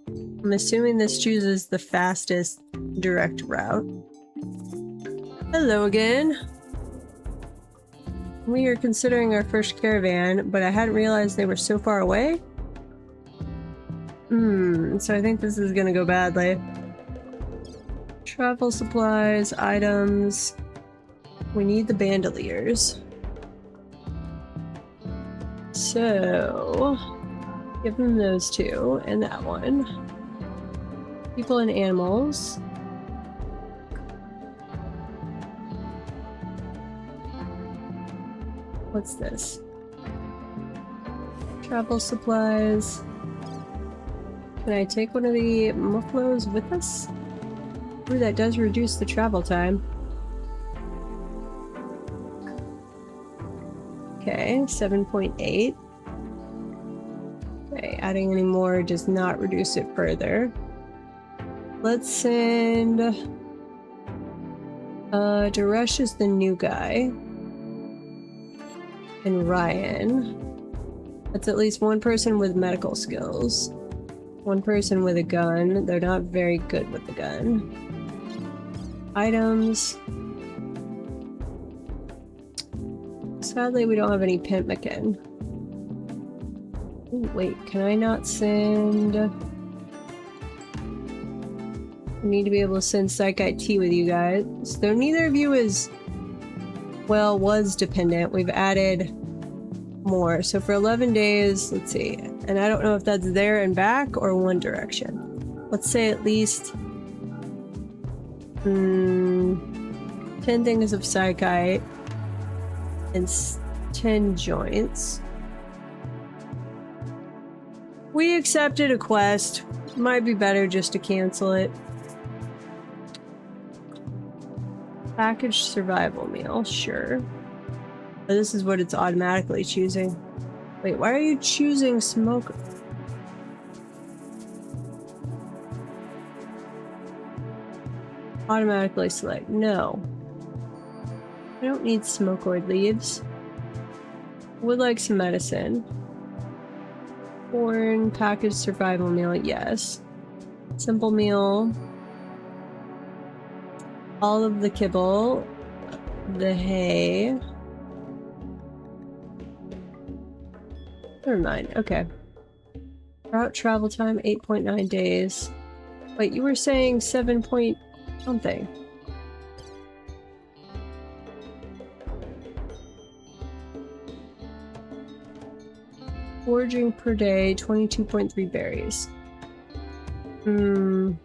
I'm assuming this chooses the fastest direct route. Hello again. We are considering our first caravan, but I hadn't realized they were so far away. So I think this is gonna go badly. Travel supplies, items. We need the bandoliers. So, give them those 2 and that one. People and animals. What's this? Travel supplies. Can I take one of the mufflos with us? Ooh, that does reduce the travel time. Okay, 7.8. Okay, adding any more does not reduce it further. Let's send... Daresh is the new guy. And Ryan. That's at least one person with medical skills. One person with a gun. They're not very good with the gun. Items. Sadly, we don't have any pemmican. Ooh, wait, can I not send... I need to be able to send Psych IT with you guys. Though neither of you is... well, was dependent. We've added more. So for 11 days, let's see. And I don't know if that's there and back or one direction. Let's say at least 10 things of Psychite and 10 joints. We accepted a quest. Might be better just to cancel it. Packaged survival meal, sure. But this is what it's automatically choosing. Wait, why are you choosing smoke? Automatically select. No. I don't need smokeoid leaves. Would like some medicine. Corn, packaged survival meal, yes. Simple meal. All of the kibble. The hay. Never mind, okay. Route travel time, 8.9 days. Wait, you were saying 7 point something. Foraging per day, 22.3 berries. Don't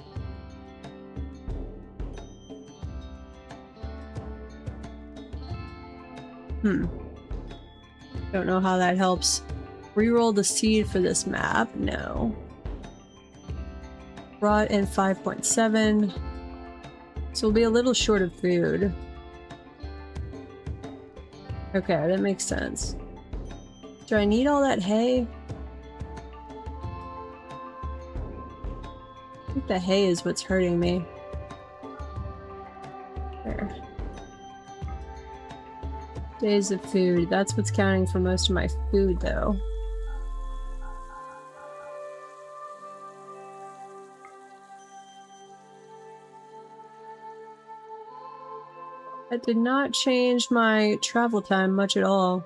know how that helps. Reroll the seed for this map? No. Brought in 5.7. So we'll be a little short of food. Okay, that makes sense. Do I need all that hay? I think the hay is what's hurting me. There. Days of food. That's what's counting for most of my food, though. That did not change my travel time much at all.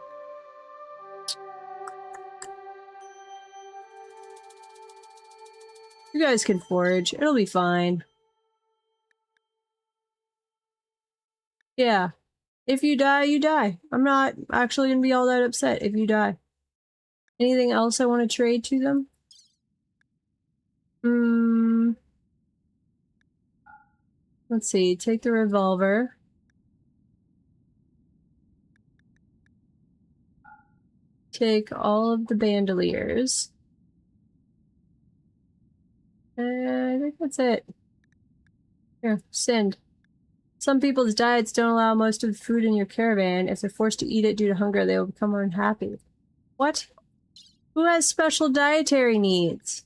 You guys can forage. It'll be fine. Yeah. If you die, you die. I'm not actually gonna be all that upset if you die. Anything else I want to trade to them? Let's see. Take the revolver. Take all of the bandoliers. I think that's it. Here, send. Some people's diets don't allow most of the food in your caravan. If they're forced to eat it due to hunger, they will become unhappy. What? Who has special dietary needs?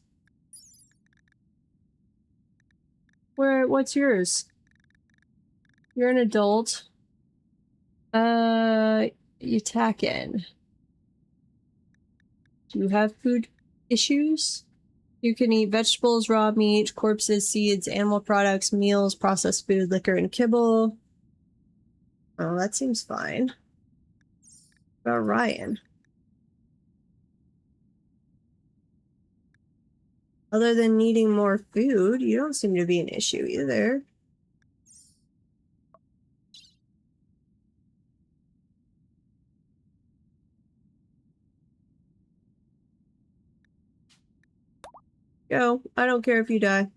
What's yours? You're an adult. You tack in. Do you have food issues? You can eat vegetables, raw meat, corpses, seeds, animal products, meals, processed food, liquor, and kibble. Oh, that seems fine. What about Ryan? Other than needing more food, you don't seem to be an issue either. Go. I don't care if you die.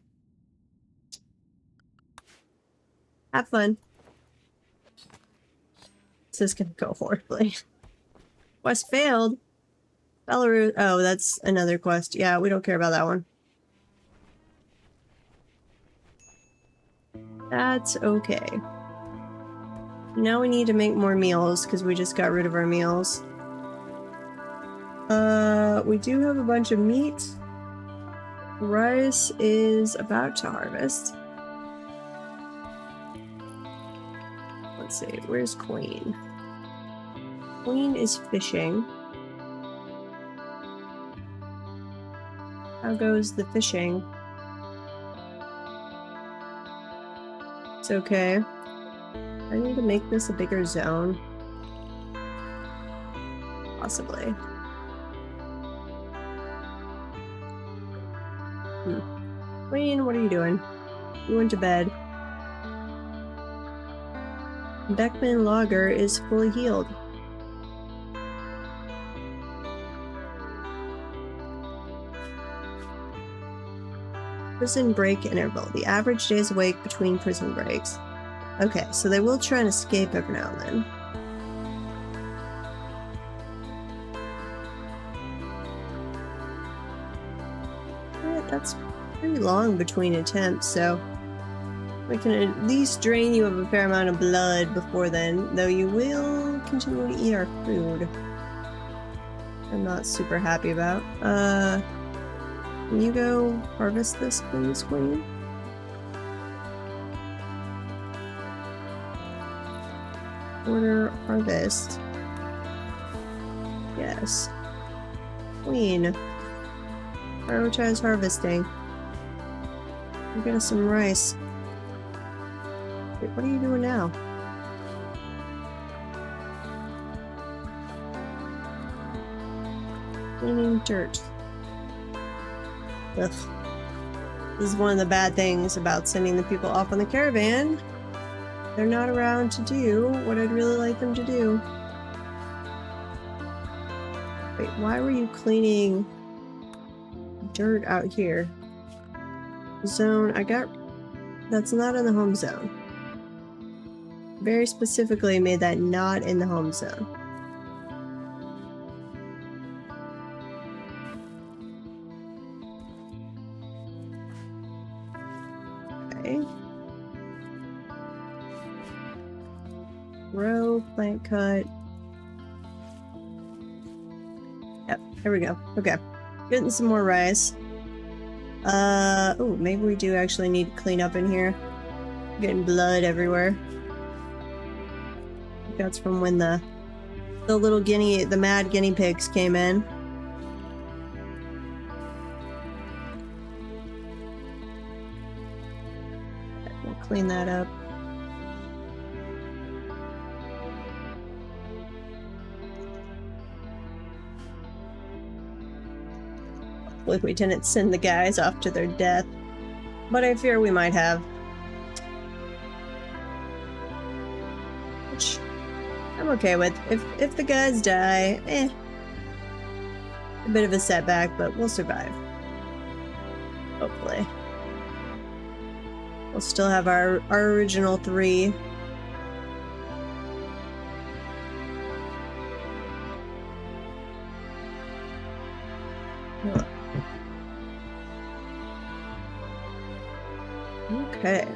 Have fun. This is gonna go horribly. Quest failed. Belarus. Oh, that's another quest. Yeah, we don't care about that one. That's okay. Now we need to make more meals because we just got rid of our meals. We do have a bunch of meat. Rice is about to harvest. Let's see, where's Queen? Queen is fishing. How goes the fishing? It's okay. I need to make this a bigger zone. Possibly. Queen, what are you doing? You went to bed. Beckman Lager is fully healed. Prison break interval. The average days awake between prison breaks. Okay, so they will try and escape every now and then. Alright, that's pretty long between attempts, so we can at least drain you of a fair amount of blood before then, though you will continue to eat our food. I'm not super happy about. Can you go harvest this, please, Queen? Order harvest. Yes. Queen. Prioritize harvesting. Get us some rice. Wait, what are you doing now? Cleaning dirt. Ugh. This is one of the bad things about sending the people off on the caravan. They're not around to do what I'd really like them to do. Wait, why were you cleaning dirt out here? Zone, that's not in the home zone. Very specifically made that not in the home zone. Okay. Row, plant cut. Yep, there we go. Okay. Getting some more rice. Oh, maybe we do actually need to clean up in here. Getting blood everywhere. That's from when the the mad guinea pigs came in. We'll clean that up. Hopefully we didn't send the guys off to their death, but I fear we might have. Which I'm okay with. If the guys die, a bit of a setback, but we'll survive. Hopefully. We'll still have our original 3. Okay.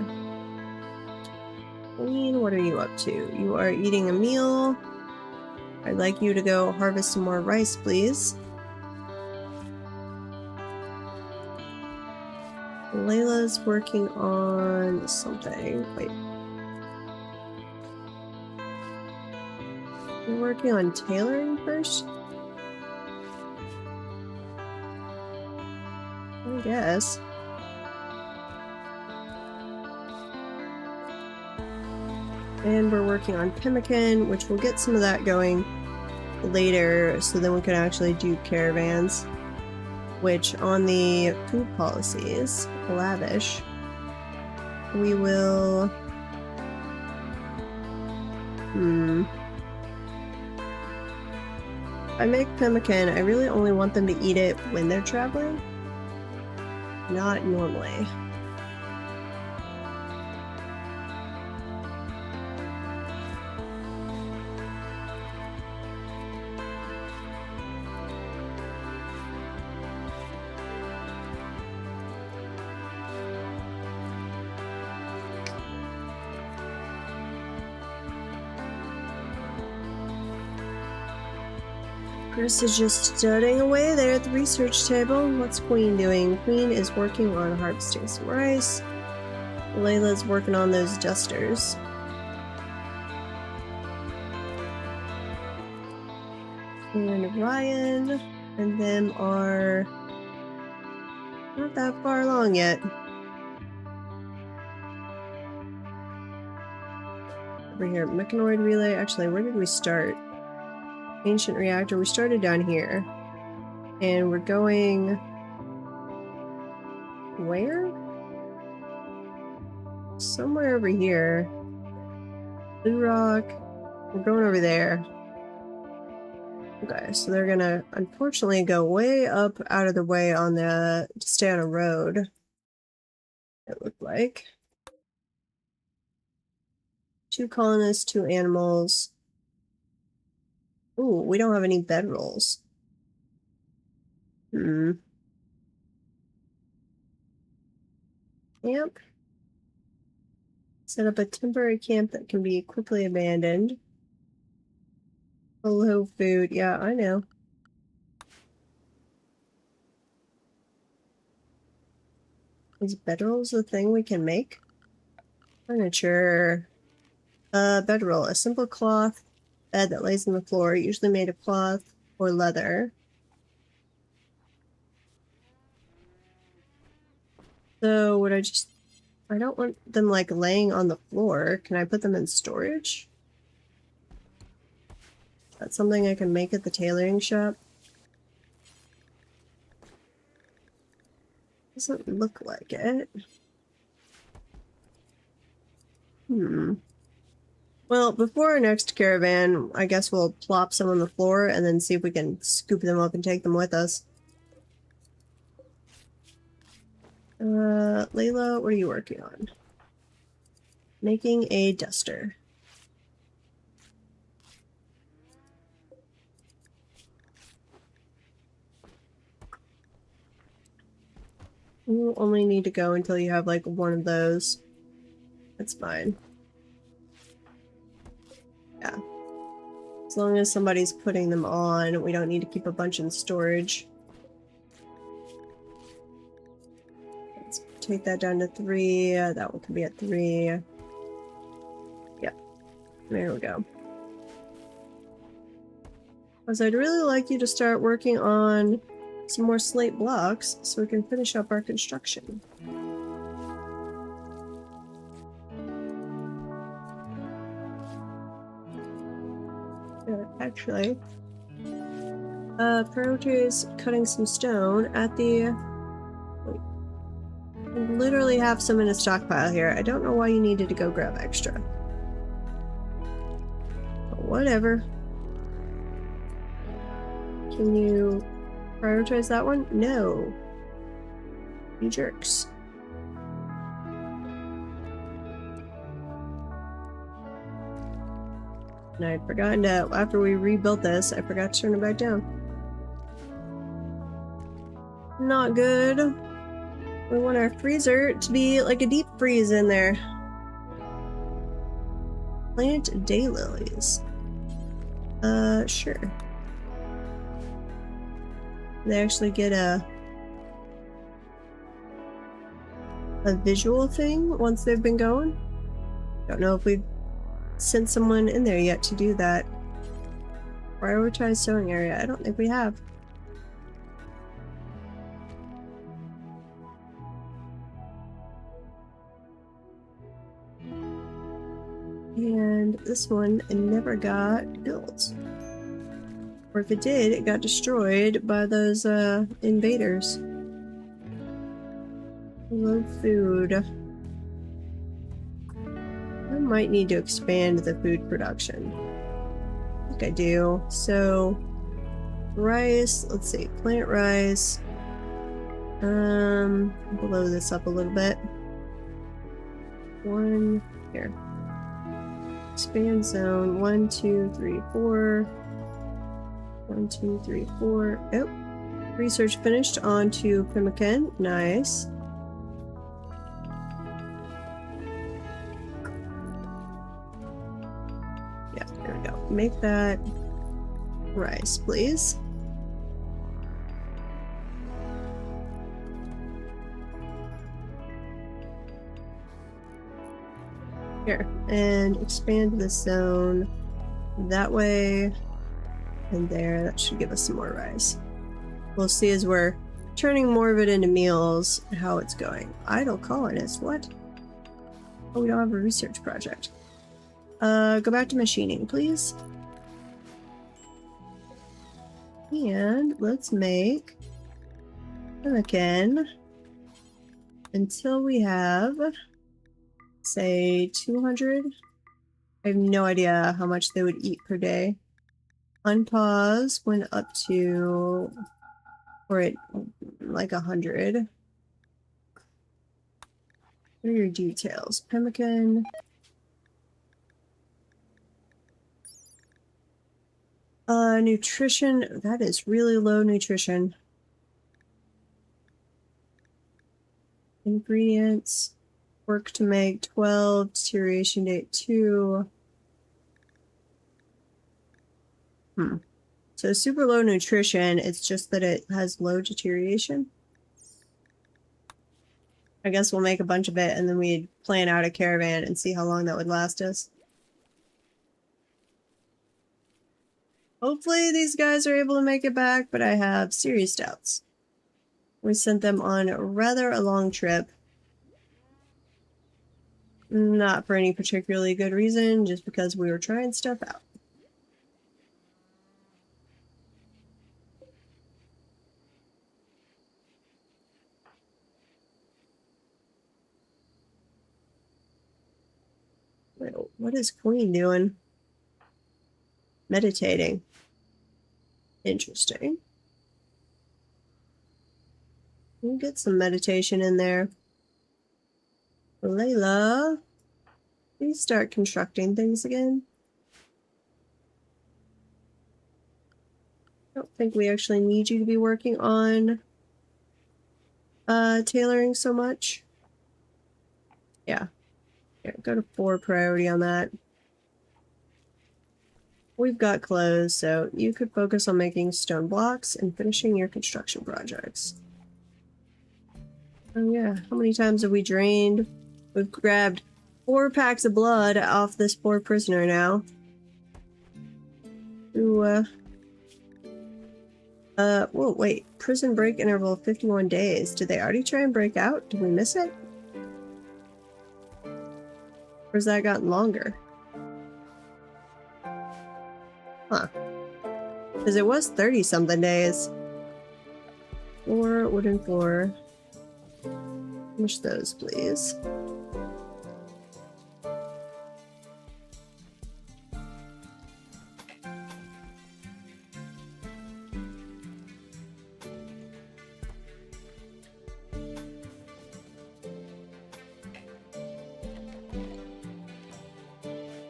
Queen, what are you up to? You are eating a meal. I'd like you to go harvest some more rice, please. Layla's working on something. Wait. You're working on tailoring first? I guess. And we're working on pemmican, which we'll get some of that going later, so then we can actually do caravans. Which, on the food policies, lavish, we will... I make pemmican, I really only want them to eat it when they're traveling. Not normally. Chris is just studying away there at the research table. What's Queen doing? Queen is working on harvesting some rice. Layla's working on those dusters. And Ryan and them are not that far along yet. Over here, mechanoid relay. Actually, where did we start? Ancient reactor. We started down here. And we're going... where? Somewhere over here. Blue Rock. We're going over there. Okay, so they're gonna unfortunately go way up out of the way on the... to stay on a road. It looked like. 2 colonists, 2 animals. Ooh, we don't have any bedrolls. Camp. Set up a temporary camp that can be quickly abandoned. Hello, food. Yeah, I know. Is bedrolls the thing we can make? Furniture. Bedroll. A simple cloth bed that lays on the floor, usually made of cloth or leather. So would I just... I don't want them like laying on the floor. Can I put them in storage? That's something I can make at the tailoring shop. Doesn't look like it. Well, before our next caravan, I guess we'll plop some on the floor and then see if we can scoop them up and take them with us. Layla, what are you working on? Making a duster. You only need to go until you have like one of those. That's fine. Yeah. As long as somebody's putting them on, we don't need to keep a bunch in storage. Let's take that down to 3. That one can be at 3. Yep. There we go. Because I'd really like you to start working on some more slate blocks so we can finish up our construction. Actually, prioritize cutting some stone at the... Wait. I literally have some in a stockpile here. I don't know why you needed to go grab extra. But whatever. Can you prioritize that one? No. You jerks. And I'd forgotten to, after we rebuilt this, I forgot to turn it back down. Not good. We want our freezer to be like a deep freeze in there. Plant daylilies. Sure. They actually get a visual thing once they've been going. Don't know if we've sent someone in there yet to do that. Prioritize sowing area. I don't think we have. And this one never got built. Or if it did, it got destroyed by those invaders. Low food. I might need to expand the food production. I think I do. So, rice, let's see, plant rice. Blow this up a little bit. One, here. Expand zone, 1, 2, 3, 4. 1, 2, 3, 4. Oh, research finished. On to pemmican. Nice. Yeah, there we go. Make that rice, please. Here, and expand this zone that way. And there, that should give us some more rice. We'll see as we're turning more of it into meals how it's going. Idle colonist, what? Oh, we don't have a research project. Go back to machining, please. And let's make pemmican until we have, say, 200. I have no idea how much they would eat per day. Unpause went up to, or it like 100. What are your details? Pemmican. Nutrition. That is really low nutrition. Ingredients. Work to make 12. Deterioration date 2. So super low nutrition, it's just that it has low deterioration. I guess we'll make a bunch of it and then we'd plan out a caravan and see how long that would last us. Hopefully these guys are able to make it back, but I have serious doubts. We sent them on rather a long trip. Not for any particularly good reason, just because we were trying stuff out. What is Queen doing? Meditating. Interesting. We'll get some meditation in there. Layla, please start constructing things again. I don't think we actually need you to be working on tailoring so much. Yeah. Here, go to 4 priority on that. We've got clothes, so you could focus on making stone blocks and finishing your construction projects. Oh yeah, how many times have we drained? We've grabbed 4 packs of blood off this poor prisoner now. Who Whoa, wait. Prison break interval 51 days. Did they already try and break out? Did we miss it? Or has that gotten longer? Huh. Because it was 30-something days. 4 wooden floor. Finish those, please.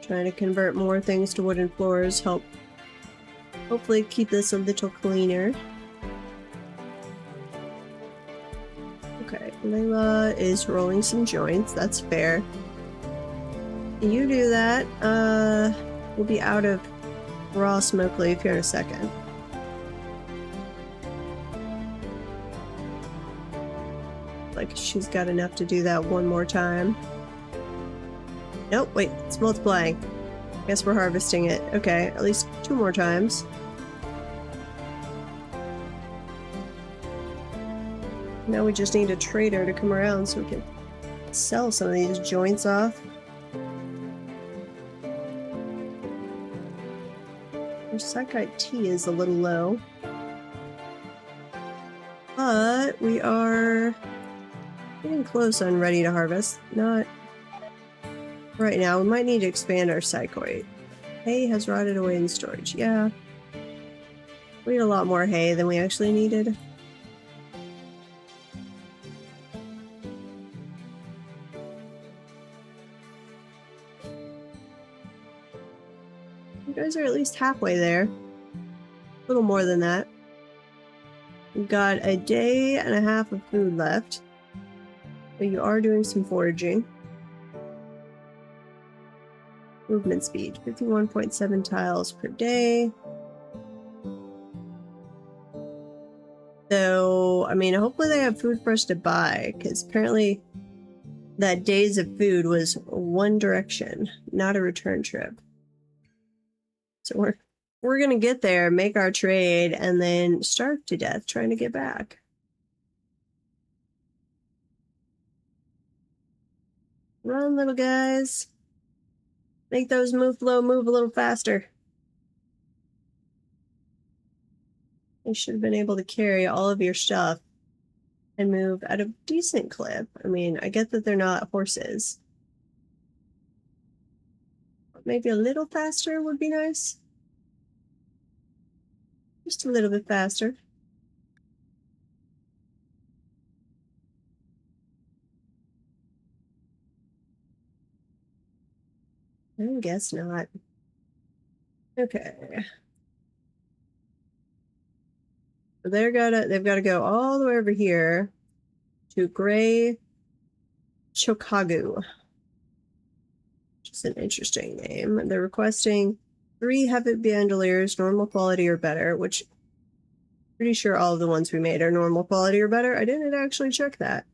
Trying to convert more things to wooden floors, hopefully keep this a little cleaner. Okay, Layla is rolling some joints, that's fair. You do that. We'll be out of raw smoke leaf here in a second. Like she's got enough to do that one more time. Nope, wait, it's multiplying. Guess we're harvesting it. Okay, at least 2 more times. Now we just need a trader to come around so we can sell some of these joints off. Our Psychite tea is a little low. But we are getting close on ready to harvest. Not right now. We might need to expand our psychoid. Hay has rotted away in storage. Yeah. We need a lot more hay than we actually needed. You guys are at least halfway there. A little more than that. We've got a day and a half of food left. But you are doing some foraging. Movement speed, 51.7 tiles per day. So, I mean, hopefully they have food for us to buy, because apparently that days of food was one direction, not a return trip. So we're gonna get there, make our trade, and then starve to death trying to get back. Run, little guys. Make those move flow move a little faster. You should have been able to carry all of your stuff and move at a decent clip. I mean, I get that they're not horses. But maybe a little faster would be nice. Just a little bit faster. I guess not. Okay. So they've got to go all the way over here to Gray Chokagu, which is an interesting name. They're requesting 3 heavy bandoliers, normal quality or better, which I'm pretty sure all of the ones we made are normal quality or better. I didn't actually check that.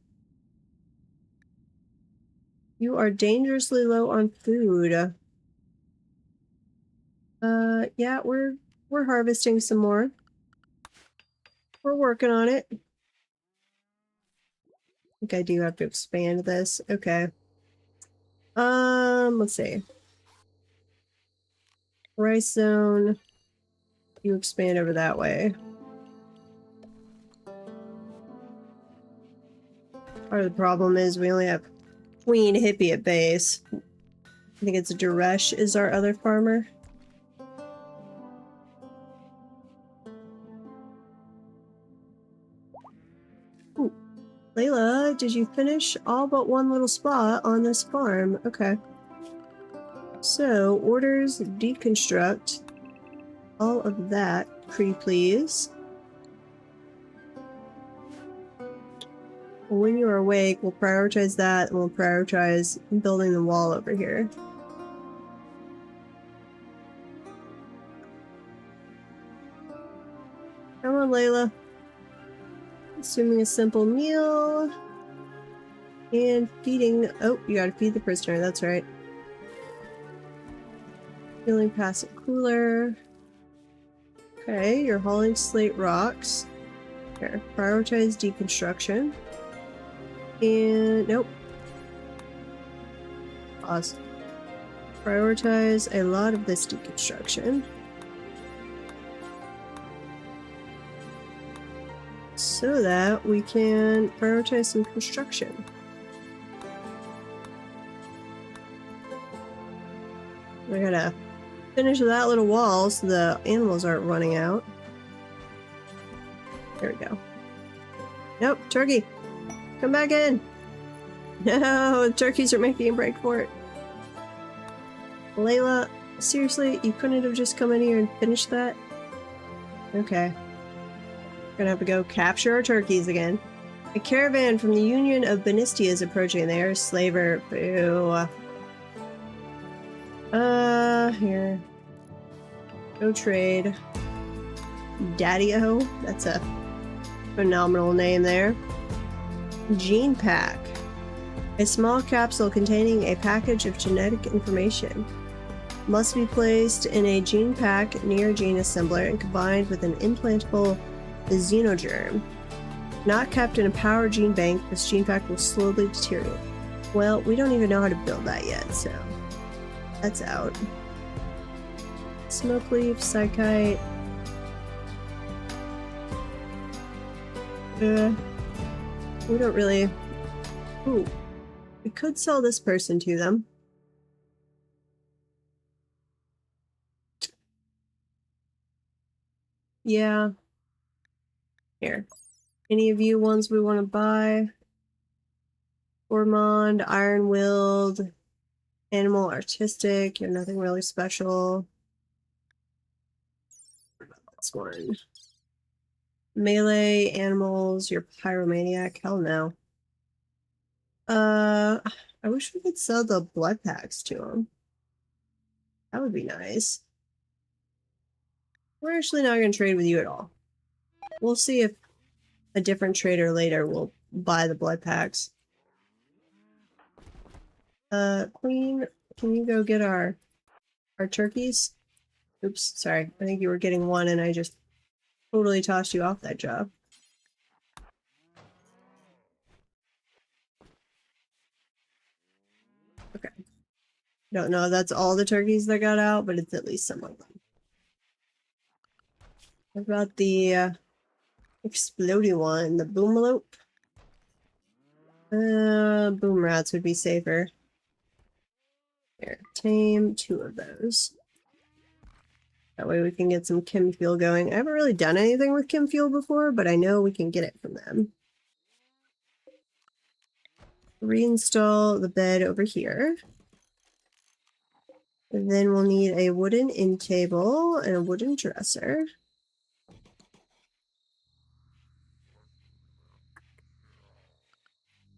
You are dangerously low on food. Yeah, we're harvesting some more. We're working on it. I think I do have to expand this. Okay. Let's see. Rice zone. You expand over that way. Part of the problem is we only have Queen Hippie at base. I think it's Duresh is our other farmer. Ooh. Layla, did you finish all but one little spot on this farm? Okay. So, orders deconstruct all of that, pretty please. When you are awake, we'll prioritize that, and we'll prioritize building the wall over here. Come on, Layla. Assuming a simple meal. And feeding... Oh, you gotta feed the prisoner, that's right. Filling passive cooler. Okay, you're hauling slate rocks. Here, prioritize deconstruction. And nope. Pause. Prioritize a lot of this deconstruction. So that we can prioritize some construction. We gotta finish that little wall so the animals aren't running out. There we go. Nope, turkey! Come back in! No, the turkeys are making a break for it. Layla, seriously, you couldn't have just come in here and finished that? Okay. Gonna have to go capture our turkeys again. A caravan from the Union of Benistia is approaching. They are a slaver. Boo. Here. Go trade. Daddy-O. That's a phenomenal name there. Gene Pack. A small capsule containing a package of genetic information. Must be placed in a gene pack near a gene assembler and combined with an implantable xenogerm. Not kept in a power gene bank, this gene pack will slowly deteriorate. Well, we don't even know how to build that yet, so that's out. Smoke leaf, psychite. We don't really... Ooh. We could sell this person to them. Yeah. Here. Any of you ones we want to buy? Ormond, Iron-Willed, Animal Artistic, you're nothing really special. What about this one? Melee, Animals, you're Pyromaniac, hell no. I wish we could sell the blood packs to him. That would be nice. We're actually not going to trade with you at all. We'll see if a different trader later will buy the blood packs. Queen, can you go get our turkeys? Oops, sorry. I think you were getting one and I just totally tossed you off that job. Okay. Don't know if that's all the turkeys that got out, but it's at least some of them. What about the exploding one, the boomalope? Boom rats would be safer. Here, tame 2 of those. That way we can get some chem fuel going. I haven't really done anything with chem fuel before, but I know we can get it from them. Reinstall the bed over here. And then we'll need a wooden end table and a wooden dresser.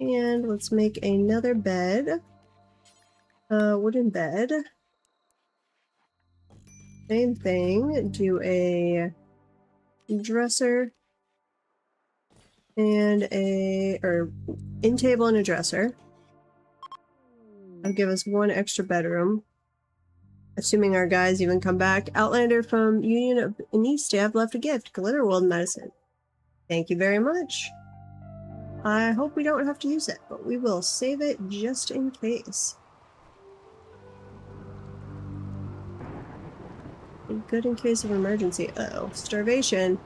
And let's make another bed. Wooden bed. Same thing. Do a dresser and or end table and a dresser. That'll give us 1 extra bedroom. Assuming our guys even come back. Outlander from Union of Benistia have left a gift. Rimworld medicine. Thank you very much. I hope we don't have to use it, but we will save it just in case. Good in case of emergency. Uh-oh. Starvation.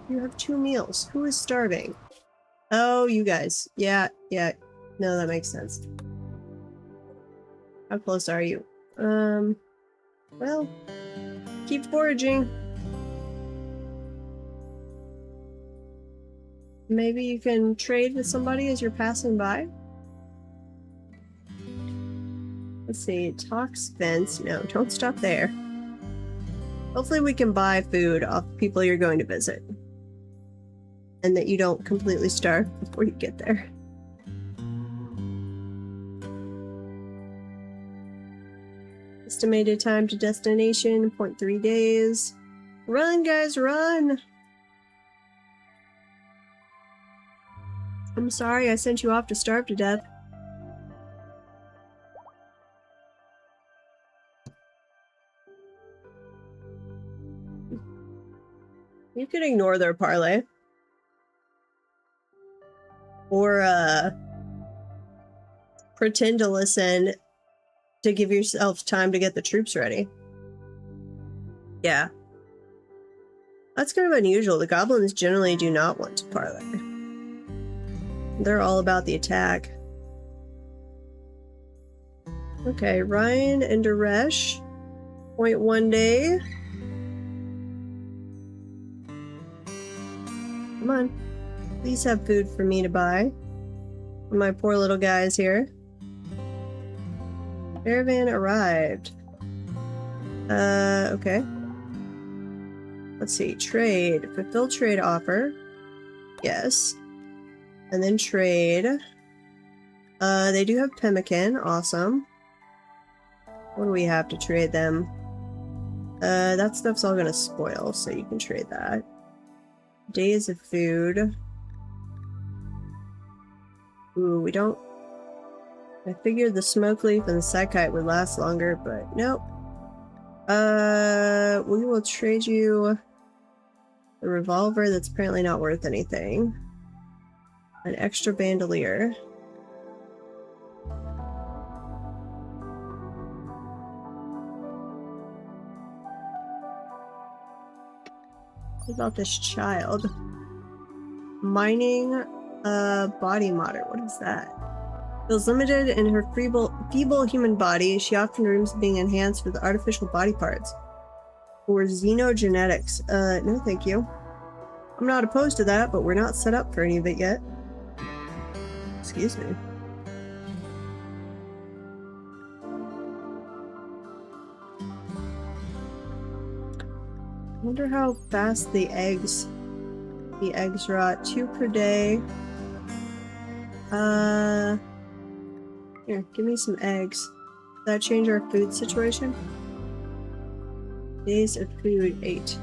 You have 2 meals. Who is starving? Oh, you guys. Yeah. No, that makes sense. How close are you? Well, keep foraging. Maybe you can trade with somebody as you're passing by? Let's see, Talks fence. No, don't stop there. Hopefully we can buy food off people you're going to visit. And that you don't completely starve before you get there. Estimated time to destination, 0.3 days. Run, guys, run! I'm sorry I sent you off to starve to death. You could ignore their parlay. Or, pretend to listen to give yourself time to get the troops ready. Yeah. That's kind of unusual. The goblins generally do not want to parlay. They're all about the attack. Okay, Ryan and Daresh. 0.1 day. Come on. Please have food for me to buy. For my poor little guys here. Caravan arrived. Okay. Let's see. Trade. Fulfill trade offer. Yes. And then trade. They do have pemmican. Awesome. What do we have to trade them? That stuff's all gonna spoil, so you can trade that. Days of food. Ooh, we don't... I figured the smoke leaf and the psychite would last longer, but nope. We will trade you a revolver that's apparently not worth anything. An extra bandolier. What about this child? Mining body modder. What is that? Feels limited in her feeble human body. She often dreams of being enhanced with artificial body parts. Or xenogenetics. No thank you. I'm not opposed to that, but we're not set up for any of it yet. Excuse me. I wonder how fast the eggs rot. 2 per day. Here, give me some eggs. Does that change our food situation? Days of food, 8.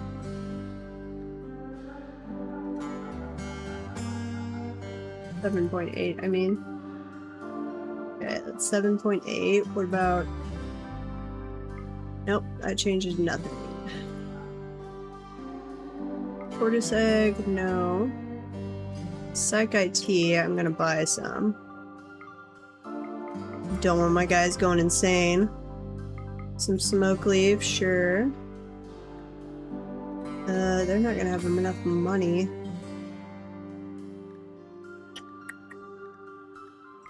$7.8, I mean. Okay, that's 7.8. What about... Nope, that changes nothing. Tortoise egg, no. Psychite tea, I'm gonna buy some. Don't want my guys going insane. Some smoke leaf, sure. They're not gonna have enough money.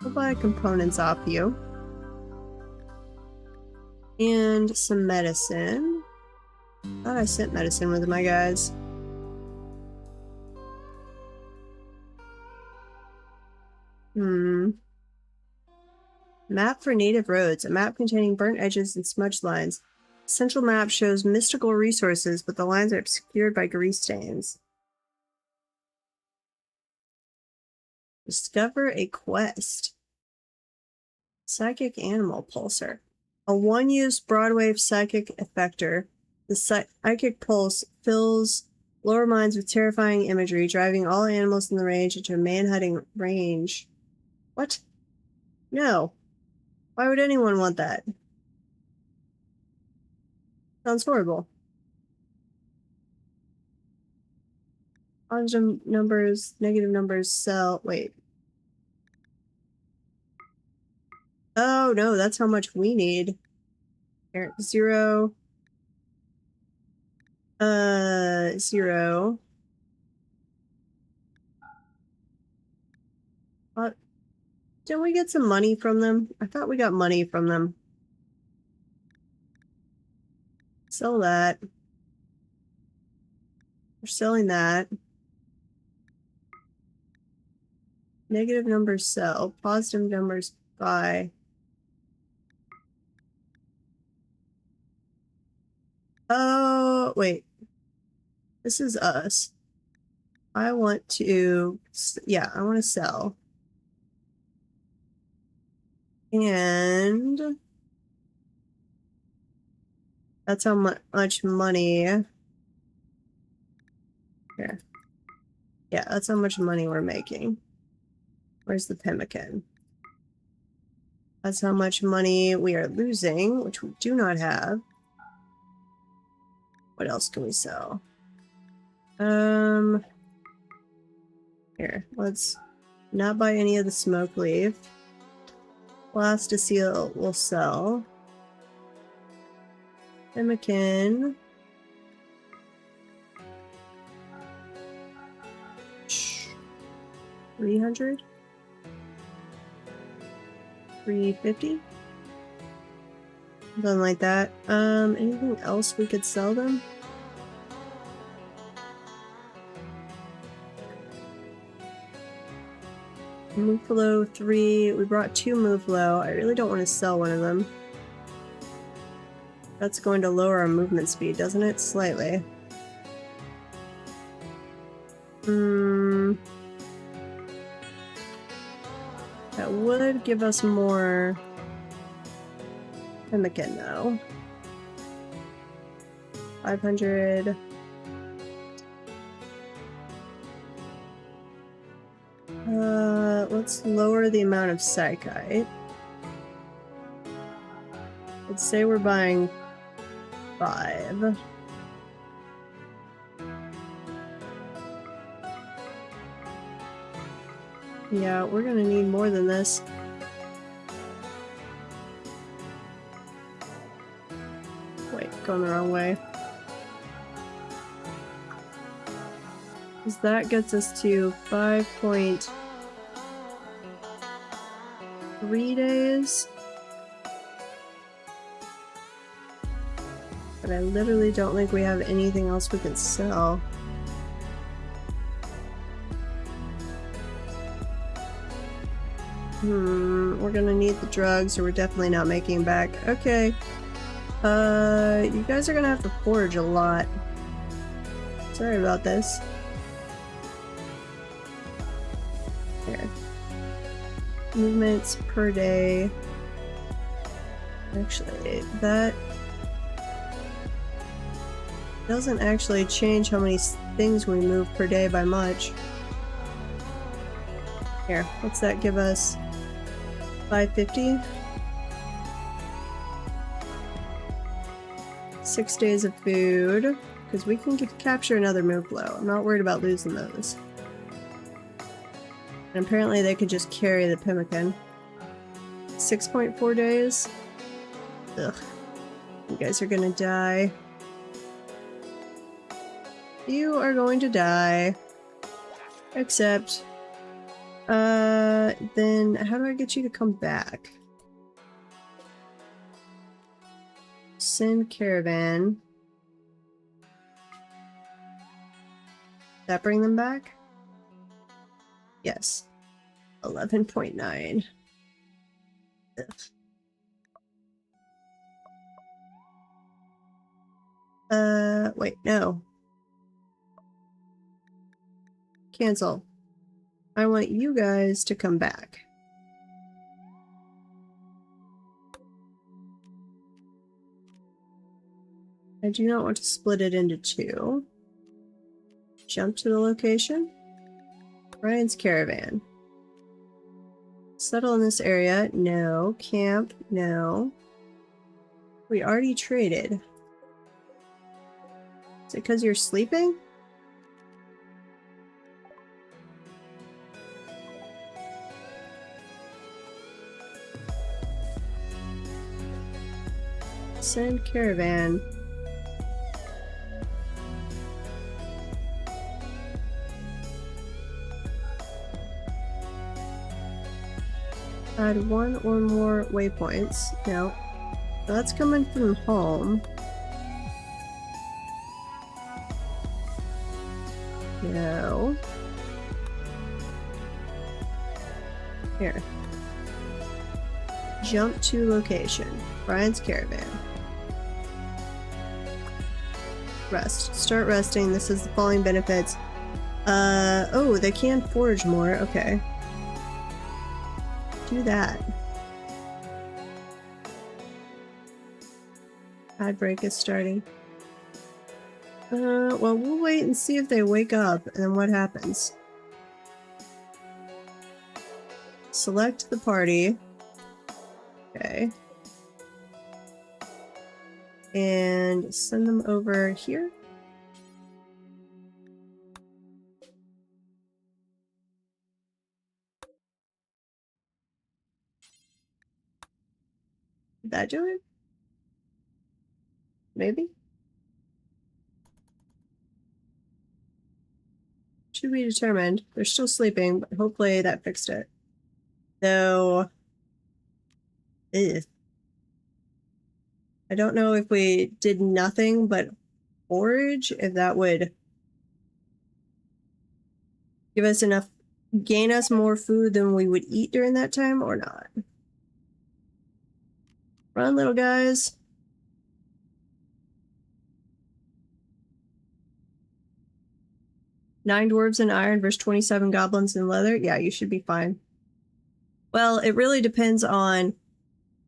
We'll buy components off you. And some medicine. Thought I sent medicine with my guys. Map for native roads. A map containing burnt edges and smudged lines. Central map shows mystical resources, but the lines are obscured by grease stains. Discover a quest. Psychic animal pulsar. A one-use broadwave psychic effector. The psychic pulse fills lower minds with terrifying imagery, driving all animals in the range into a man-hunting range. What? No. Why would anyone want that? Sounds horrible. Positive numbers, negative numbers, sell. Wait. Oh, no, that's how much we need. Here, 0. 0. Didn't we get some money from them? I thought we got money from them. Sell that. We're selling that. Negative numbers sell. Positive numbers buy. Oh, wait. This is us. I want to... Yeah, I want to sell. And... That's how much money... Here. Yeah, that's how much money we're making. Where's the pemmican? That's how much money we are losing, which we do not have. What else can we sell? Here, let's not buy any of the smoke leaf. Plasticele will sell. Pemmican. 300? 350? Something like that. Anything else we could sell them? Muflo 3. We brought 2 Muflo. I really don't want to sell one of them. That's going to lower our movement speed, doesn't it? Slightly. That would give us more pemmican though. 500. Let's lower the amount of psychite. Let's say we're buying 5. Yeah, we're gonna need more than this. Wait, going the wrong way. Because that gets us to 5.3 days. But I literally don't think we have anything else we can sell. We're gonna need the drugs, or we're definitely not making them back. Okay. You guys are gonna have to forage a lot. Sorry about this. Here. Movements per day. Actually, that doesn't actually change how many things we move per day by much. Here, what's that give us? 550? 6 days of food, because we can capture another Muflo. I'm not worried about losing those. And apparently they could just carry the pemmican. 6.4 days? Ugh. You guys are gonna die. You are going to die. Except... then how do I get you to come back? Send caravan. That bring them back? Yes. 11.9. Wait, no. Cancel. I want you guys to come back. I do not want to split it into 2. Jump to the location. Ryan's caravan. Settle in this area. No. Camp. No. We already traded. Is it because you're sleeping? Send caravan. Add 1 or more waypoints. No. That's coming from home. No. Here. Jump to location. Brian's caravan. Rest. Start resting. This is the following benefits. Oh, they can forage more. Okay. Do that. Ad break is starting. Well, we'll wait and see if they wake up, and then what happens. Select the party. Okay. And send them over here. that do it? Maybe? To be determined. They're still sleeping, but hopefully that fixed it. Though... Ugh. I don't know if we did nothing but forage, if that would give us enough, gain us more food than we would eat during that time or not. Run, little guys. Nine dwarves in iron versus 27 goblins in leather. Yeah, you should be fine. Well, it really depends on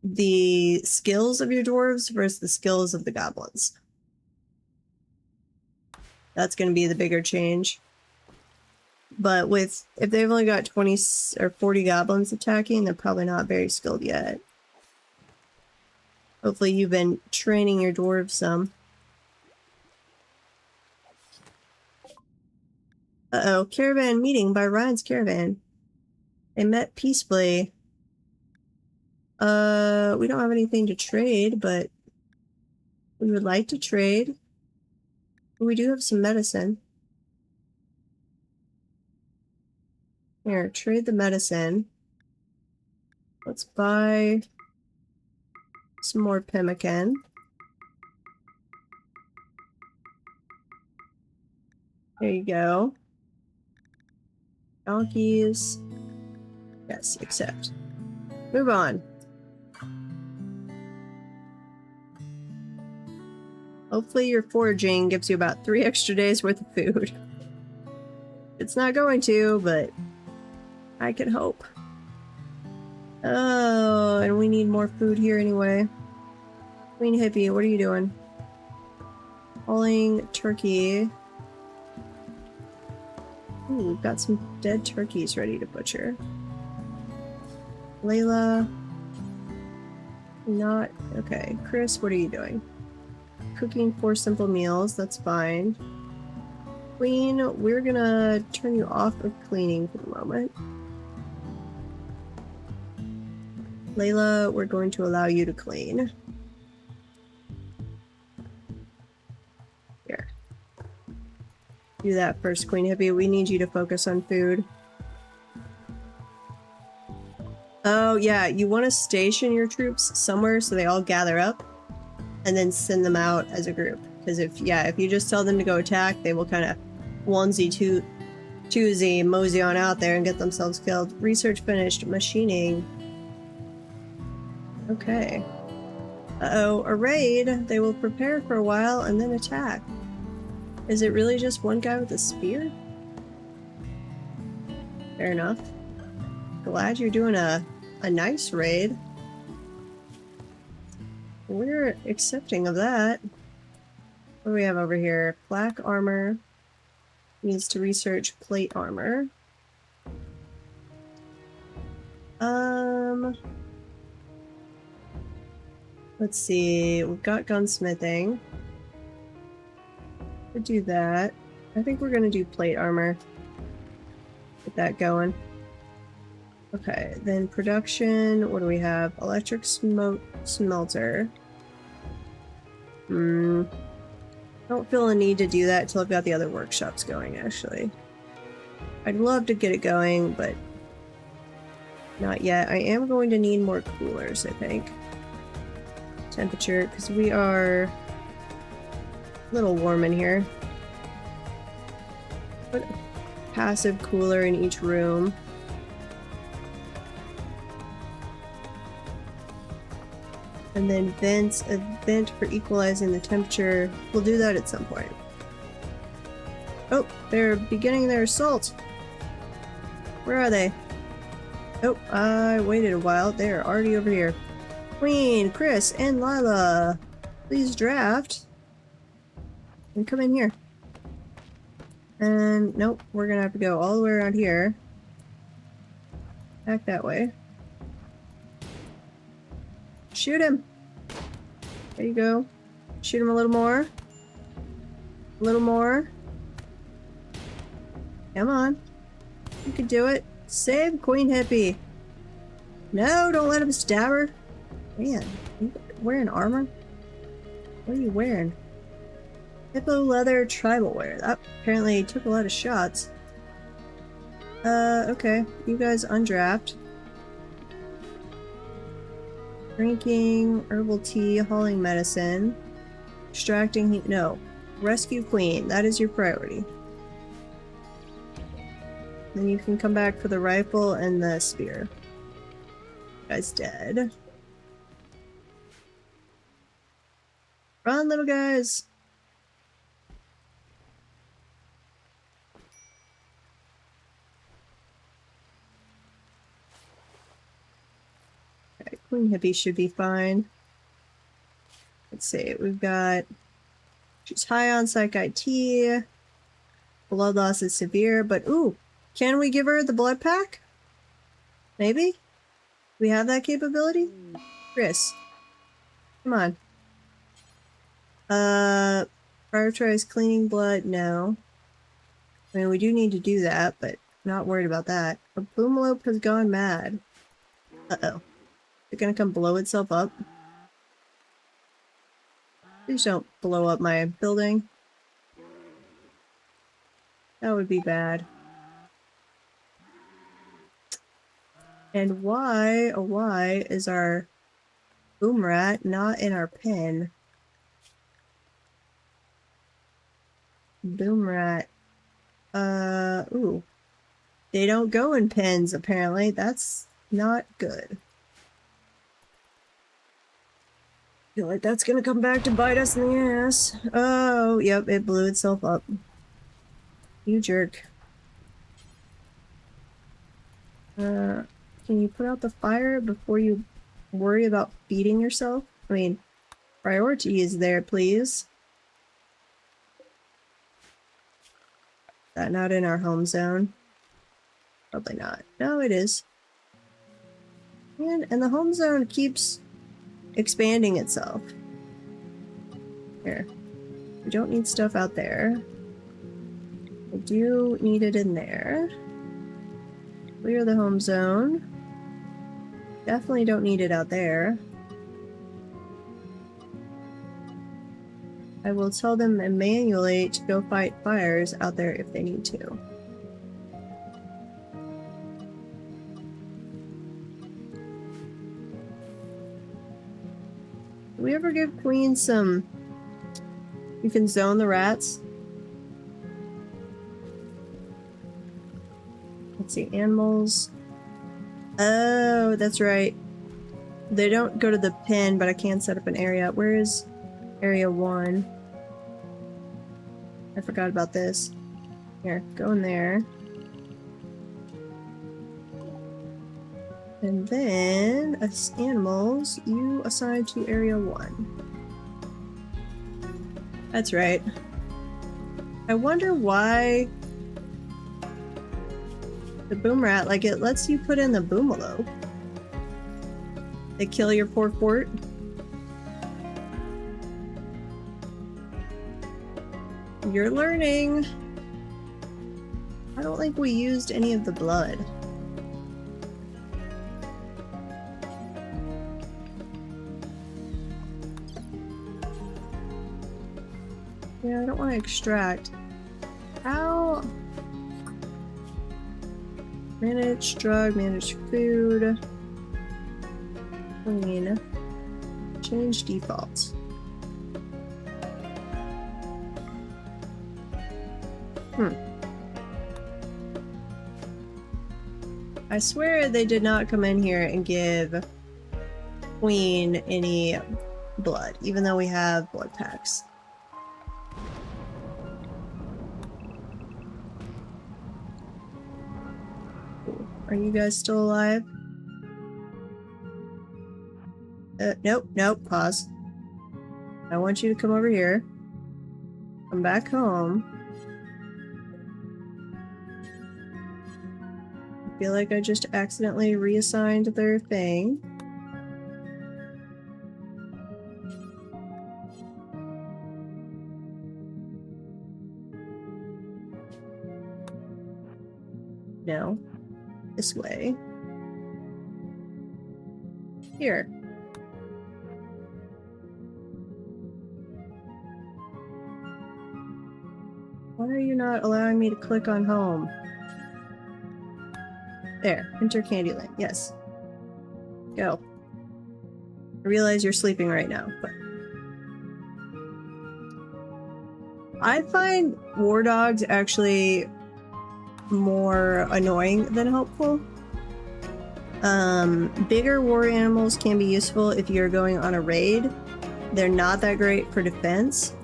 the skills of your dwarves versus the skills of the goblins. That's going to be the bigger change. But if they've only got 20 or 40 goblins attacking, they're probably not very skilled yet. Hopefully you've been training your dwarves some. Uh-oh, caravan meeting by Ryan's caravan. They met peacefully. We don't have anything to trade, but we would like to trade. We do have some medicine. Here, trade the medicine. Let's buy some more pemmican. There you go. Donkeys. Yes, accept. Move on. Hopefully your foraging gives you about 3 extra days worth of food. It's not going to, but I can hope. Oh, and we need more food here anyway. Queen Hippie, what are you doing? Hauling turkey. Ooh, we've got some dead turkeys ready to butcher. Layla. Not... Okay. Chris, what are you doing? Cooking 4 simple meals, that's fine. Queen, we're gonna turn you off of cleaning for the moment. Layla, we're going to allow you to clean. Here. Do that first, Queen Hippie. We need you to focus on food. Oh, yeah, you want to station your troops somewhere so they all gather up and then send them out as a group. Because if you just tell them to go attack, they will kind of onesie-twosie mosey on out there and get themselves killed. Research finished. Machining. Okay. Uh-oh, a raid. They will prepare for a while and then attack. Is it really just one guy with a spear? Fair enough. Glad you're doing a nice raid. We're accepting of that. What do we have over here? Black armor. Needs to research plate armor. Let's see. We've got gunsmithing. We'll do that. I think we're gonna do plate armor. Get that going. Okay, then production. What do we have? Electric smelter. Don't feel a need to do that until I've got the other workshops going, actually. I'd love to get it going, but not yet. I am going to need more coolers, I think. Temperature, because we are a little warm in here. Put a passive cooler in each room. And then a vent for equalizing the temperature. We'll do that at some point. Oh, they're beginning their assault. Where are they? Oh, I waited a while. They're already over here. Queen, Chris, and Lila, please draft. And come in here. And nope, we're gonna have to go all the way around here. Back that way. Shoot him! There you go. Shoot him a little more. A little more. Come on. You can do it. Save Queen Hippie. No, don't let him stab her. Man, you wearing armor? What are you wearing? Hippo leather tribal wear. That apparently took a lot of shots. Okay. You guys undraft. Drinking, herbal tea, hauling medicine, extracting heat. No. Rescue queen. That is your priority. Then you can come back for the rifle and the spear. Guy's dead. Run, little guys! Okay, Queen Hippie should be fine. Let's see, we've got... She's high on Psych IT. Blood loss is severe, but ooh! Can we give her the blood pack? Maybe? We have that capability? Chris. Come on. Prioritize cleaning blood? No. I mean, we do need to do that, but not worried about that. A boomlope has gone mad. Uh-oh. Is it gonna come blow itself up? Please don't blow up my building. That would be bad. And why, oh why, is our boom rat not in our pen? Boom rat. Ooh. They don't go in pens, apparently. That's not good. I feel like that's gonna come back to bite us in the ass. Oh, yep, it blew itself up. You jerk. Can you put out the fire before you worry about feeding yourself? I mean, priority is there, please. Is that not in our home zone? Probably not. No, it is. And the home zone keeps expanding itself. Here. We don't need stuff out there. We do need it in there. Clear the home zone. Definitely don't need it out there. I will tell them manually to go fight fires out there if they need to. Do we ever give Queen some... You can zone the rats? Let's see, animals. Oh, that's right. They don't go to the pen, but I can set up an area. Where is area 1? I forgot about this. Here, go in there. And then, as animals, you assign to area 1. That's right. I wonder why the boom rat, like, it lets you put in the boomalope. They kill your poor fort. You're learning. I don't think we used any of the blood. Yeah, I don't want to extract. How? Manage drug, manage food. Clean. Change defaults. I swear they did not come in here and give Queen any blood, even though we have blood packs. Are you guys still alive? Nope, nope, pause. I want you to come over here. Come back home. I feel like I just accidentally reassigned their thing. No. This way. Here. Why are you not allowing me to click on home? There, enter Candyland. Yes. Go. I realize you're sleeping right now, but I find war dogs actually more annoying than helpful. Bigger war animals can be useful if you're going on a raid. They're not that great for defense.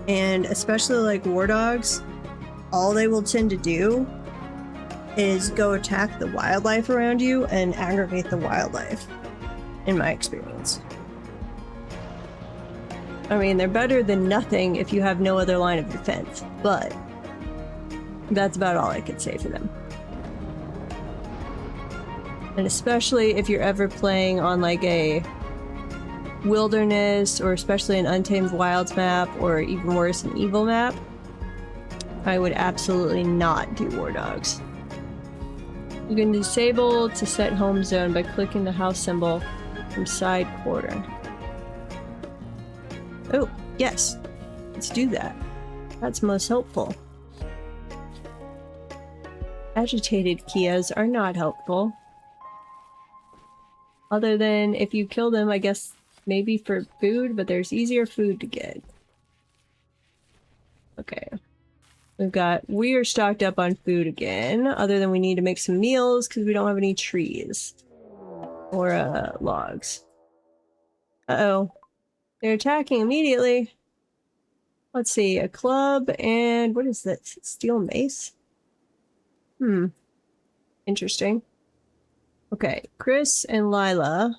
And especially like war dogs, all they will tend to do is go attack the wildlife around you and aggravate the wildlife, in my experience. I mean, they're better than nothing if you have no other line of defense, but that's about all I could say for them. And especially if you're ever playing on like a wilderness or especially an Untamed Wilds map or even worse, an evil map, I would absolutely not do war dogs. You can disable to set home zone by clicking the house symbol from side corner. Oh, yes. Let's do that. That's most helpful. Agitated Kias are not helpful. Other than if you kill them, I guess maybe for food, but there's easier food to get. Okay. We are stocked up on food again, other than we need to make some meals because we don't have any trees. Or, logs. Uh-oh. They're attacking immediately. Let's see, a club and what is that? Steel mace? Interesting. Okay, Chris and Lila,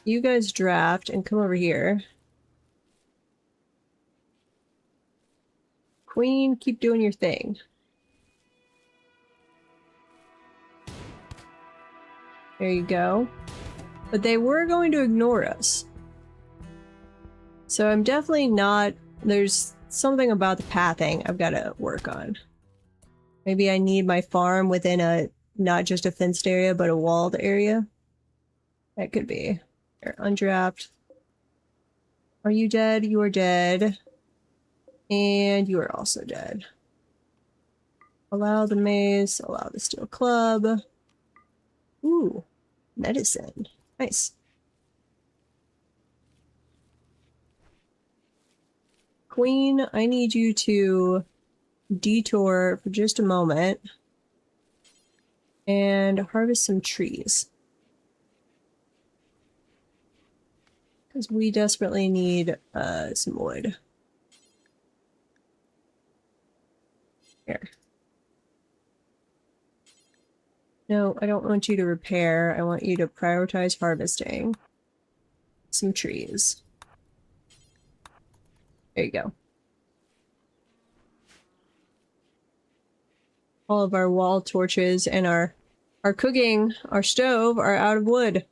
you guys draft and come over here. Queen, keep doing your thing. There you go. But they were going to ignore us. So I'm definitely not... There's something about the pathing I've got to work on. Maybe I need my farm within a... not just a fenced area, but a walled area. That could be. Here, undraft. Are you dead? You are dead. And you are also dead. Allow the mace. Allow the steel club. Ooh. Medicine. Nice. Queen, I need you to detour for just a moment and harvest some trees. Because we desperately need some wood. Here. No, I don't want you to repair. I want you to prioritize harvesting some trees. There you go. All of our wall torches and our cooking, our stove are out of wood.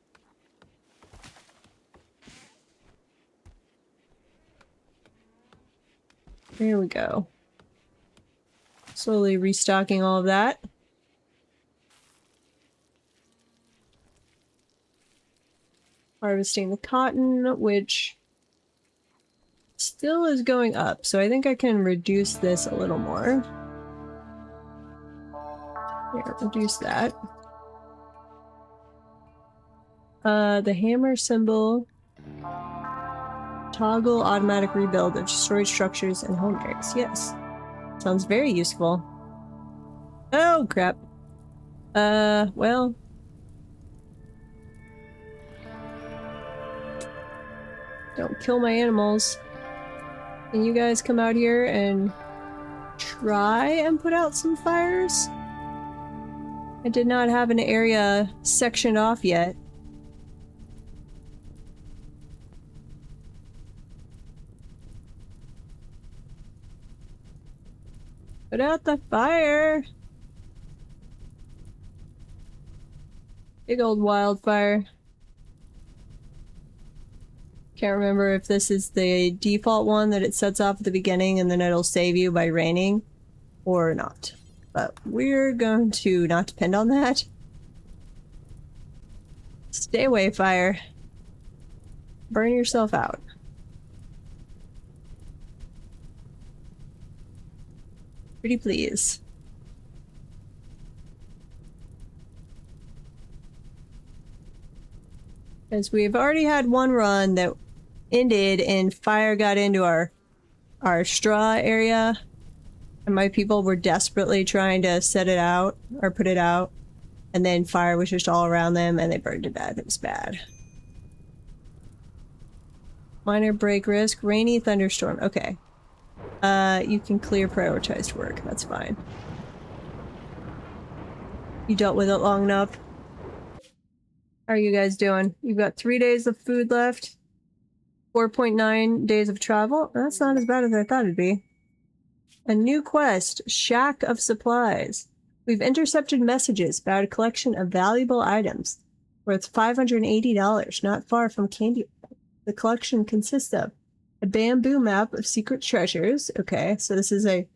There we go. Slowly restocking all of that. Harvesting the cotton, which still is going up, so I think I can reduce this a little more. Here, reduce that. The hammer symbol. Toggle automatic rebuild of storage structures and home areas. Yes. Sounds very useful. Oh, crap. Well. Don't kill my animals. Can you guys come out here and try and put out some fires? I did not have an area sectioned off yet. Put out the fire! Big old wildfire. Can't remember if this is the default one that it sets off at the beginning and then it'll save you by raining or not. But we're going to not depend on that. Stay away, fire. Burn yourself out. Pretty please. Because we've already had one run that ended and fire got into our straw area. And my people were desperately trying to set it out or put it out. And then fire was just all around them and they burned to death. It was bad. Minor break risk. Rainy thunderstorm. Okay. You can clear prioritized work. That's fine. You dealt with it long enough. How are you guys doing? You've got 3 days of food left. 4.9 days of travel. That's not as bad as I thought it'd be. A new quest. Shack of Supplies. We've intercepted messages about a collection of valuable items worth $580, not far from Candy. The collection consists of a bamboo map of secret treasures. Okay, so this is a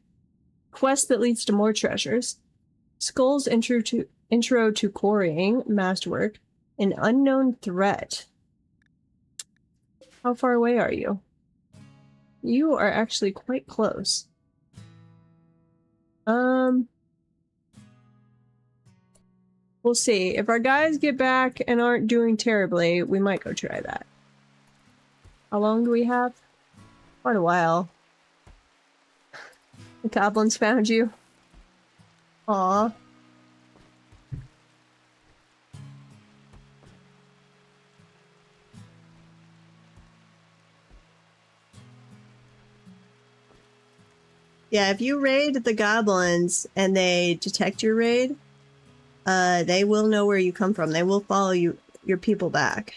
quest that leads to more treasures. Skull's intro to quarrying, masterwork, an unknown threat. How far away are you? You are actually quite close. We'll see. If our guys get back and aren't doing terribly, we might go try that. How long do we have? Quite a while. The goblins found you. Aw. Yeah, if you raid the goblins and they detect your raid, they will know where you come from. They will follow your people back.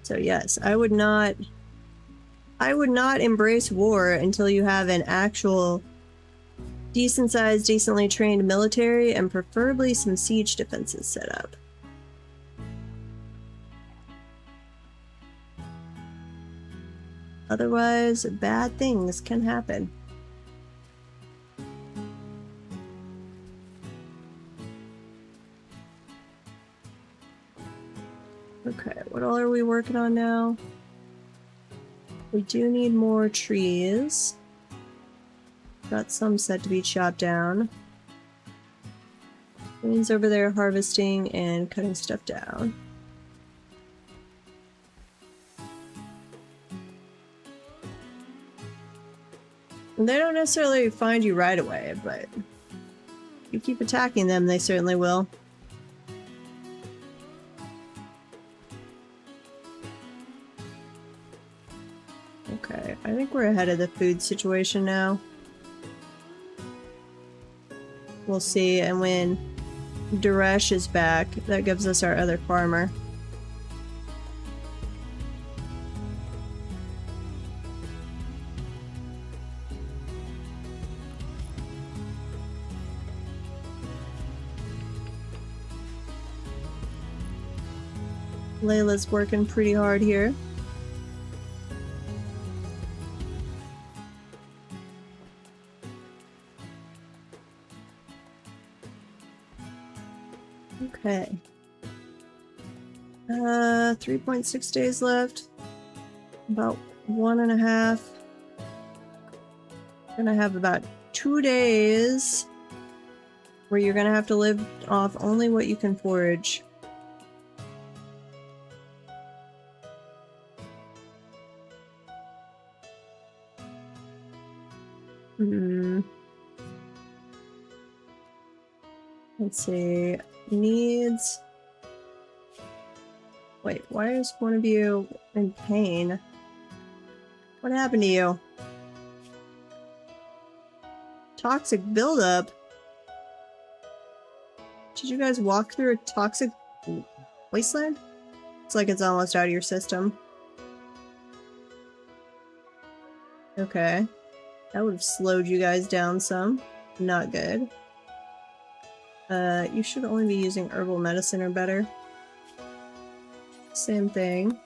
So yes, I would not embrace war until you have an actual decent-sized, decently trained military and preferably some siege defenses set up. Otherwise, bad things can happen. Okay, what all are we working on now? We do need more trees. Got some set to be chopped down. Queen's over there harvesting and cutting stuff down. And they don't necessarily find you right away, but if you keep attacking them, they certainly will. Okay, I think we're ahead of the food situation now. We'll see, and when Duresh is back, that gives us our other farmer. Layla's working pretty hard here. Okay. 3.6 days left. About 1.5. Gonna have about 2 days where you're gonna have to live off only what you can forage. Let's see. Needs. Wait, why is one of you in pain? What happened to you? Toxic buildup? Did you guys walk through a toxic wasteland? It's like it's almost out of your system. Okay. That would have slowed you guys down some. Not good. You should only be using herbal medicine or better. Same thing.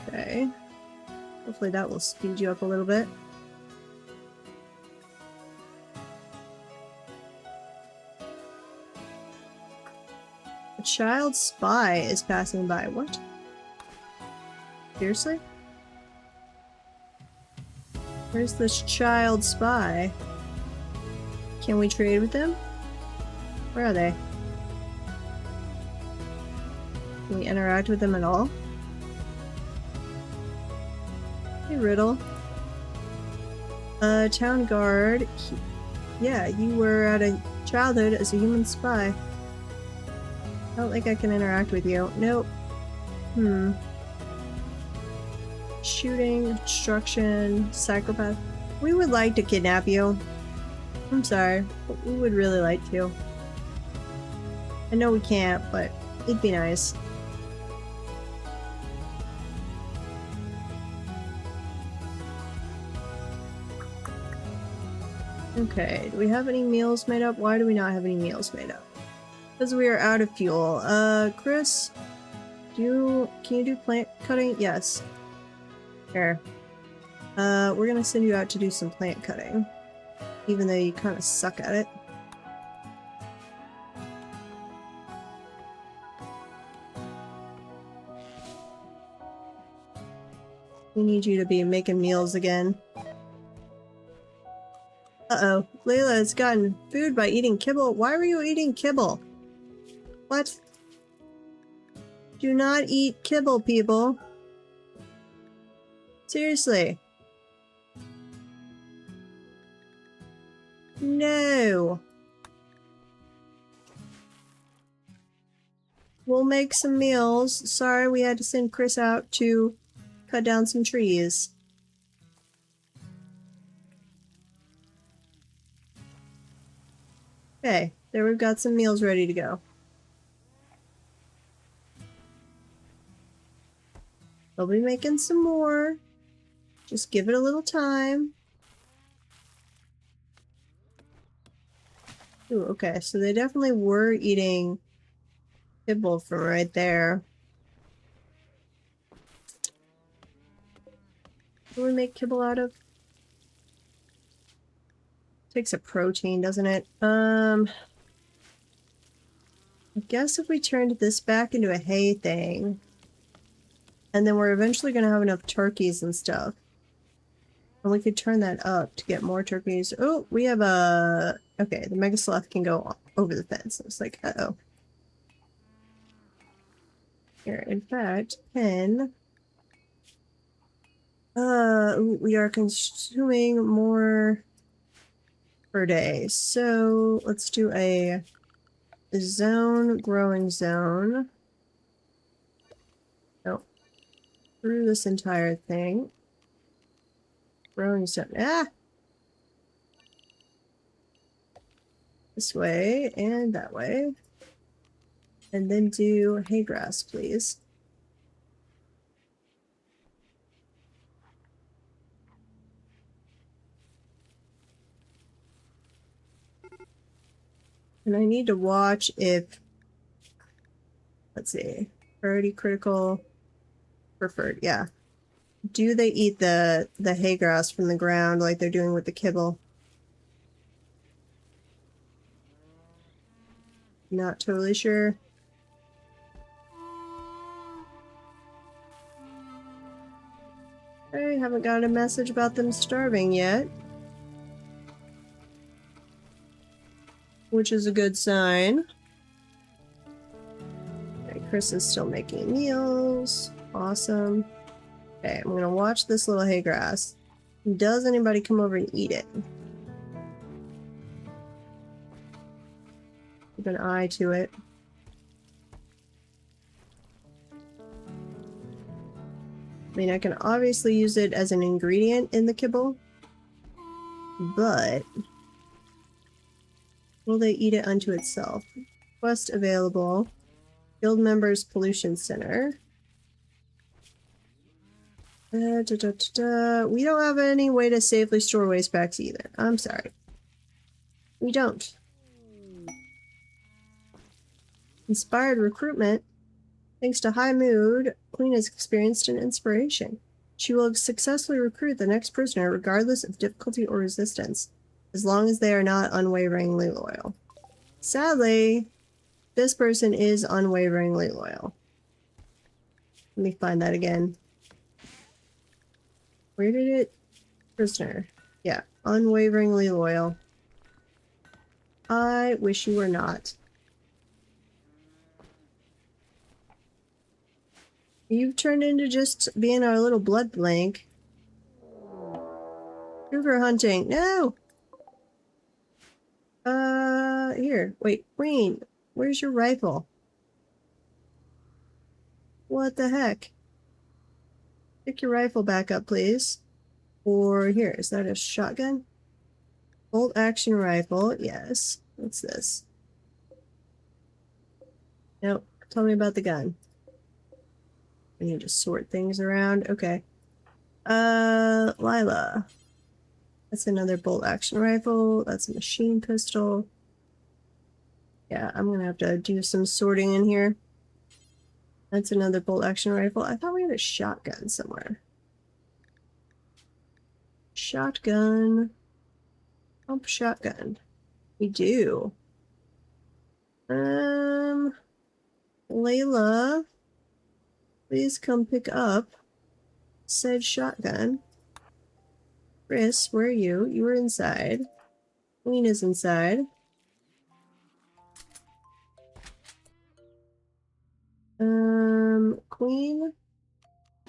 Okay. Hopefully that will speed you up a little bit. child spy is passing by. What? Seriously? Where's this child spy? Can we trade with them? Where are they? Can we interact with them at all? Hey, Riddle. Town guard. Yeah, you were at a childhood as a human spy. I don't think I can interact with you. Nope. Shooting, destruction, psychopath. We would like to kidnap you. I'm sorry, but we would really like to. I know we can't, but it'd be nice. Okay, do we have any meals made up? Why do we not have any meals made up? Because we are out of fuel. Chris, can you do plant cutting? Yes. Here. We're gonna send you out to do some plant cutting. Even though you kind of suck at it. We need you to be making meals again. Uh-oh. Layla has gotten food by eating kibble. Why were you eating kibble? What? Do not eat kibble, people. Seriously. No. We'll make some meals. Sorry, we had to send Chris out to cut down some trees. Okay, there we've got some meals ready to go. They'll be making some more. Just give it a little time. Ooh, okay, so they definitely were eating kibble from right there. What do we make kibble out of? Takes a protein, doesn't it? I guess if we turned this back into a hay thing, and then we're eventually going to have enough turkeys and stuff. And we could turn that up to get more turkeys. Oh, we have a... Okay, the Mega Sloth can go over the fence. It's like, uh-oh. Here, in fact, pen... we are consuming more per day. So, let's do a zone, growing zone. Oh. Through this entire thing. Growing zone. Ah! This way, and that way. And then do hay grass, please. And I need to watch if, let's see, priority critical, preferred, yeah. Do they eat the hay grass from the ground like they're doing with the kibble? Not totally sure. I haven't got a message about them starving yet. Which is a good sign. Okay, Chris is still making meals. Awesome. Okay, I'm gonna watch this little hay grass. Does anybody come over and eat it? Keep an eye to it. I mean, I can obviously use it as an ingredient in the kibble, but will they eat it unto itself? Quest available. Guild members pollution center. We don't have any way to safely store waste packs either. I'm sorry. We don't. Inspired recruitment. Thanks to high mood, Queen has experienced an inspiration. She will successfully recruit the next prisoner regardless of difficulty or resistance, as long as they are not unwaveringly loyal. Sadly, this person is unwaveringly loyal. Let me find that again. Where did it? Prisoner. Yeah, unwaveringly loyal. I wish you were not. You've turned into just being our little blood blank. Cougar hunting. No! Here. Wait, Queen. Where's your rifle? What the heck? Pick your rifle back up, please. Or here, is that a shotgun? Bolt action rifle. Yes. What's this? Nope. Tell me about the gun. I need to sort things around. Okay. Lila. That's another bolt action rifle. That's a machine pistol. Yeah, I'm gonna have to do some sorting in here. That's another bolt action rifle. I thought we had a shotgun somewhere. Shotgun. Pump shotgun. We do. Layla, please come pick up said shotgun. Chris, where are you? You were inside. Queen is inside. Queen,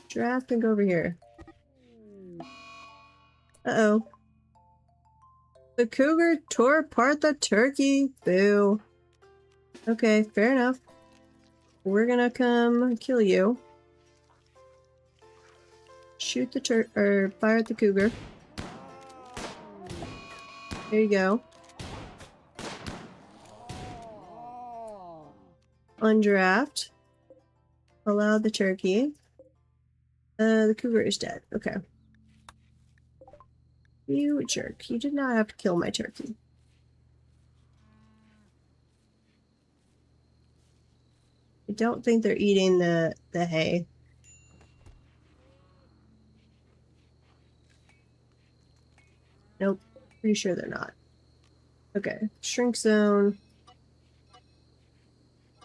draft and go over here. Uh-oh. The cougar tore apart the turkey. Boo. Okay, fair enough. We're gonna come kill you. Shoot the or fire at the cougar. There you go. Undraft. Allow the turkey. The cougar is dead. Okay. You jerk. You did not have to kill my turkey. I don't think they're eating the hay. Nope. Pretty sure they're not. Okay. Shrink zone.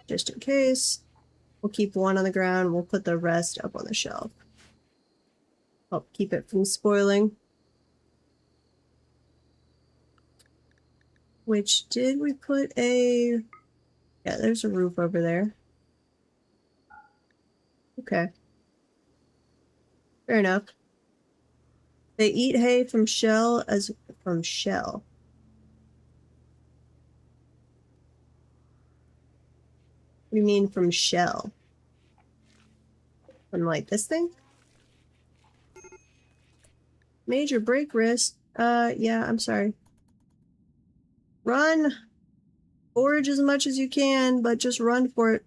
Just in case. We'll keep one on the ground. We'll put the rest up on the shelf. Help keep it from spoiling. Which, did we put a... Yeah, there's a roof over there. Okay. Fair enough. They eat hay from shell as... From shell. What do you mean from shell? From like this thing? Major break risk. Yeah, I'm sorry. Run! Forage as much as you can, but just run for it.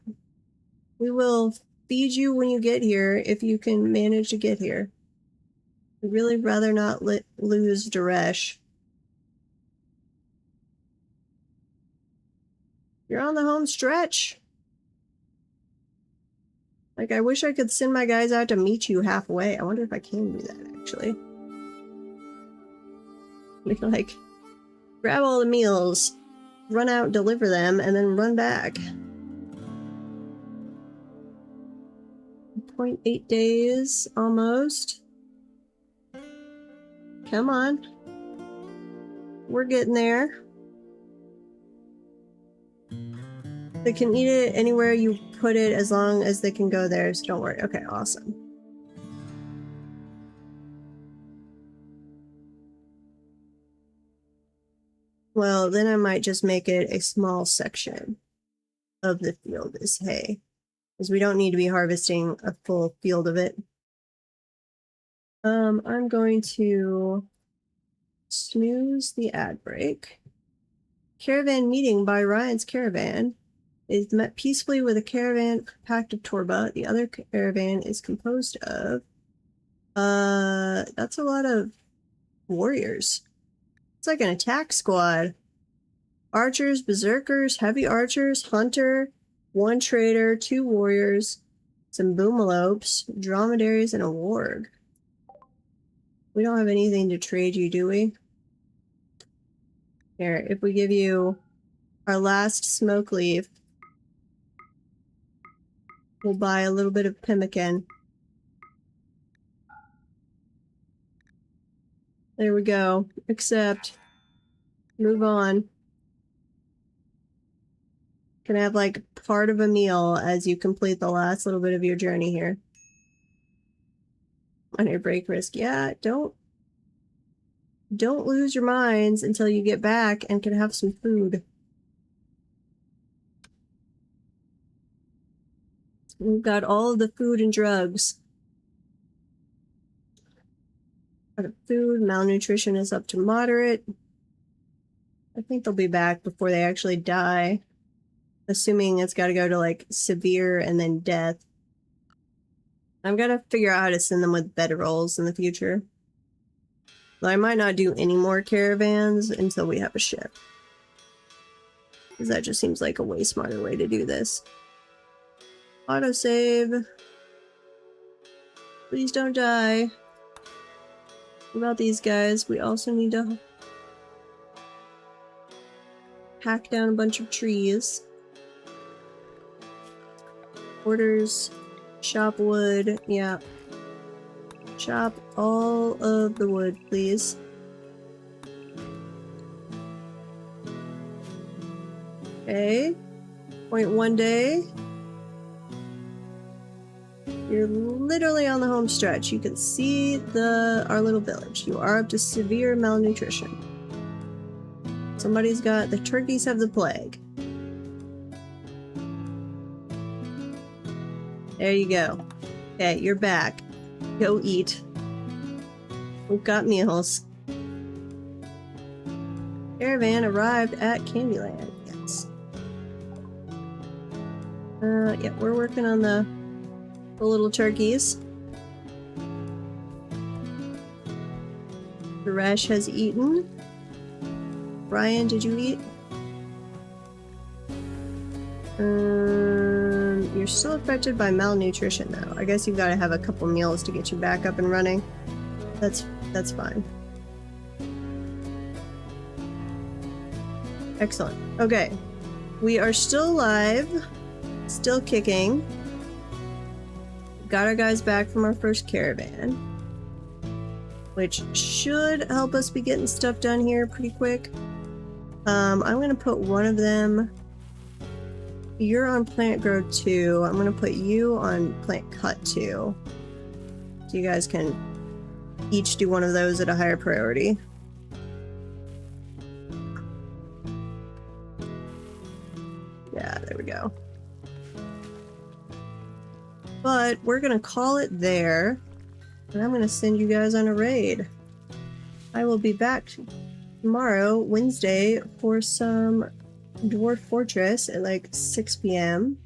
We will feed you when you get here, if you can manage to get here. I'd really rather not lose Daresh. You're on the home stretch. Like, I wish I could send my guys out to meet you halfway. I wonder if I can do that, actually. Like, grab all the meals, run out, deliver them, and then run back. 0.8 days, almost. Come on. We're getting there. They can eat it anywhere you put it as long as they can go there, so don't worry. Okay, awesome. Well, then I might just make it a small section of the field is hay, because we don't need to be harvesting a full field of it. I'm going to snooze the ad break. Caravan meeting by Ryan's Caravan is met peacefully with a caravan packed of Torba. The other caravan is composed of... that's a lot of warriors. It's like an attack squad. Archers, berserkers, heavy archers, hunter, one trader, 2 warriors, some boomalopes, dromedaries, and a warg. We don't have anything to trade you, do we? Here, if we give you our last smoke leaf, We'll buy a little bit of pemmican. There we go. Accept. Move on. Can have like part of a meal as you complete the last little bit of your journey here. On your break risk. Yeah, don't lose your minds until you get back and can have some food. We've got all of the food and drugs. Out of food, malnutrition is up to moderate. I think they'll be back before they actually die. Assuming it's got to go to like severe and then death. I've got to figure out how to send them with bedrolls in the future. Though I might not do any more caravans until we have a ship. Because that just seems like a way smarter way to do this. Autosave. Please don't die. What about these guys? We also need to hack down a bunch of trees. Orders. Chop wood. Yeah. Chop all of the wood, please. Okay. 0.1 day. You're literally on the home stretch. You can see our little village. You are up to severe malnutrition. Somebody's got... the turkeys have the plague. There you go. Okay, you're back. Go eat. We've got meals. Caravan arrived at Candyland. Yes. Yeah, we're working on the little turkeys. Suresh has eaten. Brian, did you eat? You're still affected by malnutrition though. I guess you've got to have a couple meals to get you back up and running. That's fine. Excellent. Okay. We are still alive. Still kicking. Got our guys back from our first caravan. Which should help us be getting stuff done here pretty quick. I'm gonna put one of them... You're on plant grow 2. I'm gonna put you on plant cut 2. So you guys can each do one of those at a higher priority. Yeah, there we go. But we're gonna call it there. And I'm gonna send you guys on a raid. I will be back tomorrow, Wednesday, for some Dwarf Fortress at like 6 p.m.